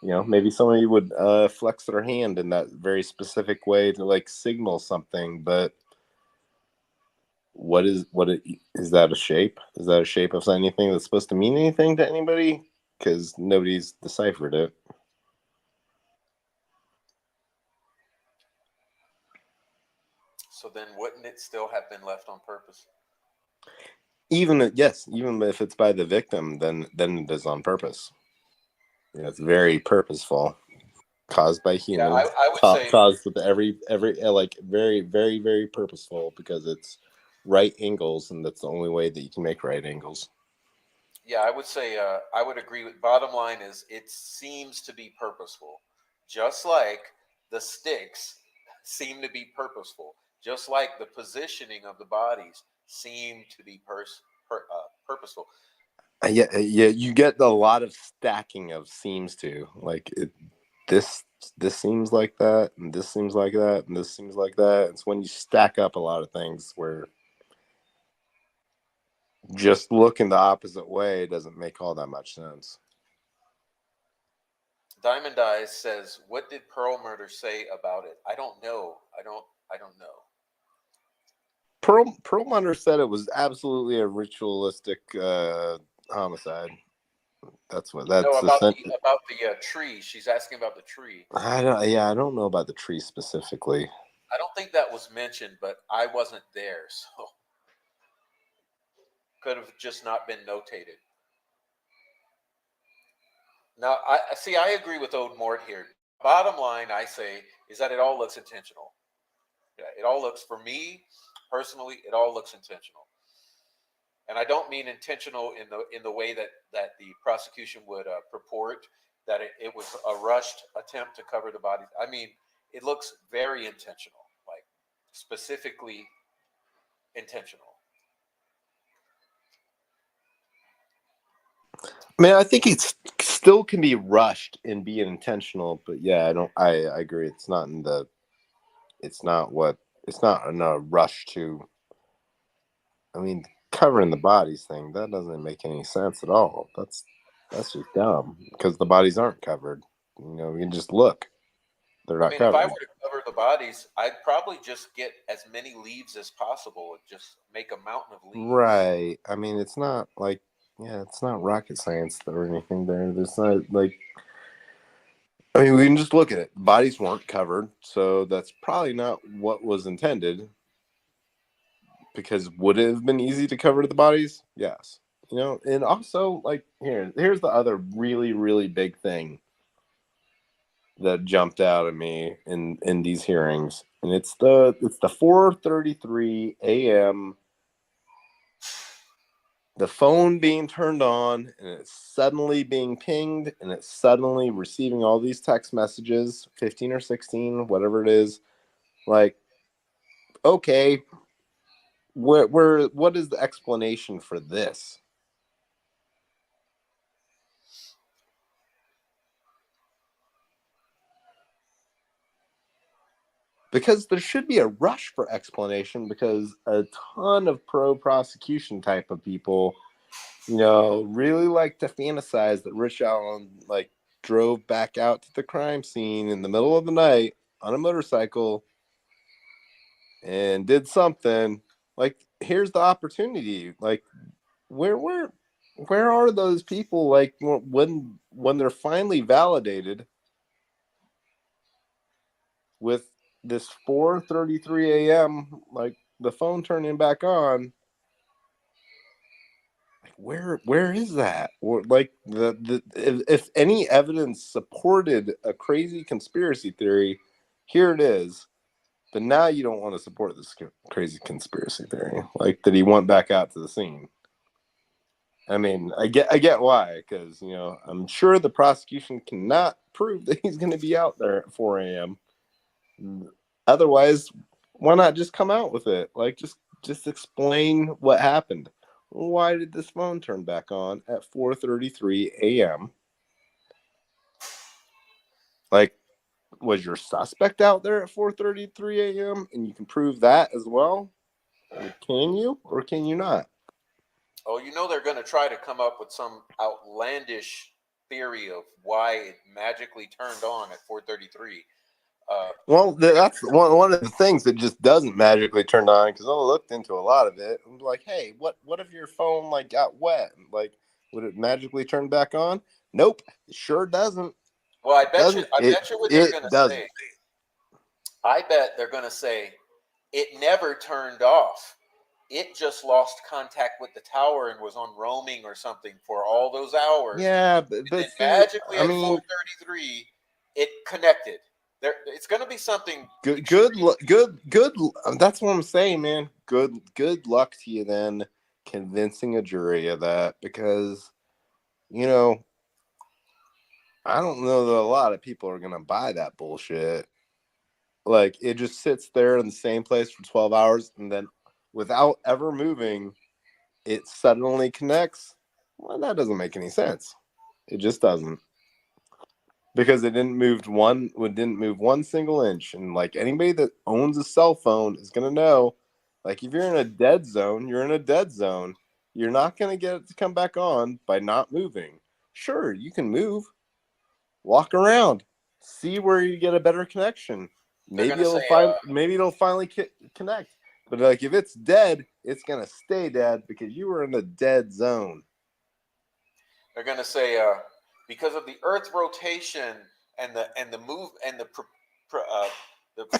Maybe somebody would flex their hand in that very specific way to like signal something, but is that a shape? Is that a shape of anything that's supposed to mean anything to anybody? Because nobody's deciphered it. So then, wouldn't it still have been left on purpose? Even if it's by the victim, then it is on purpose. It's very purposeful, caused by Yeah, humans, I would say. caused with every like very very very purposeful, because it's right angles, and that's the only way that you can make right angles. Yeah, I would say. I would agree with. Bottom line is, it seems to be purposeful, just like the sticks seem to be purposeful, just like the positioning of the bodies seem to be purposeful. Yeah, you get a lot of stacking of seems to like it. This seems like that, and this seems like that, and this seems like that. It's when you stack up a lot of things where just looking the opposite way doesn't make all that much sense. Diamond Eyes says, "What did Pearl Murder say about it? I don't know. I don't know." Perlmutter said it was absolutely a ritualistic homicide. No, That's the about sense. the tree. She's asking about the tree. I don't know about the tree specifically. I don't think that was mentioned, but I wasn't there, so could have just not been notated. Now, I see. I agree with Old Mort here. Bottom line, I say, is that it all looks intentional. Yeah, it all looks, for me personally, it all looks intentional. And I don't mean intentional in the way that the prosecution would purport, that it was a rushed attempt to cover the body. I mean, it looks very intentional, like specifically intentional. I mean, I think it still can be rushed and be intentional, but yeah, I don't. I agree. It's not in the. It's not what. It's not in a rush to. I mean, covering the bodies thing, that doesn't make any sense at all. That's just dumb, because the bodies aren't covered. You can just look; they're I not mean, if I covered. were to cover the bodies, I'd probably just get as many leaves as possible and just make a mountain of leaves. Right. I mean, it's not like, yeah, it's not rocket science or anything there. There's not like, I mean, we can just look at it. Bodies weren't covered, so that's probably not what was intended. Because would it have been easy to cover the bodies? Yes. And also, like, here's the other really really big thing that jumped out at me in these hearings, and it's the 4:33 a.m. the phone being turned on and it's suddenly being pinged and it's suddenly receiving all these text messages, 15 or 16, whatever it is. Like, okay, what is the explanation for this? Because there should be a rush for explanation, because a ton of pro-prosecution type of people, really like to fantasize that Rich Allen drove back out to the crime scene in the middle of the night on a motorcycle and did something. Like, here's the opportunity. Like, where are those people? Like, when they're finally validated with this 4:33 a.m. like the phone turning back on. Like, where is that? Or like the if any evidence supported a crazy conspiracy theory, here it is. But now you don't want to support this crazy conspiracy theory, like that he went back out to the scene. I mean, I get why, because I'm sure the prosecution cannot prove that he's going to be out there at 4 a.m. Otherwise, why not just come out with it? Like, just explain what happened. Why did this phone turn back on at 4:33 a.m.? Like, was your suspect out there at 4:33 a.m. and you can prove that as well? Can you or can you not? Oh, they're going to try to come up with some outlandish theory of why it magically turned on at 4:33. Well, that's one of the things that just doesn't magically turn on, because I looked into a lot of it. I'm like, hey, what if your phone got wet? Like, would it magically turn back on? Nope, it sure doesn't. Well, I bet you It what they're it going to doesn't. say. I bet they're going to say it never turned off. It just lost contact with the tower and was on roaming or something for all those hours. Yeah, but And then see, magically I at mean, 4:33, it connected. It's going to be something good. That's what I'm saying, man. Good luck to you then, convincing a jury of that, because I don't know that a lot of people are gonna buy that bullshit. Like, it just sits there in the same place for 12 hours, and then without ever moving, it suddenly connects. Well, that doesn't make any sense. It just doesn't. Because it didn't move one single inch. And like, anybody that owns a cell phone is gonna know, like, if you're in a dead zone, you're in a dead zone. You're not gonna get it to come back on by not moving. Sure, you can move, walk around, see where you get a better connection. they're going Maybe to say it'll finally connect. But like, if it's dead, it's gonna stay dead because you were in a dead zone. they're going to say because of the Earth rotation and the move and the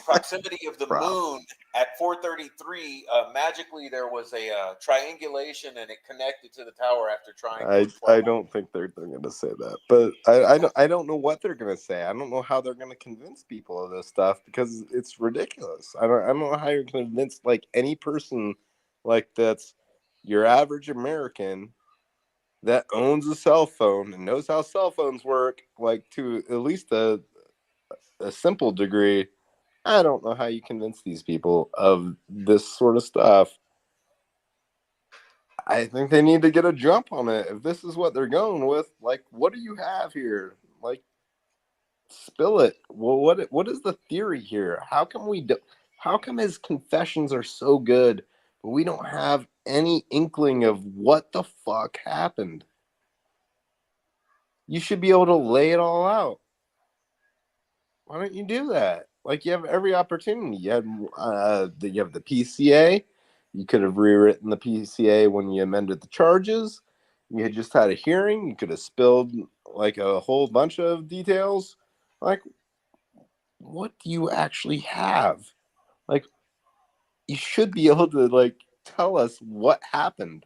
proximity of the Prof. moon at 4:33, magically there was a triangulation and it connected to the tower after trying for 12 I hours. don't think they're going to say that, but I don't know what they're going to say. I don't know how they're going to convince people of this stuff, because it's ridiculous. I don't know how you're going to convince like any person that's your average American that owns a cell phone and knows how cell phones work, like, to at least a simple degree. I don't know how you convince these people of this sort of stuff. I think they need to get a jump on it. If this is what they're going with, like, what do you have here? Like, spill it. Well, what is the theory here? How come his confessions are so good, but we don't have any inkling of what the fuck happened? You should be able to lay it all out. Why don't you do that? Like, you have every opportunity. You have the PCA. You could have rewritten the PCA when you amended the charges. You had just had a hearing. You could have spilled like a whole bunch of details. Like, what do you actually have? Like, you should be able to tell us what happened.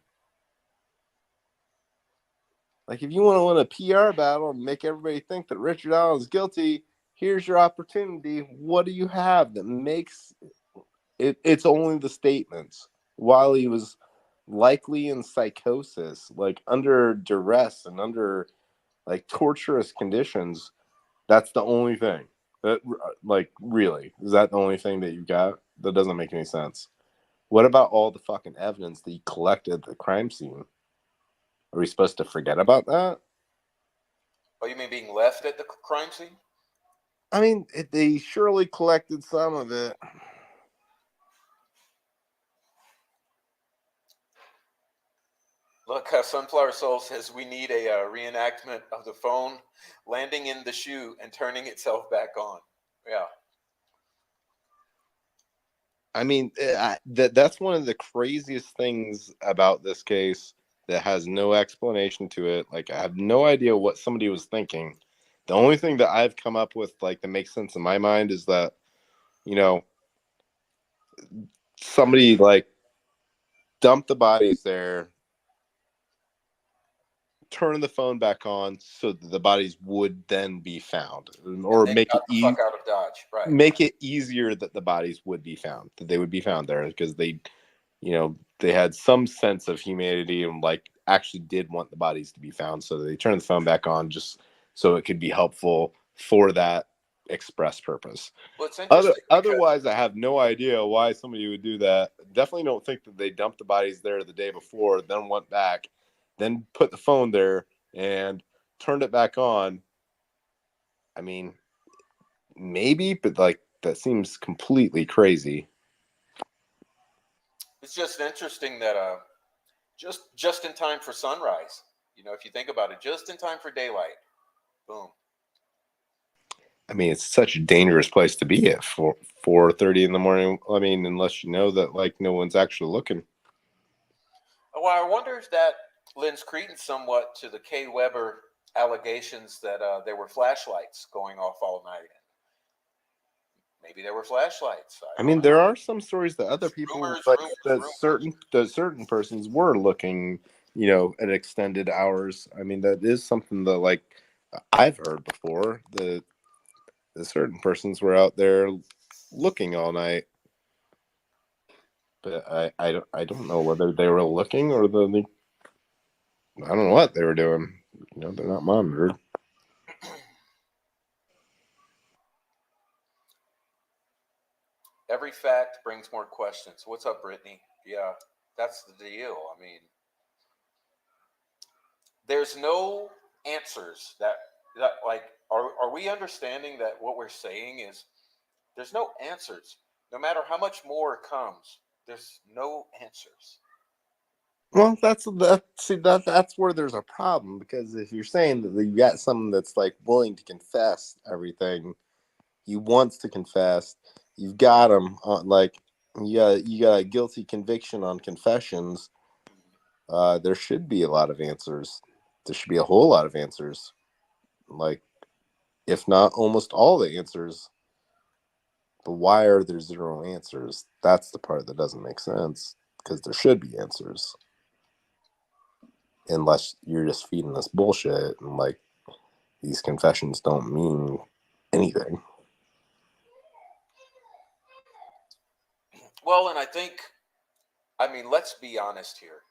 Like, if you want to win a PR battle and make everybody think that Richard Allen is guilty, here's your opportunity. What do you have that makes it? It's only the statements while he was likely in psychosis, like under duress and under like torturous conditions. That's the only thing. That, like, really, is that the only thing that you got? That doesn't make any sense. What about all the fucking evidence that you collected at the crime scene? Are we supposed to forget about that? Oh, you mean being left at the crime scene? I mean, they surely collected some of it. Look, Sunflower Soul says we need a reenactment of the phone landing in the shoe and turning itself back on. Yeah. I mean, that's one of the craziest things about this case that has no explanation to it. Like, I have no idea what somebody was thinking. The only thing that I've come up with, like, that makes sense in my mind is that, you know, somebody, like, dumped the bodies there, turn the phone back on so that the bodies would then be found, And or then make got it the fuck out of Dodge. Right. make it easier that the bodies would be found, that they would be found there, because they, you know, they had some sense of humanity and like actually did want the bodies to be found, so they turned the phone back on just so it could be helpful for that express purpose. Well, it's interesting because Otherwise, I have no idea why somebody would do that. Definitely don't think that they dumped the bodies there the day before, then went back, then put the phone there and turned it back on. I mean, maybe, but like that seems completely crazy. it's just interesting that just in time for sunrise. You know, if you think about it, just in time for daylight. Boom. I mean, it's such a dangerous place to be at 4:30 in the morning. I mean, unless you know that like no one's actually looking. Well, I wonder if that lends credence somewhat to the Kay Weber allegations that there were flashlights going off all night. Maybe there were flashlights. I I don't mean, know. there are some stories that other people, Rumors, like rumors, rumors. that certain persons were looking, you know, at extended hours. I mean, that is something that like I've heard before. The certain persons were out there looking all night, but I don't know whether they were looking or I don't know what they were doing. You know, they're not monitored. Every fact brings more questions. What's up, Brittany? Yeah, that's the deal. I mean, there's no answers that like are we understanding that what we're saying is there's no answers. No matter how much more comes, there's no answers. Well, that's where there's a problem, because if you're saying that you got someone that's like willing to confess everything, he wants to confess, you've got him on like you got a guilty conviction on confessions. There should be a lot of answers. There should be a whole lot of answers, like if not almost all the answers. But why are there zero answers? That's the part that doesn't make sense, because there should be answers, unless you're just feeding us bullshit and like these confessions don't mean anything. Well, and I mean, let's be honest here.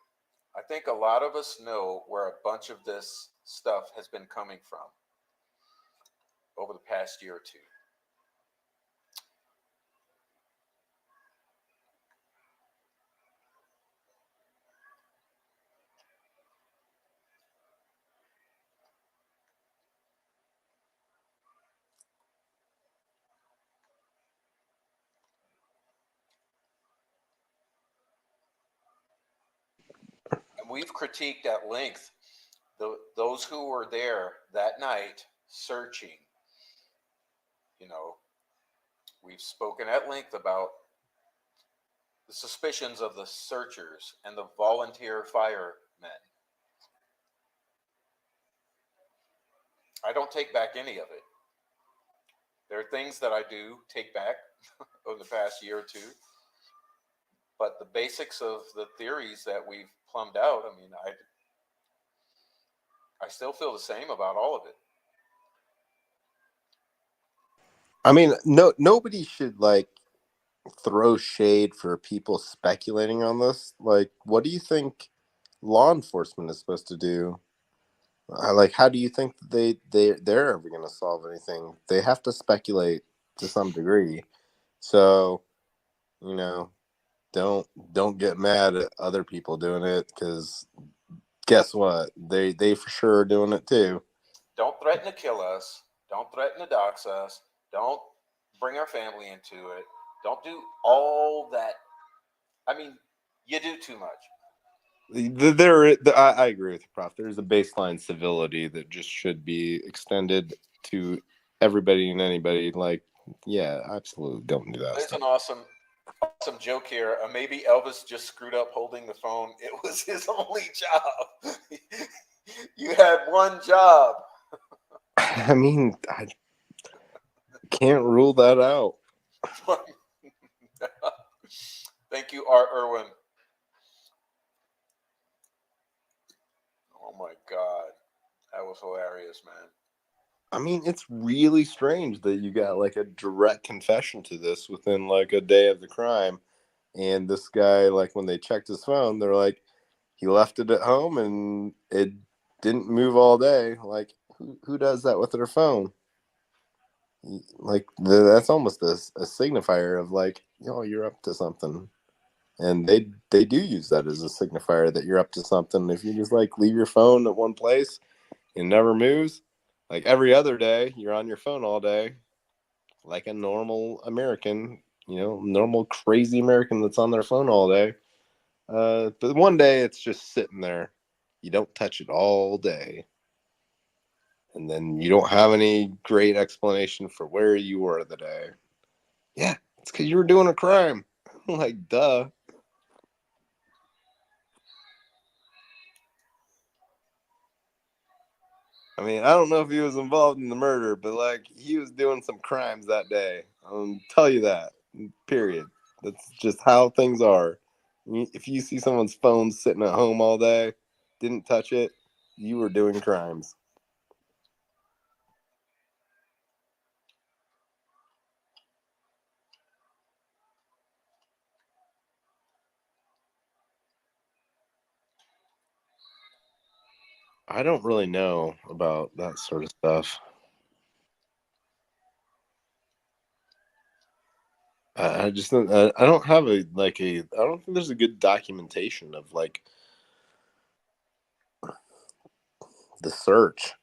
I think a lot of us know where a bunch of this stuff has been coming from over the past year or two. And we've critiqued at length those who were there that night searching. You know, we've spoken at length about the suspicions of the searchers and the volunteer firemen. I don't take back any of it. There are things that I do take back over the past year or two, but the basics of the theories that we've plumbed out, I mean, I still feel the same about all of it. I mean, nobody should like throw shade for people speculating on this. Like, what do you think law enforcement is supposed to do? Like, how do you think they're ever going to solve anything? They have to speculate to some degree. So, you know, don't get mad at other people doing it, because guess what? They for sure are doing it too. Don't threaten to kill us. Don't threaten to dox us. Don't bring our family into it. Don't do all that. I mean, you do too much. I agree with you, Prof. There's a baseline civility that just should be extended to everybody and anybody. Like, yeah, absolutely, don't do that There's stuff. an awesome joke here. Maybe Elvis just screwed up holding the phone. It was his only job. You had one job. I mean, I can't rule that out. Thank you, Art Irwin. Oh my God. That was hilarious, man. I mean, it's really strange that you got like a direct confession to this within like a day of the crime. And this guy, like, when they checked his phone, they're like, he left it at home and it didn't move all day. Like, who does that with their phone? Like, that's almost a signifier of like, you're up to something. And they do use that as a signifier that you're up to something. If you just like leave your phone at one place and never moves, like every other day, you're on your phone all day, like a normal American, normal crazy American that's on their phone all day. But one day it's just sitting there. You don't touch it all day. And then you don't have any great explanation for where you were the day. Yeah, it's because you were doing a crime. Like, duh. I mean, I don't know if he was involved in the murder, but like, he was doing some crimes that day. I'll tell you that. Period. That's just how things are. If you see someone's phone sitting at home all day, didn't touch it, you were doing crimes. I don't really know about that sort of stuff. I just don't. I don't have a like a. I don't think there's a good documentation of like the search.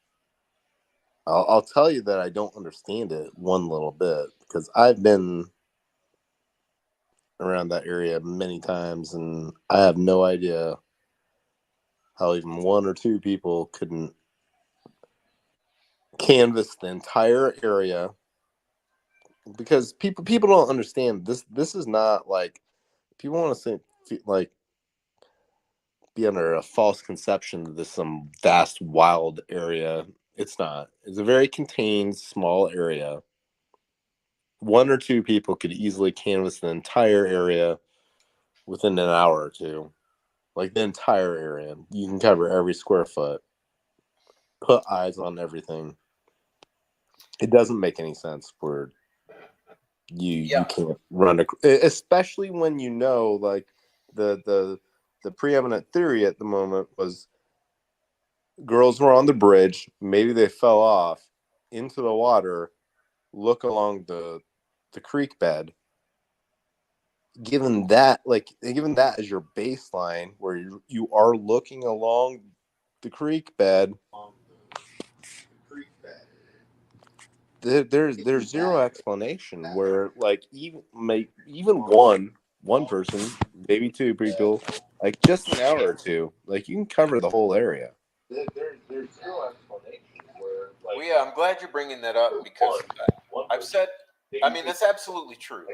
I'll tell you that I don't understand it one little bit, because I've been around that area many times, and I have no idea how even one or two people couldn't canvass the entire area, because people don't understand this. This is not like, people want to say, like, be under a false conception that this is some vast wild area. It's not. It's a very contained small area. One or two people could easily canvass the entire area within an hour or two. Like, the entire area, you can cover every square foot, put eyes on everything. It doesn't make any sense for you can't run especially when like the preeminent theory at the moment was girls were on the bridge, maybe they fell off into the water, look along the creek bed. Given that as your baseline, where you are looking along the creek bed, there's zero explanation where, like, even one person, maybe two people, like, just an hour or two, like, you can cover the whole area. There's zero explanation where, like, Well, yeah, I'm glad you're bringing that up because I've said, I mean, that's absolutely true.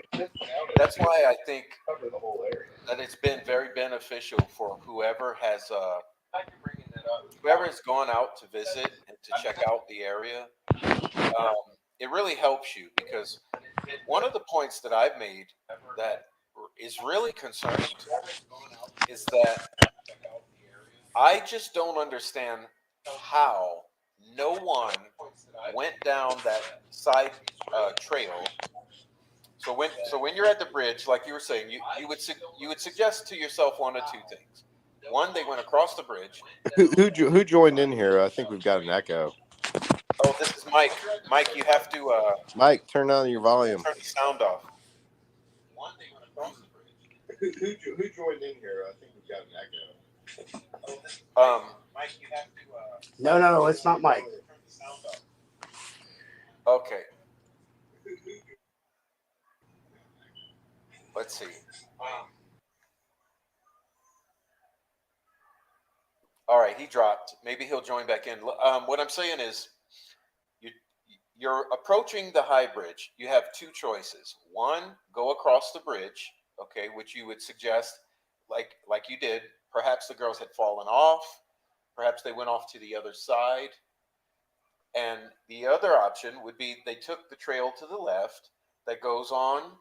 That's why I think cover the whole area. that it's been very beneficial for whoever has gone out to visit and to check out the area. Um, it really helps you because one of the points that I've made that is really concerning to me is that I just don't understand how no one went down that side trail So when you're at the bridge, like you were saying, you would suggest to yourself one of two things. One, they went across the bridge. Who joined in here? I think we've got an echo. Oh, this is Mike. Mike, you have to Mike, turn down your volume. turn the sound off. One, they went across the bridge. Who joined in here? I think we've got an echo. Mike, you have to. No, it's not Mike. Turn the sound off. Okay. Let's see. All right, he dropped. Maybe he'll join back in. What I'm saying is, you're approaching the high bridge. You have two choices. One, go across the bridge, okay, which you would suggest, like you did. Perhaps the girls had fallen off. Perhaps they went off to the other side. And the other option would be they took the trail to the left that goes on,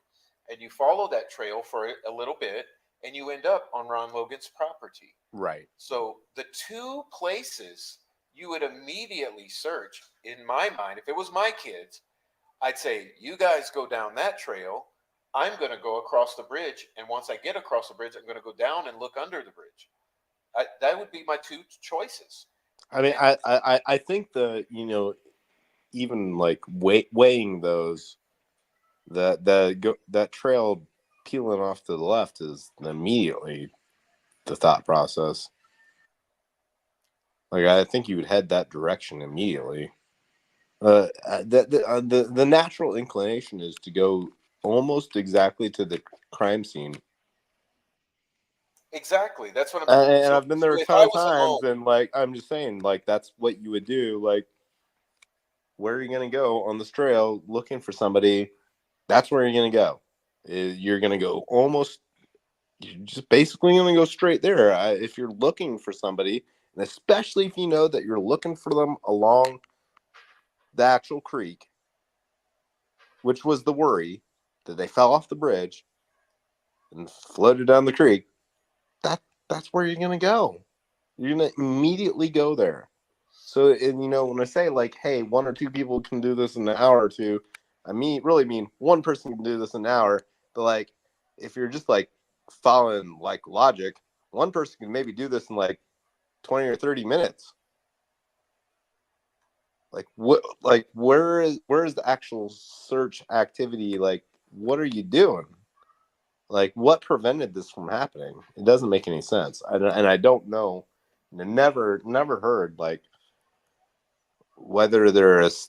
and you follow that trail for a little bit, and you end up on Ron Logan's property. Right. So the two places you would immediately search, in my mind, if it was my kids, I'd say, you guys go down that trail. I'm going to go across the bridge. And once I get across the bridge, I'm going to go down and look under the bridge. That would be my two choices. I mean, I think even like weighing those, that trail peeling off to the left is immediately the thought process. Like, I think you would head that direction immediately. The natural inclination is to go almost exactly to the crime scene. Exactly. That's what I'm And I've been there a if ton I of was times, alone, and like I'm just saying, like that's what you would do. Like, where are you gonna go on this trail looking for somebody? That's where you're gonna go. You're gonna go almost. You're just basically gonna go straight there. If you're looking for somebody, and especially if you know that you're looking for them along the actual creek, which was the worry that they fell off the bridge and floated down the creek. That's where you're gonna go. You're gonna immediately go there. So, and when I say like, hey, one or two people can do this in an hour or two, I really mean one person can do this in an hour. But like, if you're just like following like logic, one person can maybe do this in like 20 or 30 minutes. Like what? Like where is the actual search activity? Like, what are you doing? Like, what prevented this from happening? It doesn't make any sense. And I don't know. Never heard like whether there is,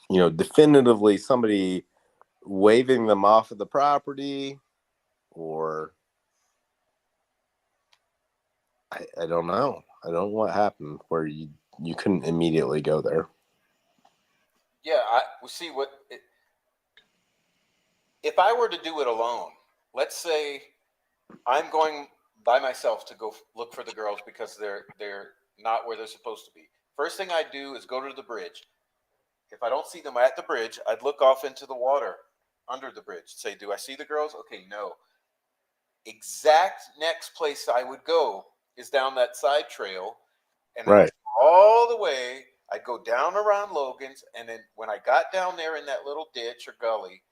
definitively somebody waving them off of the property, or I don't know. I don't know what happened where you couldn't immediately go there. yeah, we see if I were to do it alone. Let's say I'm going by myself to go look for the girls because they're not where they're supposed to be. First thing I do is go to the bridge. If I don't see them at the bridge, I'd look off into the water under the bridge. Say, do I see the girls? Okay, no. Exact next place I would go is down that side trail, and Right. all the way. I'd go down around Logan's, and then when I got down there in that little ditch or gully,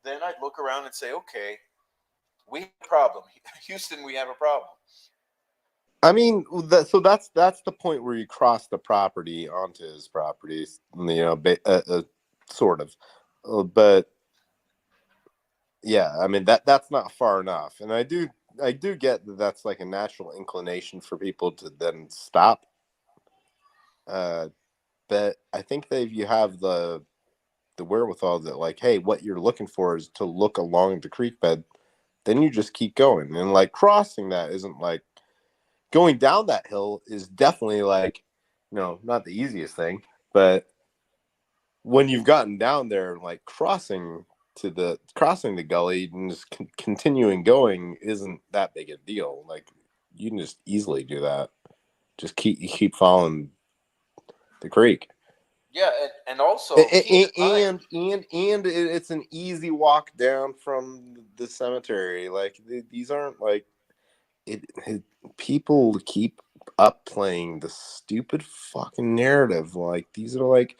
then I'd look around and say, okay, we have a problem. Houston, we have a problem. I mean, that's the point where you cross the property onto his property, sort of. But yeah, I mean that's not far enough, and I do get that that's like a natural inclination for people to then stop. But I think that if you have the wherewithal that like, hey, what you're looking for is to look along the creek bed, then you just keep going, and like crossing that isn't like going down that hill is definitely like, not the easiest thing, but when you've gotten down there, like crossing the gully and just continuing going isn't that big a deal. Like you can just easily do that. Just keep following the creek. Yeah, and also And it's an easy walk down from the cemetery. Like these aren't like people keep up playing the stupid fucking narrative. Like these are like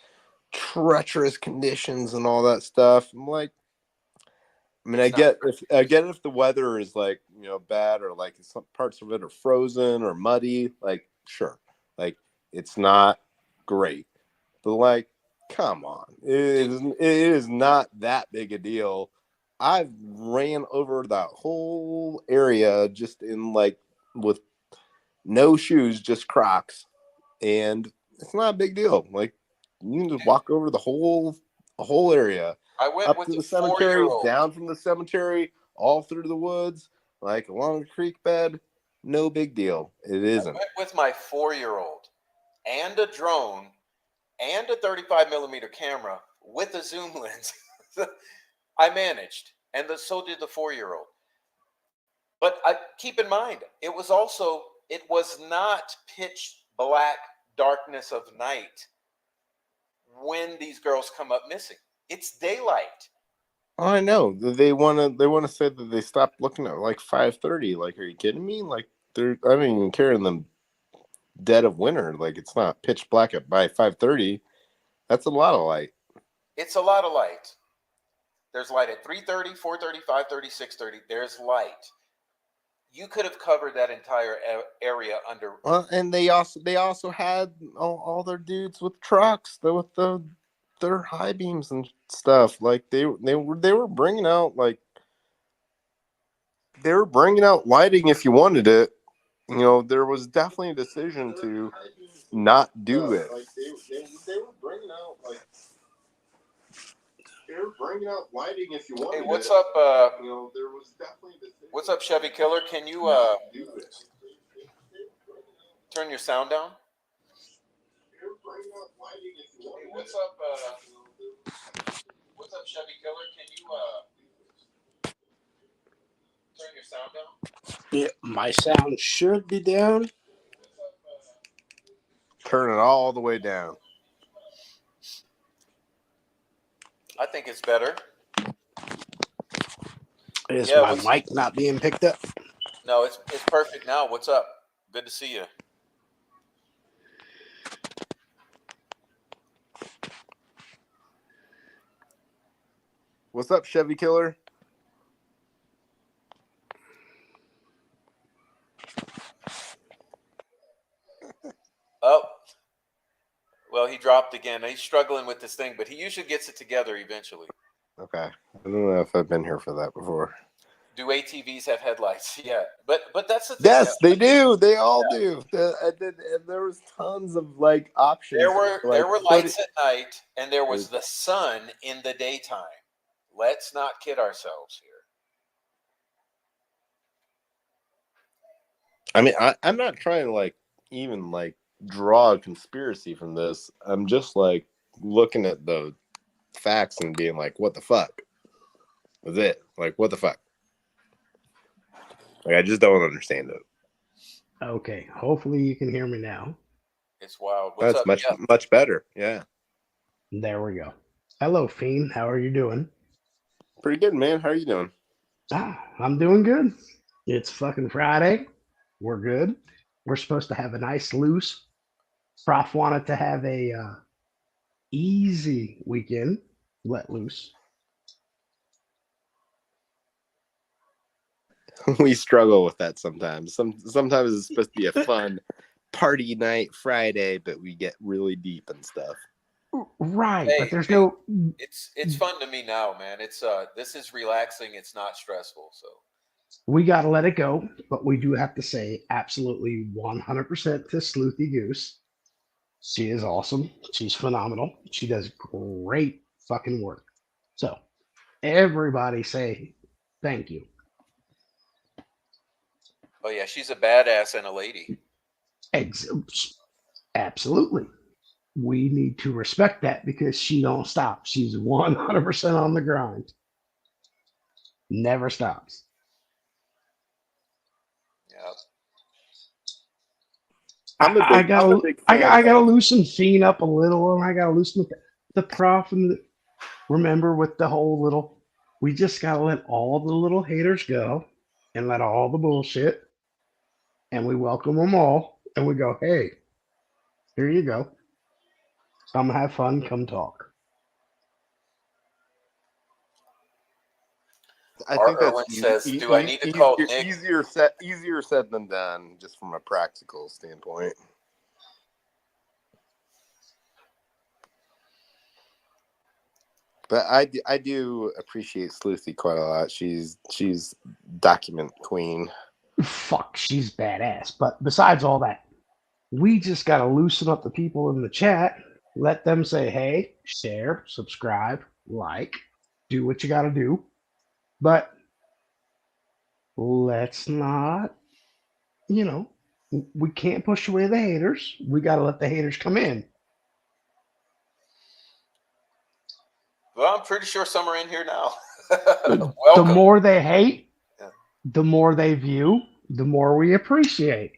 treacherous conditions and all that stuff. I'm like, I mean, I It's not get if the weather is like, bad, or like some parts of it are frozen or muddy, like sure, like it's not great, but like, come on, it is not that big a deal. I've ran over that whole area just in like with no shoes, just Crocs, and it's not a big deal. Like you can just walk over the whole area, I went up with to the the cemetery, 4-year-old. down from the cemetery, all through the woods, like along the creek bed. No big deal. It I isn't. went with my 4-year-old and a drone and a 35 millimeter camera with a zoom lens. I managed, and so did the 4-year-old. But keep in mind, it was not pitch black darkness of night when these girls come up missing. It's daylight. Oh, I know. They want to say that they stopped looking at like 5:30. Like, are you kidding me? Like, I don't even care in the dead of winter. Like, it's not pitch black by 5:30. That's a lot of light. It's a lot of light. There's light at 3:30, 4:30, 5:30, 6:30. There's light. You could have covered that entire area under. Well, and they also had all their dudes with trucks, with their high beams and stuff. Like they were bringing out lighting if you wanted it. There was definitely a decision to not do it. Like they were bringing out lighting if you wanted Hey, what's it. up? There was definitely a decision. What's up, Chevy Killer? Can you turn your sound down? Hey, what's up? What's up, Chevy Killer? Can you turn your sound down? Yeah, my sound should be down. Turn it all the way down. I think it's better. Is Yeah, my mic not being picked up? No, it's perfect now. What's up? Good to see you. What's up, Chevy Killer? Oh, well, he dropped again. He's struggling with this thing, but he usually gets it together eventually. Okay. I don't know if I've been here for that before. Do ATVs have headlights? Yeah, but that's the thing. Yes, they do. They all do. And there was tons of like options. There were lights at night, and there was the sun in the daytime. Let's not kid ourselves here. I mean, I'm not trying to even draw a conspiracy from this. I'm just looking at the facts and being like, what the fuck? That's it. Like, what the fuck? I just don't understand it. Okay, hopefully you can hear me now. It's wild. What's That's up? much better. Yeah. There we go. Hello, Fiend. How are you doing? Pretty good, man. How are you doing? I'm doing good. It's fucking Friday. We're good. We're supposed to have a nice loose. Prof wanted to have a easy weekend, let loose. We struggle with that sometimes. Sometimes it's supposed to be a fun party night Friday, but we get really deep and stuff. Right, Hey, but there's no. It's fun to me now, man. It's this is relaxing. It's not stressful. So We got to let it go, but we do have to say absolutely 100% to Sleuthy Goose. She is awesome. She's phenomenal. She does great fucking work. So everybody say thank you. oh yeah, she's a badass and a lady. Absolutely. We need to respect that because she don't stop. She's 100% on the grind. Never stops. Yeah. I gotta loosen Fiend up a little, and I gotta loosen the Prof and remember with the whole little. We just gotta let all the little haters go, and let all the bullshit, and we welcome them all, and we go, hey, here you go. Come have fun. Come talk. I R. think that's Irwin says, "Do I need to call Nick?" easier said than done, just from a practical standpoint. But I do appreciate Sleuthy quite a lot. She's document queen. Fuck, she's badass. But besides all that, we just gotta loosen up the people in the chat. Let them say, hey, share, subscribe, like, do what you gotta do. But let's not, we can't push away the haters. We gotta let the haters come in. Well, I'm pretty sure some are in here now. The Welcome. more they hate, Yeah. the more they view, the more we appreciate,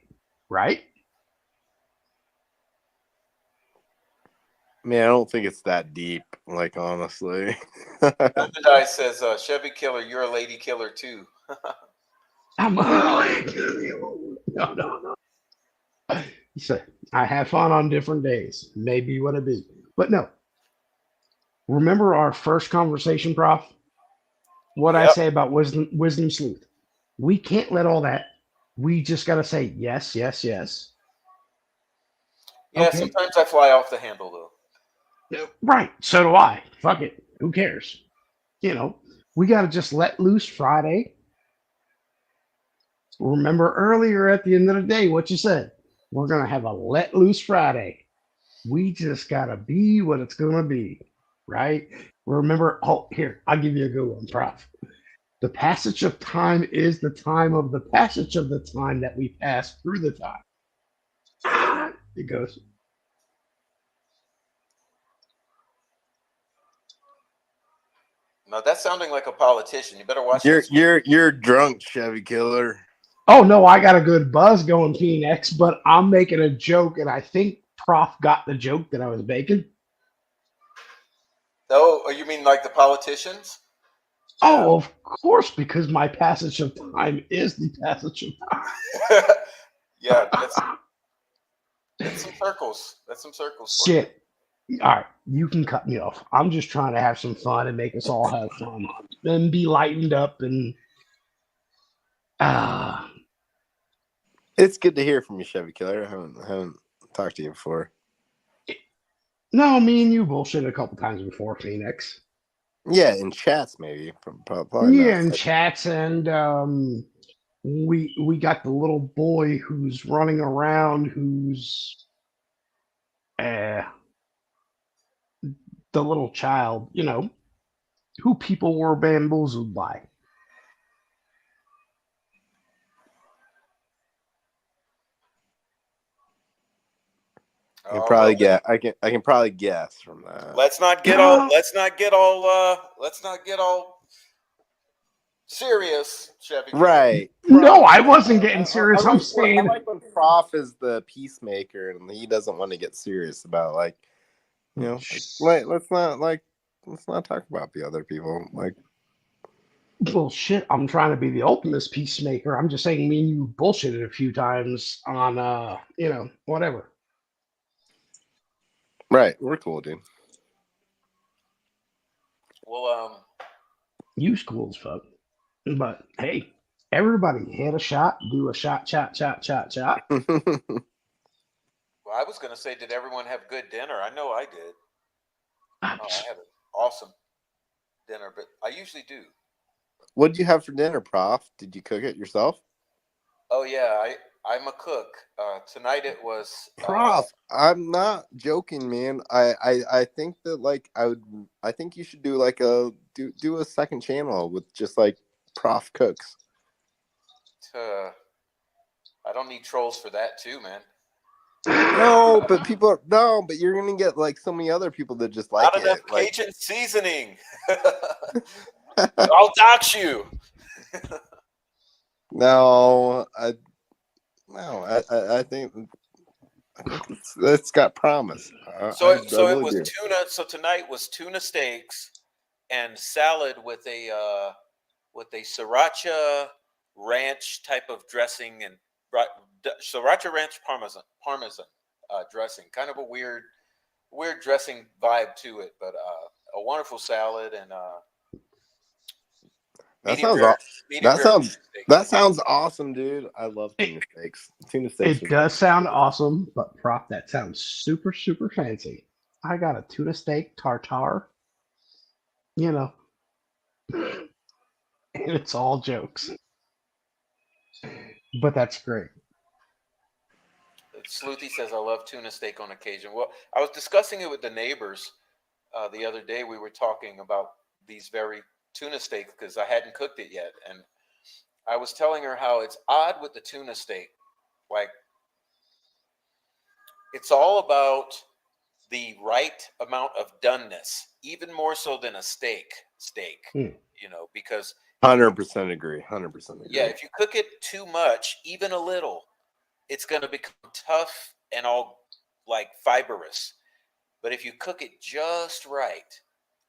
right? Man, I don't think it's that deep. Like, honestly. Diamond says, "Chevy Killer, you're a lady killer too." I'm no. He said, I have fun on different days. Maybe what it be. But no. Remember our first conversation, Prof? What I Yep. say about wisdom sleuth. We can't let all that. We just gotta say yes, yes, yes. Yeah, Okay. sometimes I fly off the handle though. Right. So do I. Fuck it. Who cares? We gotta just let loose Friday. Remember earlier at the end of the day what you said. We're gonna have a let loose Friday. We just gotta be what it's gonna be, right? Remember, here, I'll give you a good one, Prof. The passage of time is the time of the passage of the time that we pass through the time. It goes. Now that's sounding like a politician. You better watch You're drunk, Chevy Killer. Oh no, I got a good buzz going, Phoenix, but I'm making a joke, and I think Prof got the joke that I was making. Oh, you mean like the politicians? Oh, of course, because my passage of time is the passage of time. Yeah, that's some circles. That's some circles. Shit. All right, you can cut me off. I'm just trying to have some fun and make us all have fun and be lightened up and It's good to hear from you, Chevy Killer. I haven't talked to you before. No, me and you bullshitted a couple times before, Phoenix. Yeah, in chats maybe. Probably Yeah, not. in chats, and we got the little boy who's running around, who's the little child, who people were bamboozled by. I can probably get. I can probably guess from that. Let's not get all serious, Chevy. Right. No, I wasn't getting serious. I'm saying I like when Prof is the peacemaker and he doesn't want to get serious about let's not talk about the other people. Like, bullshit. I'm trying to be the ultimate peacemaker. I'm just saying me and you bullshitted a few times on whatever. right, we're cool, dude. Well, You cool as fuck. But hey, everybody hit a shot, do a shot. well, I was going to say, did everyone have good dinner? I know I did. I had an awesome dinner, but I usually do. What did you have for dinner, Prof? Did you cook it yourself? Oh yeah, I'm a cook. Tonight it was Prof. I'm not joking, man. I think that I think you should do do a second channel with just like Prof cooks. I don't need trolls for that too, man. No, but you're gonna get like so many other people that just like not enough it. Cajun seasoning. I'll dox you. I think it's got promise. So it was tuna. So tonight was tuna steaks and salad with a sriracha ranch type of dressing and sriracha ranch parmesan dressing. Kind of a weird weird dressing vibe to it, but a wonderful salad and That medium sounds rare, aw- medium that rare sounds steak. that sounds awesome, dude. I love It, tuna steaks. Tuna steaks it are does sound awesome, but Prof, that sounds super, super fancy. I got a tuna steak tartare, you know, and it's all jokes. But that's great. Sleuthy says, I love tuna steak on occasion. Well, I was discussing it with the neighbors the other day. We were talking about these very tuna steaks because I hadn't cooked it yet. And I was telling her how it's odd with the tuna steak. Like, it's all about the right amount of doneness, even more so than a steak, Hmm. because 100% agree. 100% agree. yeah, if you cook it too much, even a little, it's going to become tough and all like fibrous. But if you cook it just right,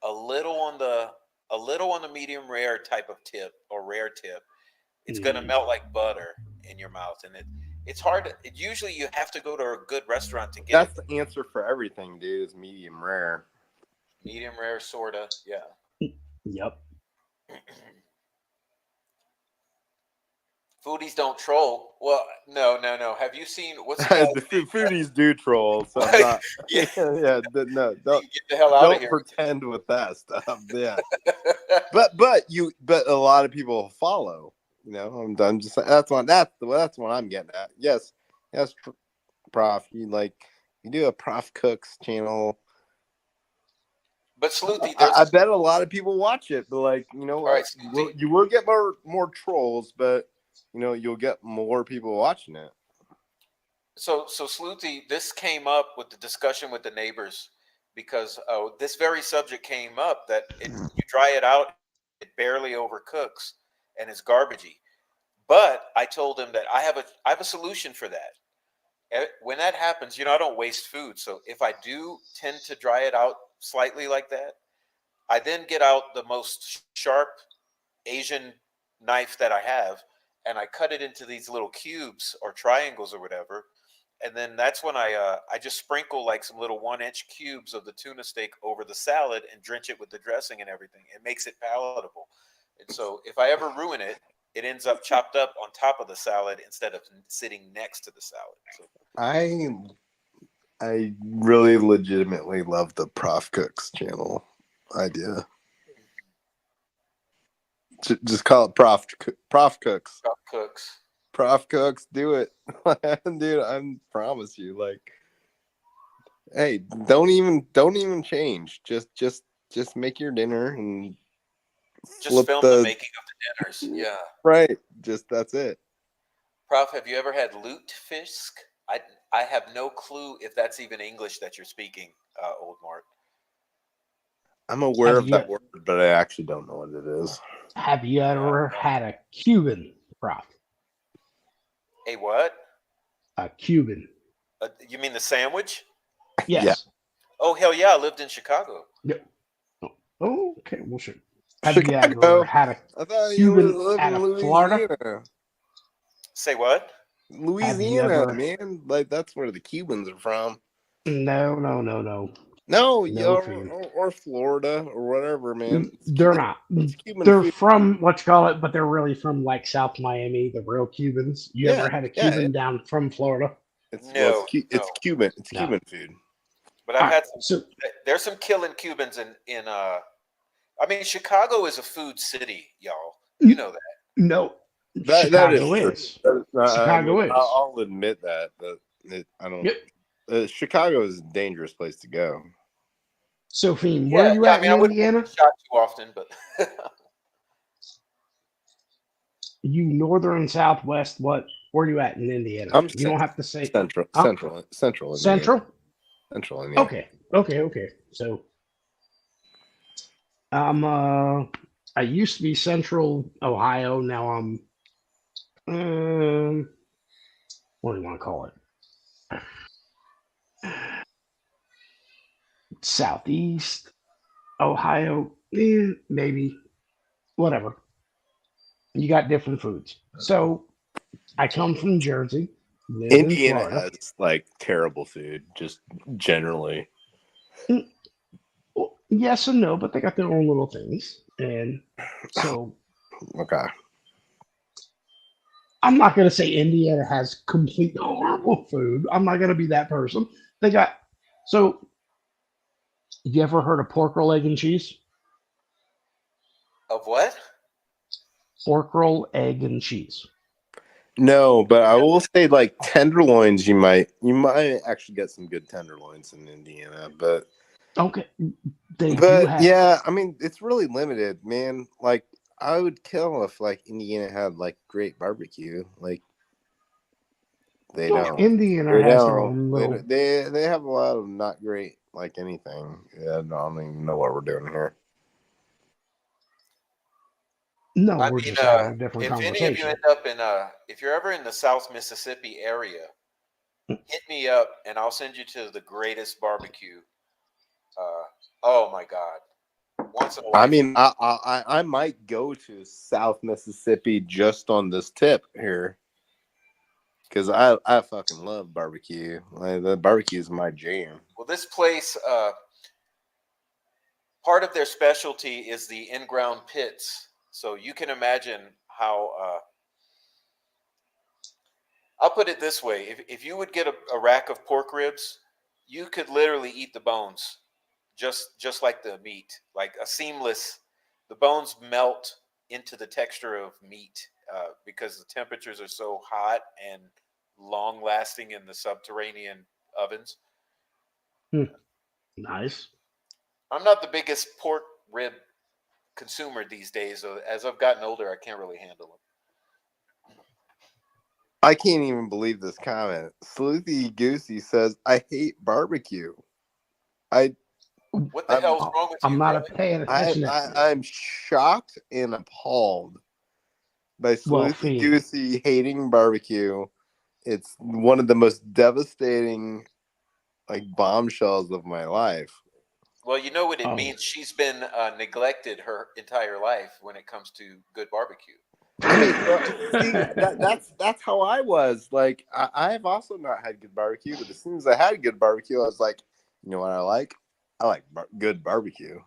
a little on the medium rare type of tip or rare tip, it's going to melt like butter in your mouth. And it's hard to, usually you have to go to a good restaurant to get That's it. the answer for everything, dude. Is medium rare. Medium rare, sorta, yeah. Yep. Foodies don't troll. Well, no. Have you seen what's the guy's The foodies do troll, so I'm name? not. Yeah, Yeah. No, get the hell out of don't here. pretend with that stuff. Yeah. But a lot of people follow. I'm just that's what I'm getting at. Yes, Prof. You do a Prof Cooks channel. But Sleuthy, I bet a lot of people watch it, but all right, Sleuthy. you will get more trolls, but you'll get more people watching it. So Sleuthy, this came up with the discussion with the neighbors because this very subject came up that you dry it out, it barely overcooks, and it's garbagey. But I told him that I have a solution for that. When that happens, I don't waste food. So if I do tend to dry it out slightly like that, I then get out the most sharp Asian knife that I have, and I cut it into these little cubes or triangles or whatever. And then that's when I just sprinkle like some little 1-inch cubes of the tuna steak over the salad and drench it with the dressing and everything. It makes it palatable. And so if I ever ruin it, it ends up chopped up on top of the salad instead of sitting next to the salad. So, I really legitimately love the Prof Cooks channel idea. Just call it Prof Cooks. Prof Cooks. Prof Cooks, do it. Dude, I promise you. Hey, don't even change. Just make your dinner and just film the making of the dinners. Yeah. Right. That's it. Prof, have you ever had lutefisk? I have no clue if that's even English that you're speaking, Old Mart. I'm aware of that word, but I actually don't know what it is. Have you ever had a Cuban, Prof? A what? A Cuban. You mean the sandwich? Yes. Yeah. Oh, hell yeah. I lived in Chicago. Yep. Oh, okay. Well, sure. Have you ever had a Cuban out of Florida? Say what? Louisiana, man. That's where the Cubans are from. No. No, or Florida or whatever, man. They're not. Cuban They're food. from but they're really from South Miami, the real Cubans. You ever had a Cuban down from Florida? It's no. Cuban. It's Cuban food. But I've had there's some killing Cubans in I mean, Chicago is a food city, y'all. You know that. No. Chicago is. Chicago is. I'll admit that, but I don't. Yep. Chicago is a dangerous place to go. Sophie, where are you at in Indiana? I wouldn't shot too often, but you northern, southwest. Where are you at in Indiana? You don't have to say central. Central. Central. Indiana. Okay. So, I used to be Central Ohio. Now I'm, what do you want to call it? Southeast Ohio, maybe, whatever. You got different foods. So I come from Jersey. Indiana has terrible food, just generally. Well, yes and no, but they got their own little things. And so Okay. I'm not going to say Indiana has complete horrible food. I'm not going to be that person. They got, so you ever heard of pork roll, egg, and cheese? Of what? Pork roll, egg, and cheese. No, but I will say like tenderloins. You might actually get some good tenderloins in Indiana, Okay. They do have, yeah, I mean it's really limited, man. Like I would kill if like Indiana had like great barbecue. Like they no, don't. Indiana They has their don't. own They little, don't- they have a lot of not great like anything. Yeah, I don't even know what we're doing here. no, I we're mean, just having a different if any of you conversation. end up in if you're ever in the South Mississippi area, hit me up and I'll send you to the greatest barbecue. Oh my God! Once in a I life. mean, I might go to South Mississippi just on this tip here because I fucking love barbecue. Like the barbecue is my jam. Well, this place, part of their specialty is the in-ground pits. So you can imagine how. I'll put it this way: if you would get a rack of pork ribs, you could literally eat the bones, just like the meat, like a seamless. The bones melt into the texture of meat because the temperatures are so hot and long lasting in the subterranean ovens. Nice. I'm not the biggest pork rib consumer these days. So as I've gotten older, I can't really handle them. I can't even believe this comment. Sleuthy Goosey says, "I hate barbecue." I What the I'm hell's wrong with I'm you, not brother? paying attention to that. I'm shocked and appalled by Well, Sleuthy Fiend, Goosey hating barbecue. It's one of the most devastating like bombshells of my life. Well, you know what it oh, means. She's been neglected her entire life when it comes to good barbecue. I mean, see, that's how I was. Like, I've also not had good barbecue, but as soon as I had good barbecue, I was like, you know what I like? I like good barbecue.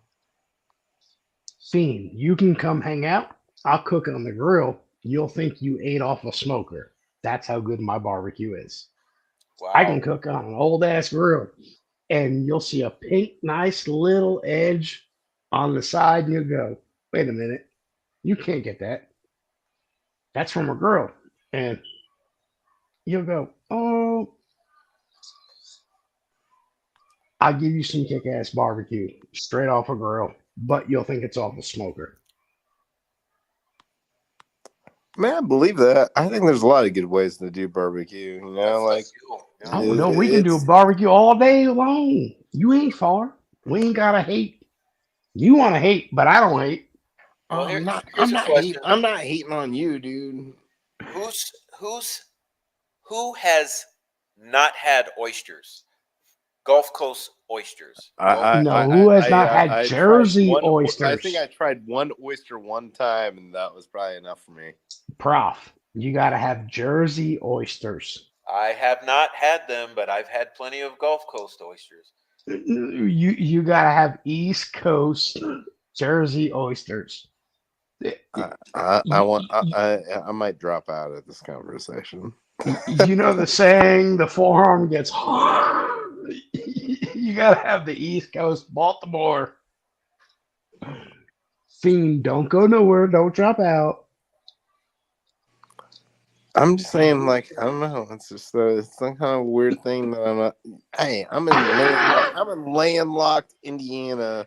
Fiend, you can come hang out. I'll cook on the grill. You'll think you ate off a smoker. That's how good my barbecue is. I can Wow. cook on an old ass grill, and you'll see a pink, nice little edge on the side, and you'll go, wait a minute, you can't get that. That's from a grill. And you'll go, oh, I'll give you some kick ass barbecue straight off a grill, but you'll think it's off a smoker. Man, I believe that. I think there's a lot of good ways to do barbecue. You know, like That's cool. Yeah. Oh no, we can do a barbecue all day long. You ain't far. We ain't gotta hate. You want to hate, but I don't hate. Well, I'm here's a not hating. question: I'm not hating on you, dude. Who's who's who has not had oysters? Gulf Coast oysters. No, who has not had I tried Jersey one. I think I oysters? tried one oyster one time, and that was probably enough for me. Prof, you gotta have Jersey oysters. I have not had them, but I've had plenty of Gulf Coast oysters. You gotta have East Coast Jersey oysters. I want. I might drop out of this conversation. You know the saying, the forearm gets hard. You gotta have the East Coast Baltimore. Fiend, don't go nowhere. Don't drop out. I'm just saying, like, I don't know. It's just it's some kind of weird thing that I'm not. Hey, I'm in landlocked Indiana.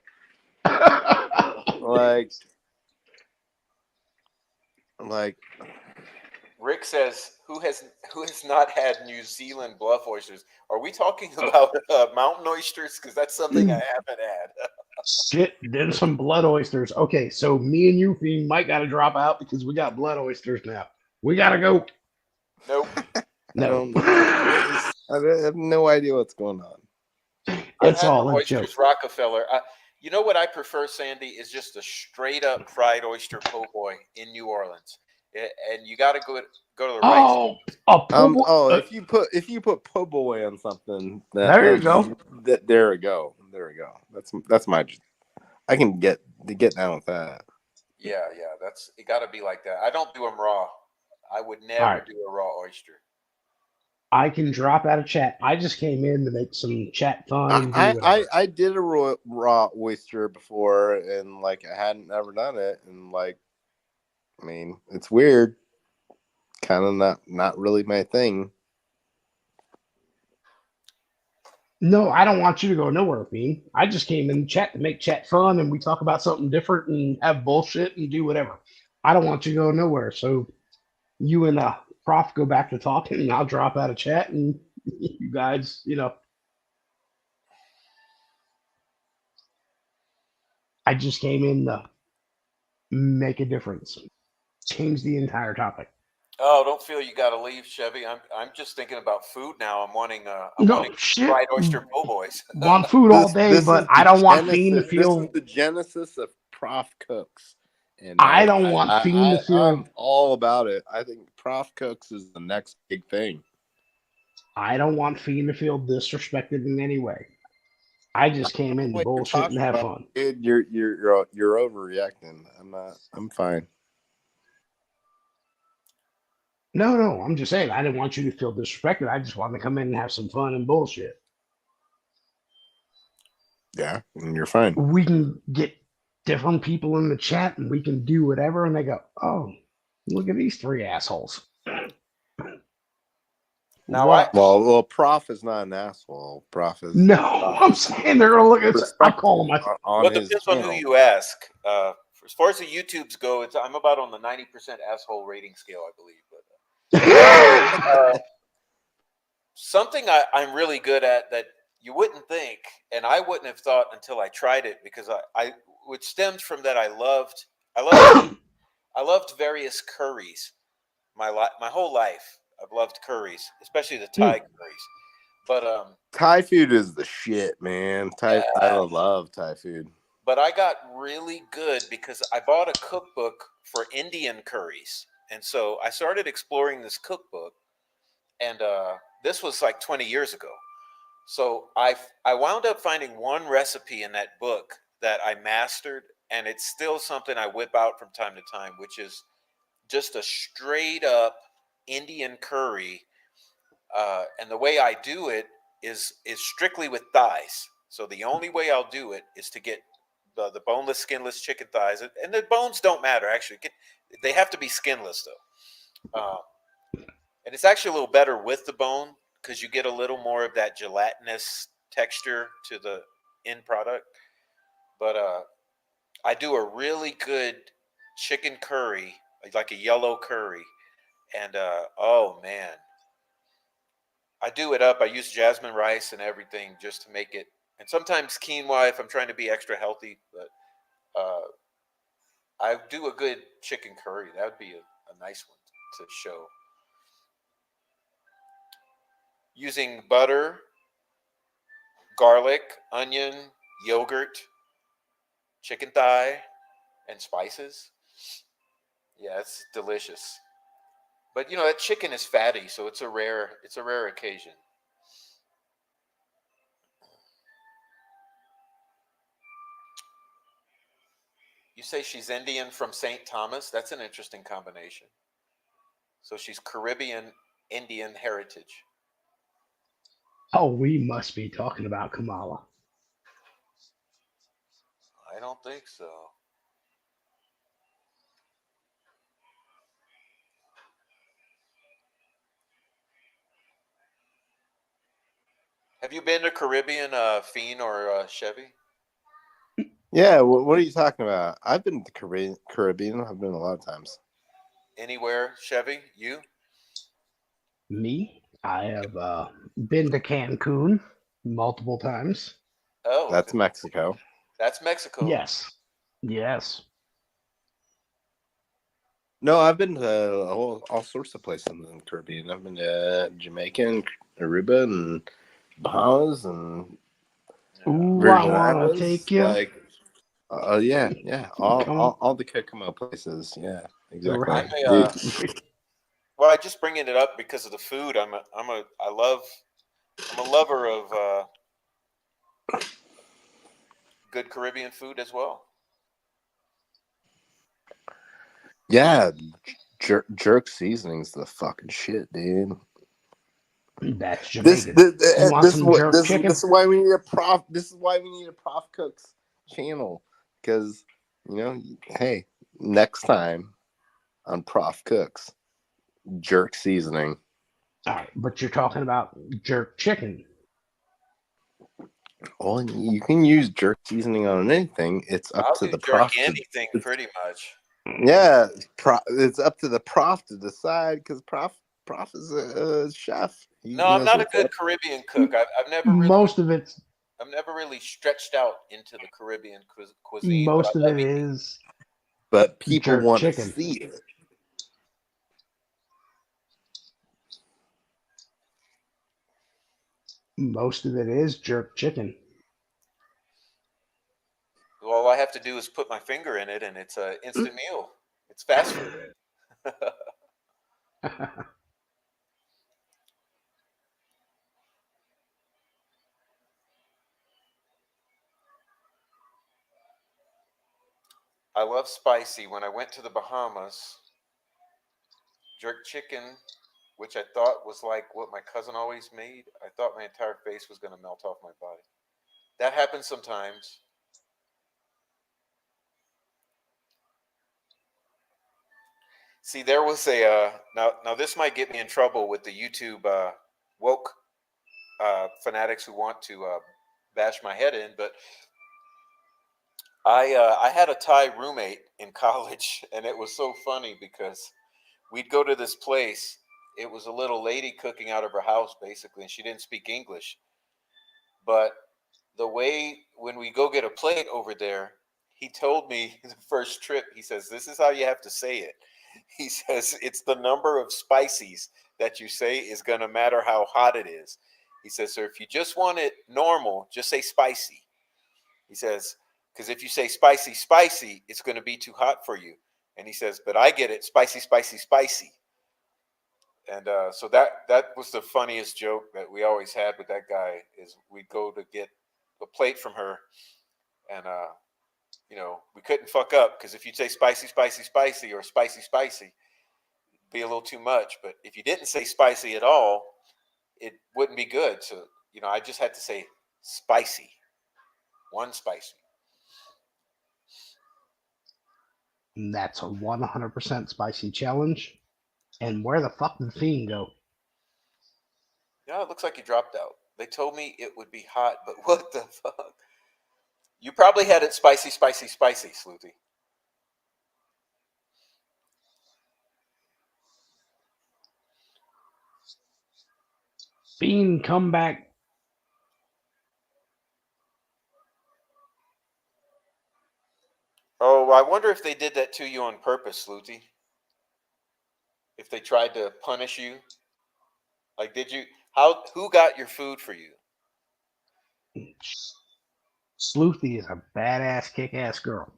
Like, Rick says, "Who has not had New Zealand bluff oysters? Are we talking about mountain oysters? Because that's something I haven't had." Shit, then some blood oysters. Okay, so me and you, Fiend, might gotta drop out because we got blood oysters now. We gotta go. Nope. No, I have no idea what's going on. I've it's had all the a oysters joke. Rockefeller. You know what I prefer, Sandy, is just a straight up fried oyster po' boy in New Orleans, and you got to go to the right. Oh, a po' boy. If you put po' boy on something, There you go. there we go. There we go. That's my. I can get down with that. Yeah, that's it. Got to be like that. I don't do them raw. I would All never right. do a raw oyster. I can drop out of chat. I just came in to make some chat fun and do I whatever. I did a raw oyster before, and like I hadn't ever done it, and like, I mean, it's weird. Kind of not really my thing. No, I don't want you to go nowhere, Fiend. I just came in chat to make chat fun and we talk about something different and have bullshit and do whatever. I don't want you to go nowhere. So you and Prof go back to talking and I'll drop out of chat and you guys, I just came in to make a difference. Change the entire topic. Oh, don't feel you got to leave, Chevy. I'm just thinking about food now. I'm wanting No shit. fried oyster po' boys. Want food all day, This but is I the don't want Fiend to genesis. This is feel the genesis of Prof Cooks, and I like don't want Fiend to I'm feel all about it. I think Prof Cooks is the next big thing. I don't want Fiend to feel disrespected in any way. I just came in to What you're bullshit and talking have about, fun. dude, you're overreacting. I'm not. I'm fine. No, I'm just saying I didn't want you to feel disrespected. I just wanted to come in and have some fun and bullshit. Yeah, and you're fine. We can get different people in the chat and we can do whatever, and they go, "Oh, look at these three assholes." Now What? Well, Prof is not an asshole. Prof is No, I'm saying they're gonna look at. I call them. on well, it his depends on who channel. you ask. As far as the YouTubes go, I'm about on the 90% asshole rating scale, I believe. But something I'm really good at that you wouldn't think, and I wouldn't have thought until I tried it, because which stemmed from that I loved various curries. My whole life I've loved curries, especially the Thai curries. But Thai food is the shit, man. I yeah, love Thai food. but I got really good because I bought a cookbook for Indian curries, and so I started exploring this cookbook, and this was like 20 years ago. So I wound up finding one recipe in that book that I mastered, and it's still something I whip out from time to time, which is just a straight up Indian curry. And the way I do it is strictly with thighs. So the only way I'll do it is to get the boneless, skinless chicken thighs, and the bones don't matter actually. They have to be skinless though, and it's actually a little better with the bone because you get a little more of that gelatinous texture to the end product. But I do a really good chicken curry, like a yellow curry, and oh man, I do it up. I use jasmine rice and everything just to make it, and sometimes quinoa if I'm trying to be extra healthy. But I do a good chicken curry. That would be a nice one to show. Using butter, garlic, onion, yogurt, chicken thigh, and spices. Yeah, it's delicious. But that chicken is fatty, so it's a rare occasion. You say she's Indian from St. Thomas? That's an interesting combination. So she's Caribbean Indian heritage. Oh, we must be talking about Kamala. I don't think so. Have you been to Caribbean, Fiend or Chevy? Yeah, what are you talking about? I've been to Caribbean. I've been a lot of times. Anywhere, Chevy? You? Me, I have been to Cancun multiple times. Oh, That's Mexico. that's Mexico. Yes. No, I've been to all sorts of places in the Caribbean. I've been to Jamaica and Aruba and Bahamas and Ooh, I Virgin wanna Islands. take you. Like, yeah, Come on. all the Kokomo places. Yeah, exactly. Right. Dude, Well, I just bringing it up because of the food. I'm a lover of good Caribbean food as well. Yeah, jerk seasoning's the fucking shit, dude. That's This Jamaican. this You want this is some what jerk this chicken? is why we need a prof. This is why we need a Prof Cooks channel, because hey, next time on Prof Cooks, jerk seasoning. All right, but you're talking about jerk chicken. Well, you can use jerk seasoning on anything. It's up I'll to do the jerk prof to. anything pretty much. Yeah, it's up to the prof to decide, because prof is a chef. No, He I'm knows not a what's good up. Caribbean cook. Most of it's I've never really stretched out into the Caribbean cuisine, but I most of love it eating. is But people jerk want to chicken. see it. Most of it is jerk chicken. All I have to do is put my finger in it, and it's an instant meal. It's fast food. I love spicy. When I went to the Bahamas, jerk chicken, which I thought was like what my cousin always made, I thought my entire face was going to melt off my body. That happens sometimes. See, there was a now this might get me in trouble with the YouTube woke fanatics who want to bash my head in, but I had a Thai roommate in college, and it was so funny because we'd go to this place. It was a little lady cooking out of her house, basically, and she didn't speak English. But the way when we go get a plate over there, he told me the first trip, he says, "This is how you have to say it." He says, "It's the number of spices that you say is going to matter how hot it is." He says, "So if you just want it normal, just say spicy." He says, "Because if you say spicy, spicy, it's going to be too hot for you." And he says, "But I get it, spicy, spicy, spicy." And so that was the funniest joke that we always had with that guy is we'd go to get a plate from her, and we couldn't fuck up because if you'd say spicy, spicy, spicy, or spicy, spicy, it'd be a little too much. But if you didn't say spicy at all, it wouldn't be good. So I just had to say spicy, one spicy. And that's a 100% spicy challenge. And where the fuck did the fiend go? Yeah, it looks like he dropped out. They told me it would be hot, but what the fuck? You probably had it spicy, spicy, spicy, Sleuty. Fiend, come back. Oh, I wonder if they did that to you on purpose, Sleuty. If they tried to punish you. Like, who got your food for you? Sleuthy is a badass, kick-ass girl.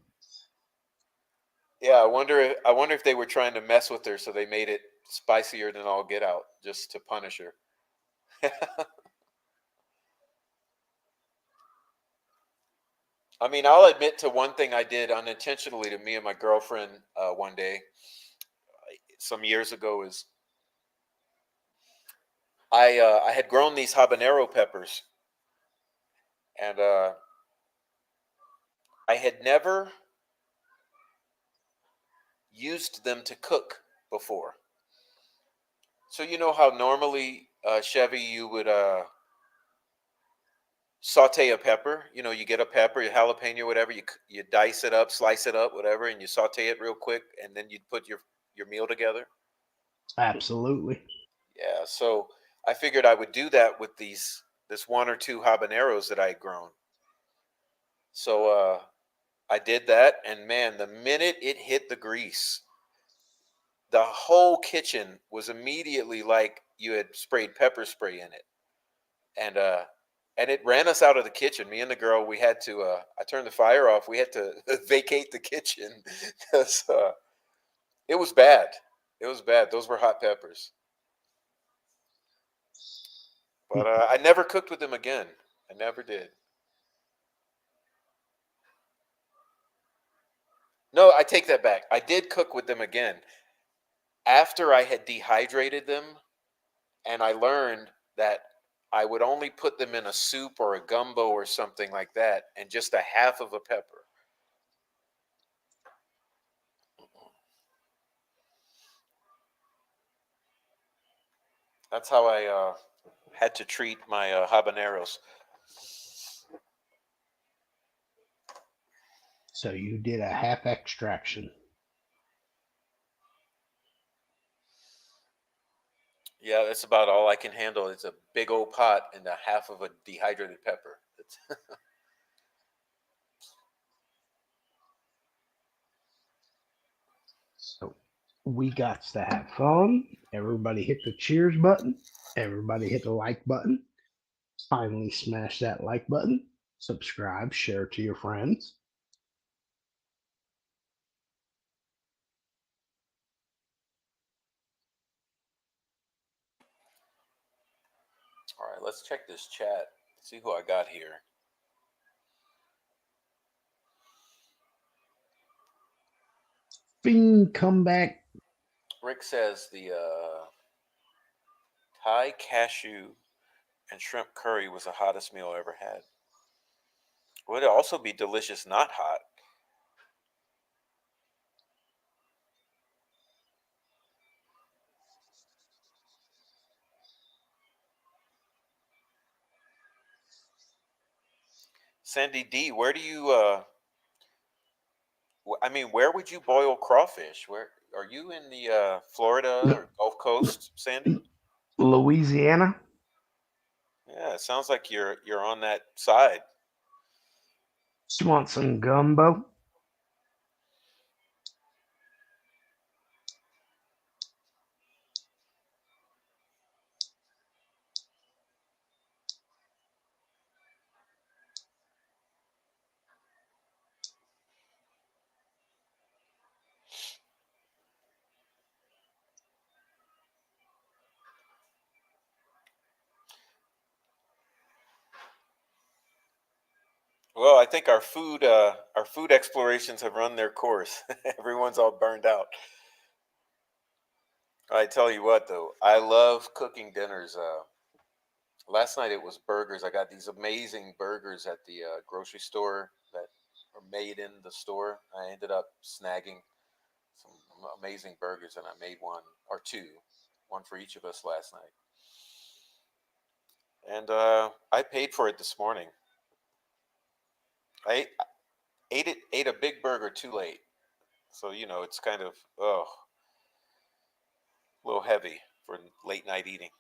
Yeah, I wonder if they were trying to mess with her, so they made it spicier than all get out, just to punish her. I mean, I'll admit to one thing I did unintentionally to me and my girlfriend one day, some years ago, is I had grown these habanero peppers, and I had never used them to cook before. So you know how normally, Chevy, you would saute a pepper. You get a pepper, a jalapeno, whatever. You dice it up, slice it up, whatever, and you saute it real quick, and then you put your meal together. Absolutely. Yeah. So I figured I would do that with this one or two habaneros that I had grown. So I did that, and man, the minute it hit the grease, the whole kitchen was immediately like you had sprayed pepper spray in it, and it ran us out of the kitchen. Me and the girl, we had to. I turned the fire off. We had to vacate the kitchen because it was bad. It was bad. Those were hot peppers. But I never cooked with them again. I never did. No, I take that back. I did cook with them again after I had dehydrated them, and I learned that I would only put them in a soup or a gumbo or something like that, and just a half of a pepper. That's how I had to treat my habaneros. So you did a half extraction. Yeah, that's about all I can handle. It's a big old pot and a half of a dehydrated pepper. So we got to have fun. Everybody hit the cheers button. Everybody hit the like button. Finally smash that like button. Subscribe, share to your friends. All right, let's check this chat. See who I got here. Bing, come back. Rick says the Thai cashew and shrimp curry was the hottest meal I ever had. Would it also be delicious not hot? Sandy D, where do you I mean, where would you boil crawfish? Where are you in the Florida or Gulf Coast, Sandy? Louisiana. Yeah, it sounds like you're on that side. Just want some gumbo. Well, I think our food explorations have run their course. Everyone's all burned out. I tell you what, though, I love cooking dinners. Last night it was burgers. I got these amazing burgers at the grocery store that are made in the store. I ended up snagging some amazing burgers, and I made one or two, one for each of us last night. And I paid for it this morning. I ate a big burger too late, so it's kind of a little heavy for late night eating.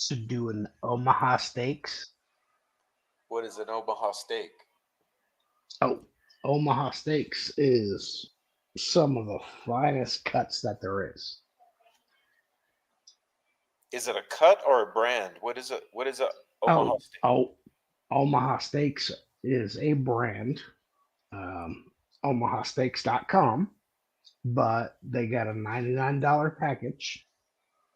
To do an Omaha Steaks. What is an Omaha steak? Oh, Omaha Steaks is some of the finest cuts that there is. Is it a cut or a brand? What is it? What is a Omaha Oh, steak? oh, Omaha Steaks is a brand. Um, omahasteaks.com, but they got a $99 package.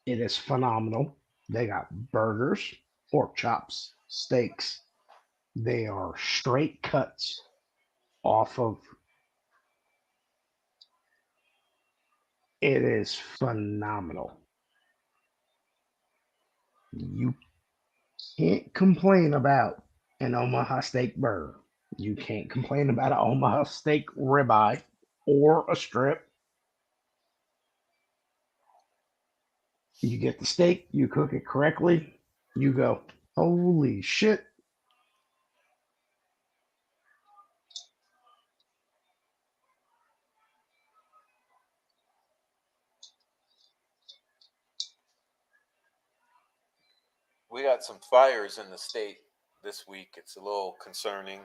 It is phenomenal. They got burgers, pork chops, steaks. They are straight cuts off of. It is phenomenal. You can't complain about an Omaha steak burger. You can't complain about an Omaha steak ribeye or a strip. You get the steak, you cook it correctly, you go, holy shit. We got some fires in the state this week. It's a little concerning.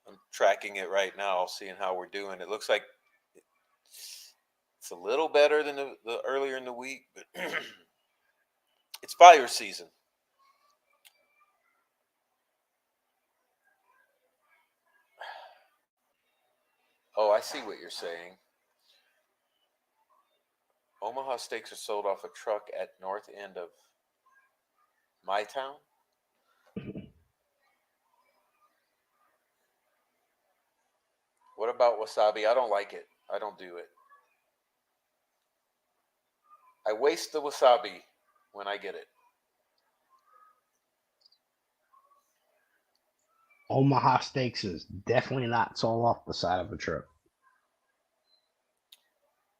I'm tracking it right now, seeing how we're doing. It looks like it's a little better than the earlier in the week, but it's fire season. Oh, I see what you're saying. Omaha steaks are sold off a truck at north end of my town. What about wasabi? I don't like it. I don't do it. I waste the wasabi when I get it. Omaha Steaks is definitely not sold off the side of a truck.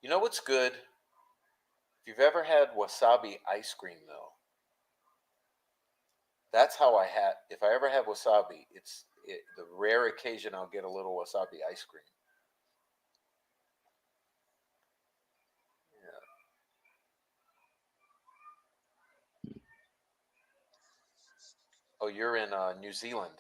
You know what's good? If you've ever had wasabi ice cream, though, that's how I had. If I ever have wasabi, the rare occasion I'll get a little wasabi ice cream. Yeah. Oh, you're in New Zealand.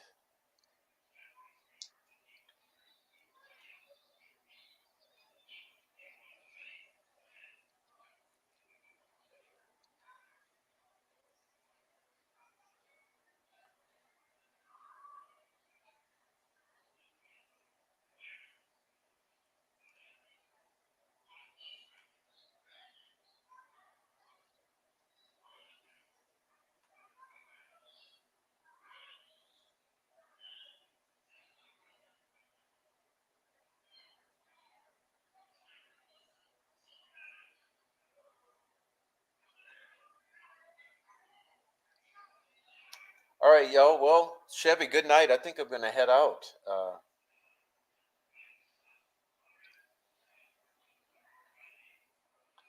All right, y'all. Well, Chevy, good night. I think I'm gonna head out.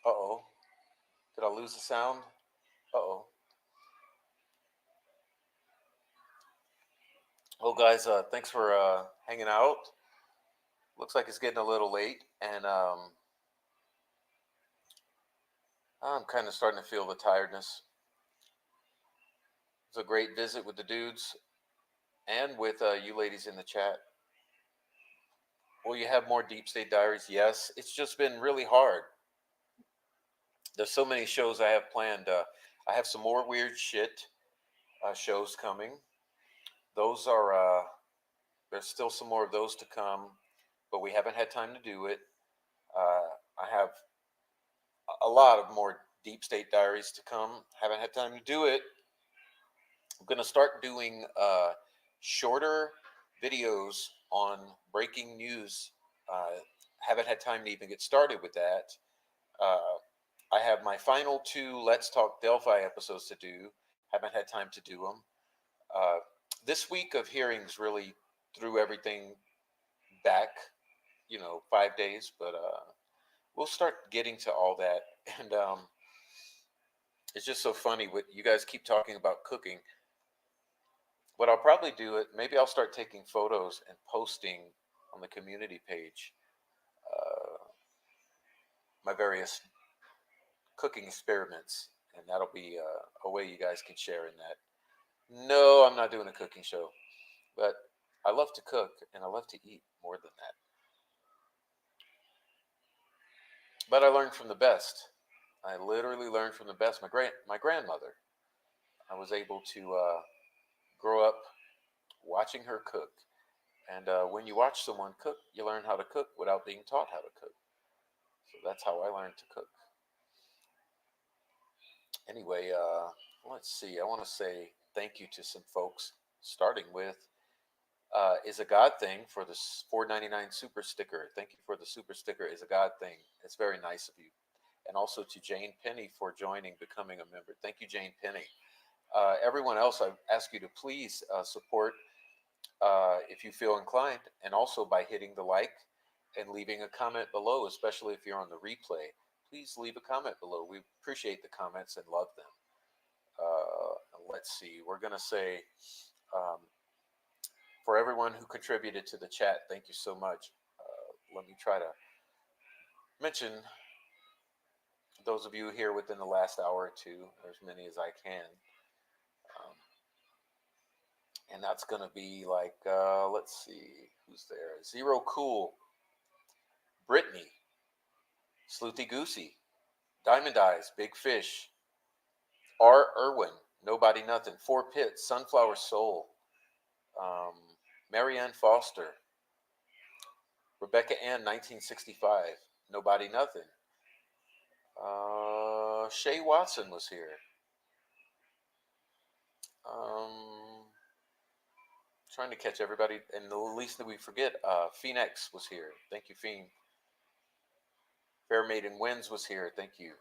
Uh-oh. Did I lose the sound? Uh-oh. Well, guys, thanks for hanging out. Looks like it's getting a little late, and I'm kind of starting to feel the tiredness. It's a great visit with the dudes and with you ladies in the chat. Will you have more Deep State Diaries? Yes. It's just been really hard. There's so many shows I have planned. I have some more weird shit shows coming. Those are there's still some more of those to come, but we haven't had time to do it. I have a lot of more Deep State Diaries to come. Haven't had time to do it. I'm going to start doing shorter videos on breaking news. Haven't had time to even get started with that. I have my final 2 Let's Talk Delphi episodes to do. Haven't had time to do them. This week of hearings really threw everything back, 5 days, but we'll start getting to all that. And it's just so funny what you guys keep talking about cooking. What I'll probably do it, maybe I'll start taking photos and posting on the community page my various cooking experiments, and that'll be a way you guys can share in that. No, I'm not doing a cooking show, but I love to cook and I love to eat more than that. But I learned from the best. I literally learned from the best. My grandmother. I was able to grow up watching her cook, and when you watch someone cook, you learn how to cook without being taught how to cook. So that's how I learned to cook. Anyway, let's see. I want to say thank you to some folks, starting with Is a God Thing for the $4.99 super sticker. Thank you for the super sticker. Is a God Thing. It's very nice of you. And also to Jane Penny for joining, becoming a member. Thank you, Jane Penny. Everyone else, I ask you to please support if you feel inclined, and also by hitting the like and leaving a comment below, especially if you're on the replay. Please leave a comment below. We appreciate the comments and love them. Let's see. We're going to say, for everyone who contributed to the chat, thank you so much. Let me try to mention those of you here within the last hour or two, or as many as I can. And that's going to be like, let's see, who's there? Zero Cool, Brittany, Sleuthy Goosey, Diamond Eyes, Big Fish, R. Irwin, Nobody Nothing, Four Pits, Sunflower Soul, Marianne Foster, Rebecca Ann, 1965. Nobody, nothing. Shay Watson was here. Trying to catch everybody, and the least that we forget, Phoenix was here. Thank you, Fiend. Fair Maiden Wins was here. Thank you.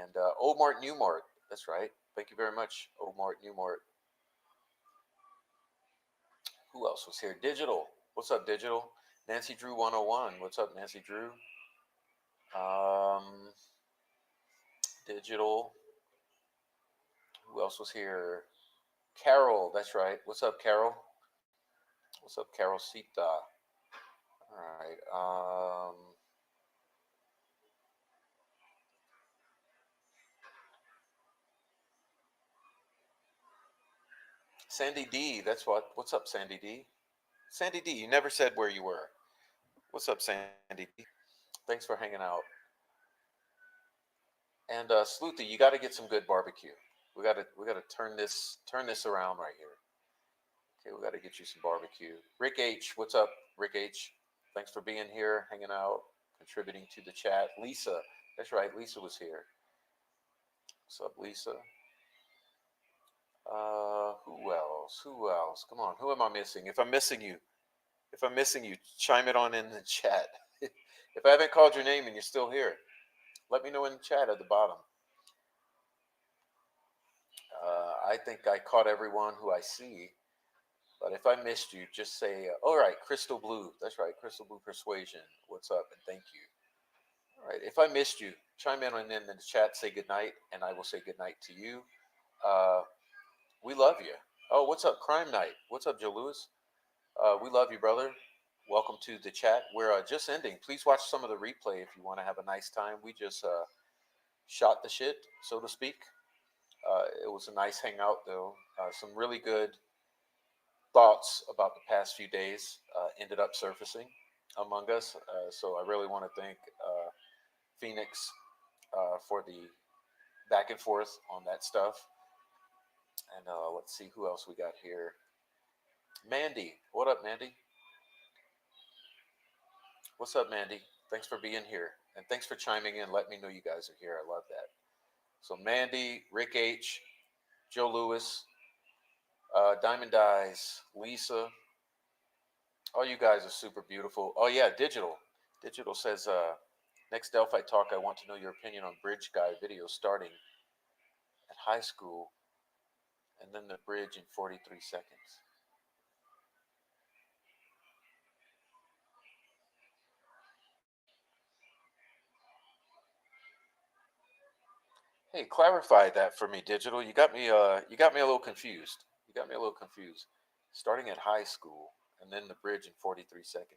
And Old Mart New Mart. That's right. Thank you very much, Old Mart New Mart. Who else was here? Digital. What's up, Digital? Nancy Drew 101. What's up, Nancy Drew? Digital. Who else was here? Carol. That's right. What's up, Carol? What's up, Carol Sita? All right. Sandy D. That's what. What's up, Sandy D? Sandy D. You never said where you were. What's up, Sandy D? Thanks for hanging out. And Sleuthy, you got to get some good barbecue. We got to turn this around right here. Okay, we got to get you some barbecue. Rick H, what's up, Rick H? Thanks for being here, hanging out, contributing to the chat. Lisa, that's right, Lisa was here. What's up, Lisa? Who else? Who else? Come on, who am I missing? If I'm missing you, chime it on in the chat. If I haven't called your name and you're still here, let me know in the chat at the bottom. I think I caught everyone who I see, but if I missed you, just say, all right, Crystal Blue. That's right, Crystal Blue Persuasion. What's up, and thank you. All right, if I missed you, chime in the chat, say goodnight, and I will say goodnight to you. We love you. Oh, what's up, Crime Night? What's up, Joe Lewis? We love you, brother. Welcome to the chat. We're just ending. Please watch some of the replay if you want to have a nice time. We just shot the shit, so to speak. It was a nice hangout, though. Some really good thoughts about the past few days ended up surfacing among us. So I really want to thank Phoenix for the back and forth on that stuff. And let's see who else we got here. Mandy. What up, Mandy? What's up, Mandy? Thanks for being here. And thanks for chiming in. Let me know you guys are here. I love that. So Mandy, Rick H, Joe Lewis, Diamond Eyes, Lisa. All you guys are super beautiful. Oh yeah, Digital. Digital says, next Delphi talk, I want to know your opinion on bridge guy videos starting at high school and then the bridge in 43 seconds. Hey, clarify that for me, Digital. You got me a little confused. Starting at high school and then the bridge in 43 seconds.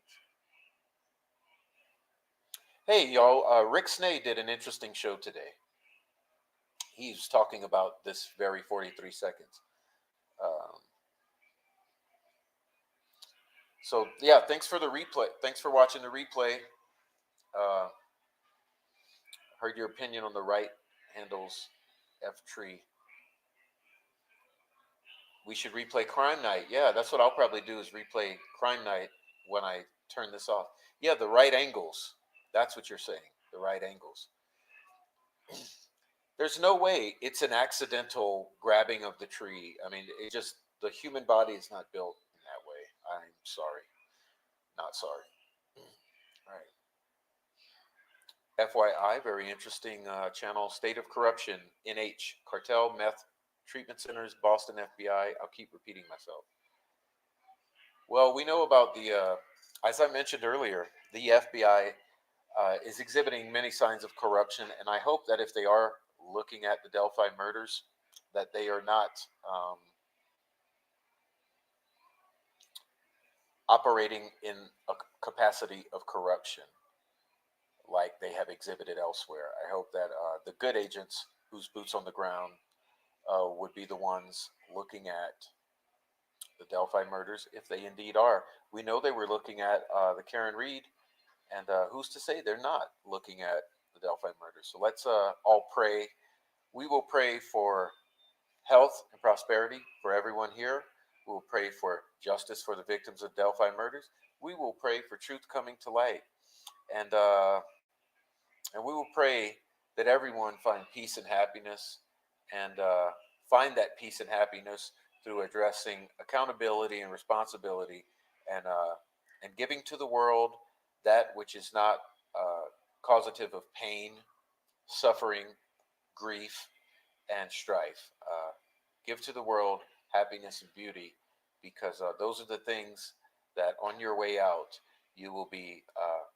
Hey, y'all, Rick Snay did an interesting show today. He's talking about this very 43 seconds. So, yeah, thanks for the replay. Thanks for watching the replay. Heard your opinion on the right handles F tree. We should replay Crime Night. Yeah, that's what I'll probably do is replay Crime Night when I turn this off. Yeah, the right angles. That's what you're saying. The right angles. There's no way it's an accidental grabbing of the tree. I mean, it just, the human body is not built in that way. I'm sorry. Not sorry. All right. FYI, very interesting channel, State of Corruption, NH, Cartel, Meth, Treatment Centers, Boston FBI. I'll keep repeating myself. Well, we know about the, as I mentioned earlier, the FBI is exhibiting many signs of corruption, and I hope that if they are looking at the Delphi murders, that they are not operating in a capacity of corruption like they have exhibited elsewhere. I hope that the good agents whose boots on the ground would be the ones looking at the Delphi murders, if they indeed are. We know they were looking at the Karen Reed, and who's to say they're not looking at the Delphi murders? So let's all pray. We will pray for health and prosperity for everyone here. We will pray for justice for the victims of Delphi murders. we will pray for truth coming to light. And we will pray that everyone find peace and happiness, and find that peace and happiness through addressing accountability and responsibility, and giving to the world that which is not causative of pain, suffering, grief, and strife. Give to the world happiness and beauty, because those are the things that on your way out you will be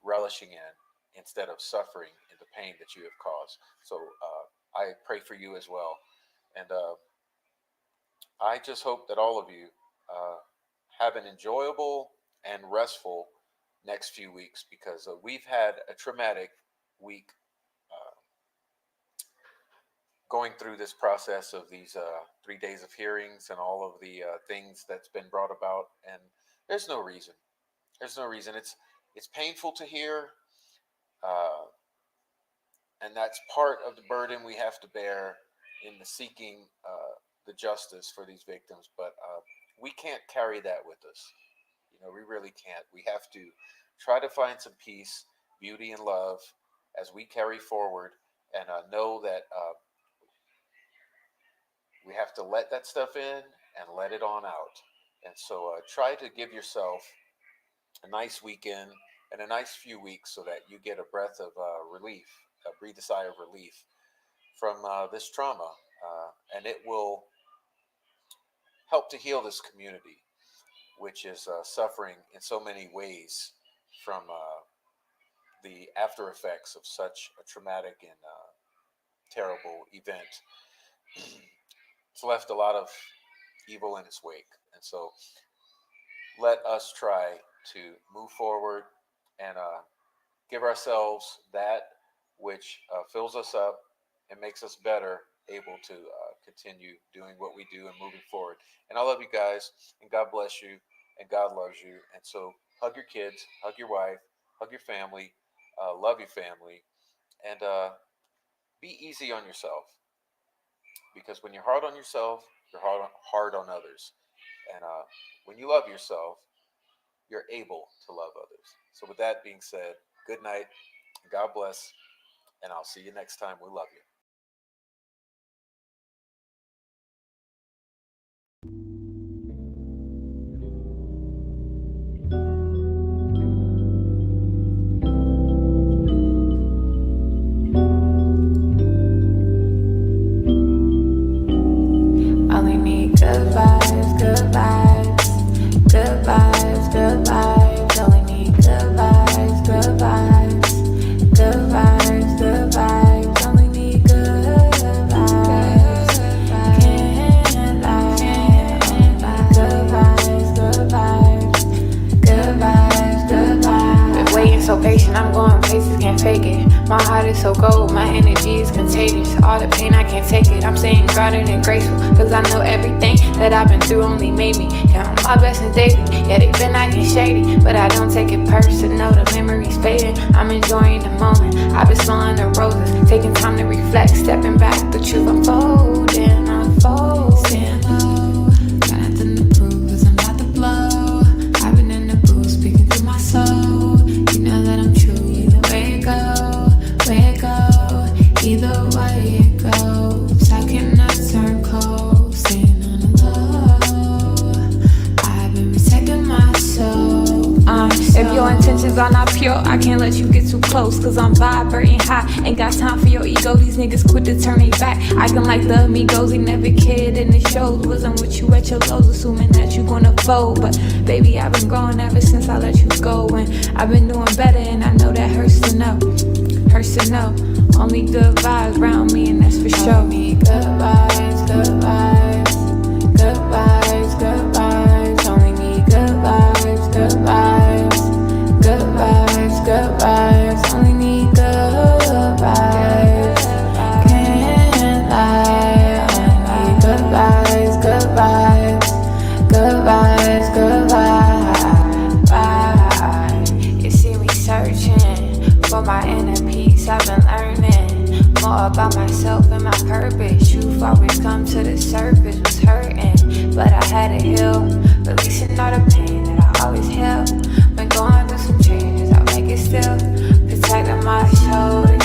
relishing in, instead of suffering in the pain that you have caused. So I pray for you as well. And I just hope that all of you have an enjoyable and restful next few weeks, because we've had a traumatic week going through this process of these 3 days of hearings and all of the things that's been brought about. And there's no reason. There's no reason. It's painful to hear. And that's part of the burden we have to bear in the seeking the justice for these victims. But we can't carry that with us. We really can't. We have to try to find some peace, beauty, and love as we carry forward, and know that we have to let that stuff in and let it on out. And so try to give yourself a nice weekend and a nice few weeks, so that you get a breath of relief, breathe a sigh of relief from this trauma. And it will help to heal this community, which is suffering in so many ways from the after effects of such a traumatic and terrible event. It's left a lot of evil in its wake. And so let us try to move forward and give ourselves that which fills us up and makes us better able to continue doing what we do and moving forward. And I love you guys, and God bless you, and God loves you. And so hug your kids, hug your wife, hug your family, love your family, and be easy on yourself. Because when you're hard on yourself, you're hard on others. And when you love yourself, you're able to love others. So with that being said, good night, God bless, and I'll see you next time. We love you. Only need good vibes, good vibes, good vibes, good vibes. Only need good vibes, good vibes, good vibes, good vibes. Only need good vibes. Can't lie. Good vibes, good vibes, good vibes, good vibes. Been waiting so patient, I'm going places, can't fake it. My heart is so cold, my energy is contagious. All the pain, I can't take it. I'm staying grounded and graceful, cause I know everything that I've been through only made me count my blessings daily. Yeah, they've been acting shady, but I don't take it personal. The memories fading, I'm enjoying the moment. I've been smelling the roses, taking time to reflect, stepping back, the truth unfolding, unfolding. Got nothing to prove, cause I'm about to blow. I've been in the booth, speaking to my soul. You know that I'm true, either way it go, either way it goes. I cannot turn cold, staying on the low. I've been protecting my soul. If your intentions are not pure, I can't let you get too close, cause I'm vibrating high. Ain't got time for your ego, these niggas quit to turn me back. Acting like the amigos, he never cared in the shows. Wasn't with you at your lows, assuming that you gonna fold. But baby, I've been growing ever since I let you go. And I've been doing better, and I know that hurts to know. Hurts to know. Only good vibes around me, and that's for sure. Only good vibes, good vibes, good vibes, good vibes. Only need good vibes, good vibes, good vibes, good vibes. Only need good vibes. Can't lie. Only need good vibes, good vibes, good vibes, good vibes. You see me searching for my inner peace. I've been learning more about myself and my purpose. Truth always come to the surface. Was hurting, but I had to heal, releasing all the pain that I always help. Been going through some changes, I'll make it still. Protecting my shoulder,